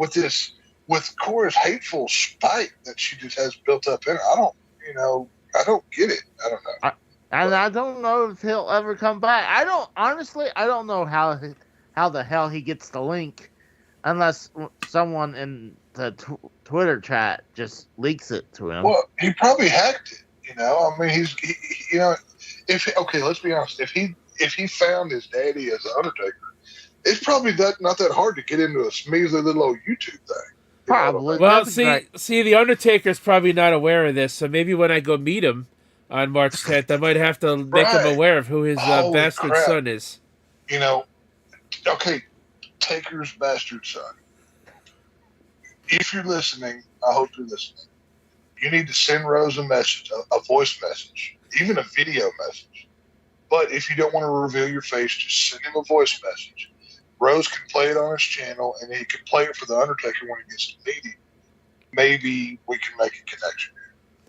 just, with Cora's hateful spite that she just has built up in her, I don't get it. I don't know. And I don't know if he'll ever come back. I don't know how the hell he gets the link unless someone in the Twitter chat just leaks it to him. Well, he probably hacked it. You know, I mean, you know, let's be honest. If he found his daddy as an Undertaker, it's probably not that hard to get into a measly little old YouTube thing. You know what I Probably. mean? Well, That's great. see, the Undertaker's probably not aware of this, so maybe when I go meet him on March 10th, I might have to make him Right. aware of who his Holy bastard crap. son is. You know, okay, Taker's bastard son. If you're listening, I hope you're listening. You need to send Rose a message, a voice message, even a video message. But if you don't want to reveal your face, just send him a voice message. Rose can play it on his channel, and he can play it for the Undertaker when he gets to meet him. Maybe we can make a connection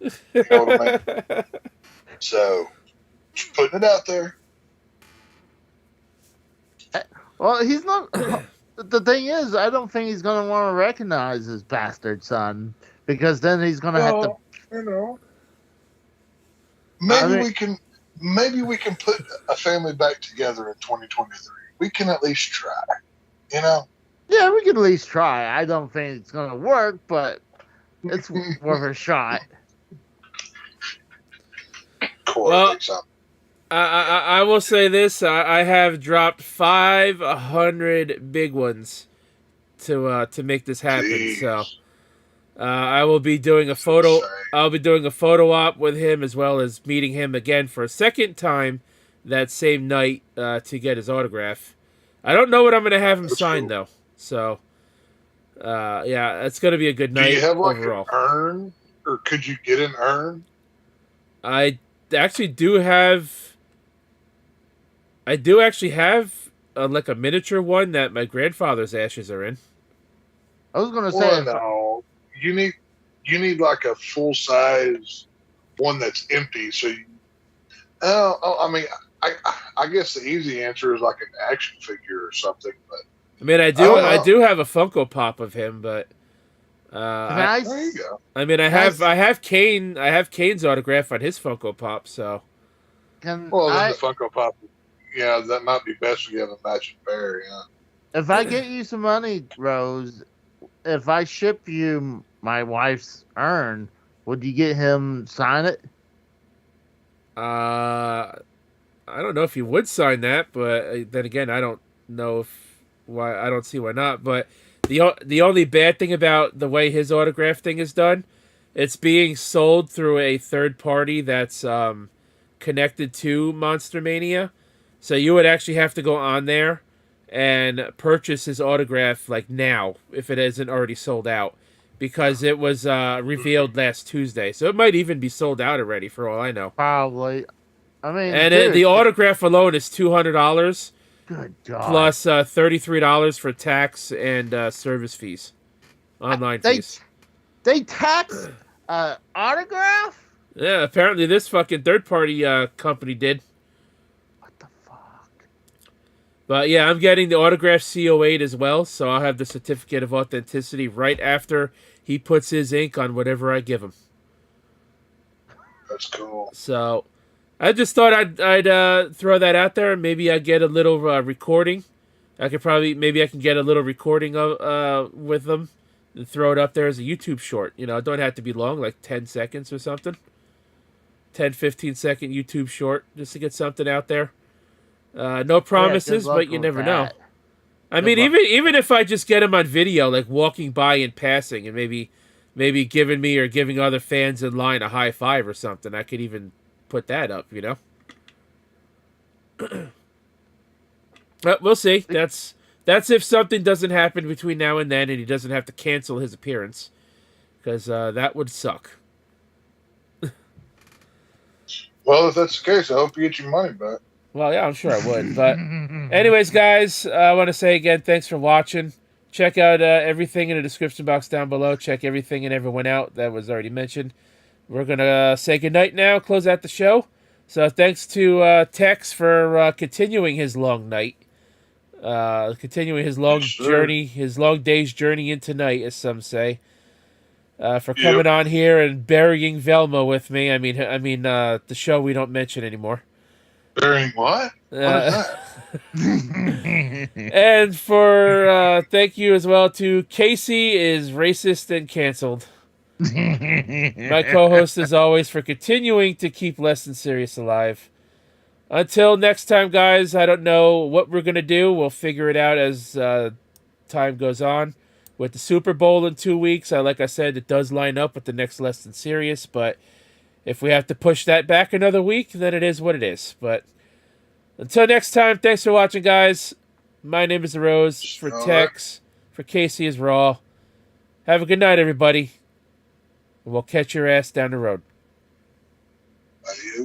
here. You know what I mean? So, just putting it out there. Well, he's not. The thing is, I don't think he's going to want to recognize his bastard son because then he's going to have to. You know, maybe we can put a family back together in 2023. We can at least try. You know. Yeah, we can at least try. I don't think it's going to work, but it's worth a shot. Well, I will say this: I have dropped 500 big ones to make this happen. Jeez. So I will be doing a photo. I'll be doing a photo op with him as well as meeting him again for a second time that same night to get his autograph. I don't know what I'm going to have him sign though. So yeah, it's going to be a good night. Do you have like overall. an urn, or could you get an urn? I actually do have. I do actually have like a miniature one that my grandfather's ashes are in. I was going to say, Well, no, you need like a full size one that's empty. So, I mean, I guess the easy answer is like an action figure or something. But I mean, I do have a Funko Pop of him, but there you go. I mean, I have Kane's autograph on his Funko Pop. So, then the Funko Pop. Yeah, that might be best if you have a matching pair. Yeah. If I get you some money, Rose, if I ship you my wife's urn, would you get him sign it? I don't know if he would sign that, but then again, I don't know why. I don't see why not. But the only bad thing about the way his autograph thing is done, it's being sold through a third party that's connected to Monster Mania. So you would actually have to go on there and purchase his autograph like now, if it isn't already sold out, because it was revealed last Tuesday. So it might even be sold out already, for all I know. Probably. I mean, and the autograph alone is $200. Good God. Plus $33 for tax and service fees, online fees. They tax autograph? Yeah, apparently this fucking third party company did. But yeah, I'm getting the autograph CO8 as well, so I'll have the certificate of authenticity right after he puts his ink on whatever I give him. That's cool. So I just thought I'd throw that out there. Maybe I get a little recording. I can get a little recording of with them and throw it up there as a YouTube short. You know, it don't have to be long, like 10 seconds or something. 10, 15 second YouTube short just to get something out there. No promises, but you never know. I mean, even if I just get him on video, like walking by in passing, and maybe giving me or giving other fans in line a high five or something, I could even put that up, you know. But we'll see. That's if something doesn't happen between now and then, and he doesn't have to cancel his appearance, because that would suck. Well, if that's the case, I hope you get your money back. Well, yeah, I'm sure I would. But anyways, guys, I want to say again, thanks for watching. Check out everything in the description box down below. Check everything and everyone out that was already mentioned. We're going to say goodnight now, close out the show. So thanks to Tex for continuing his long night. Continuing his long journey, his long day's journey into night, as some say. For coming on here and burying Velma with me. I mean, the show we don't mention anymore. Burying what? What is that? And for thank you as well to Casey is racist and canceled. My co-host, as always, for continuing to keep Less Than Serious alive. Until next time, guys, I don't know what we're going to do. We'll figure it out as time goes on. With the Super Bowl in 2 weeks, like I said, it does line up with the next Less Than Serious, but if we have to push that back another week, then it is what it is. But until next time, thanks for watching, guys. My name is The Rose. For Tex, for Casey is Raw. Have a good night, everybody. We'll catch your ass down the road. Adios.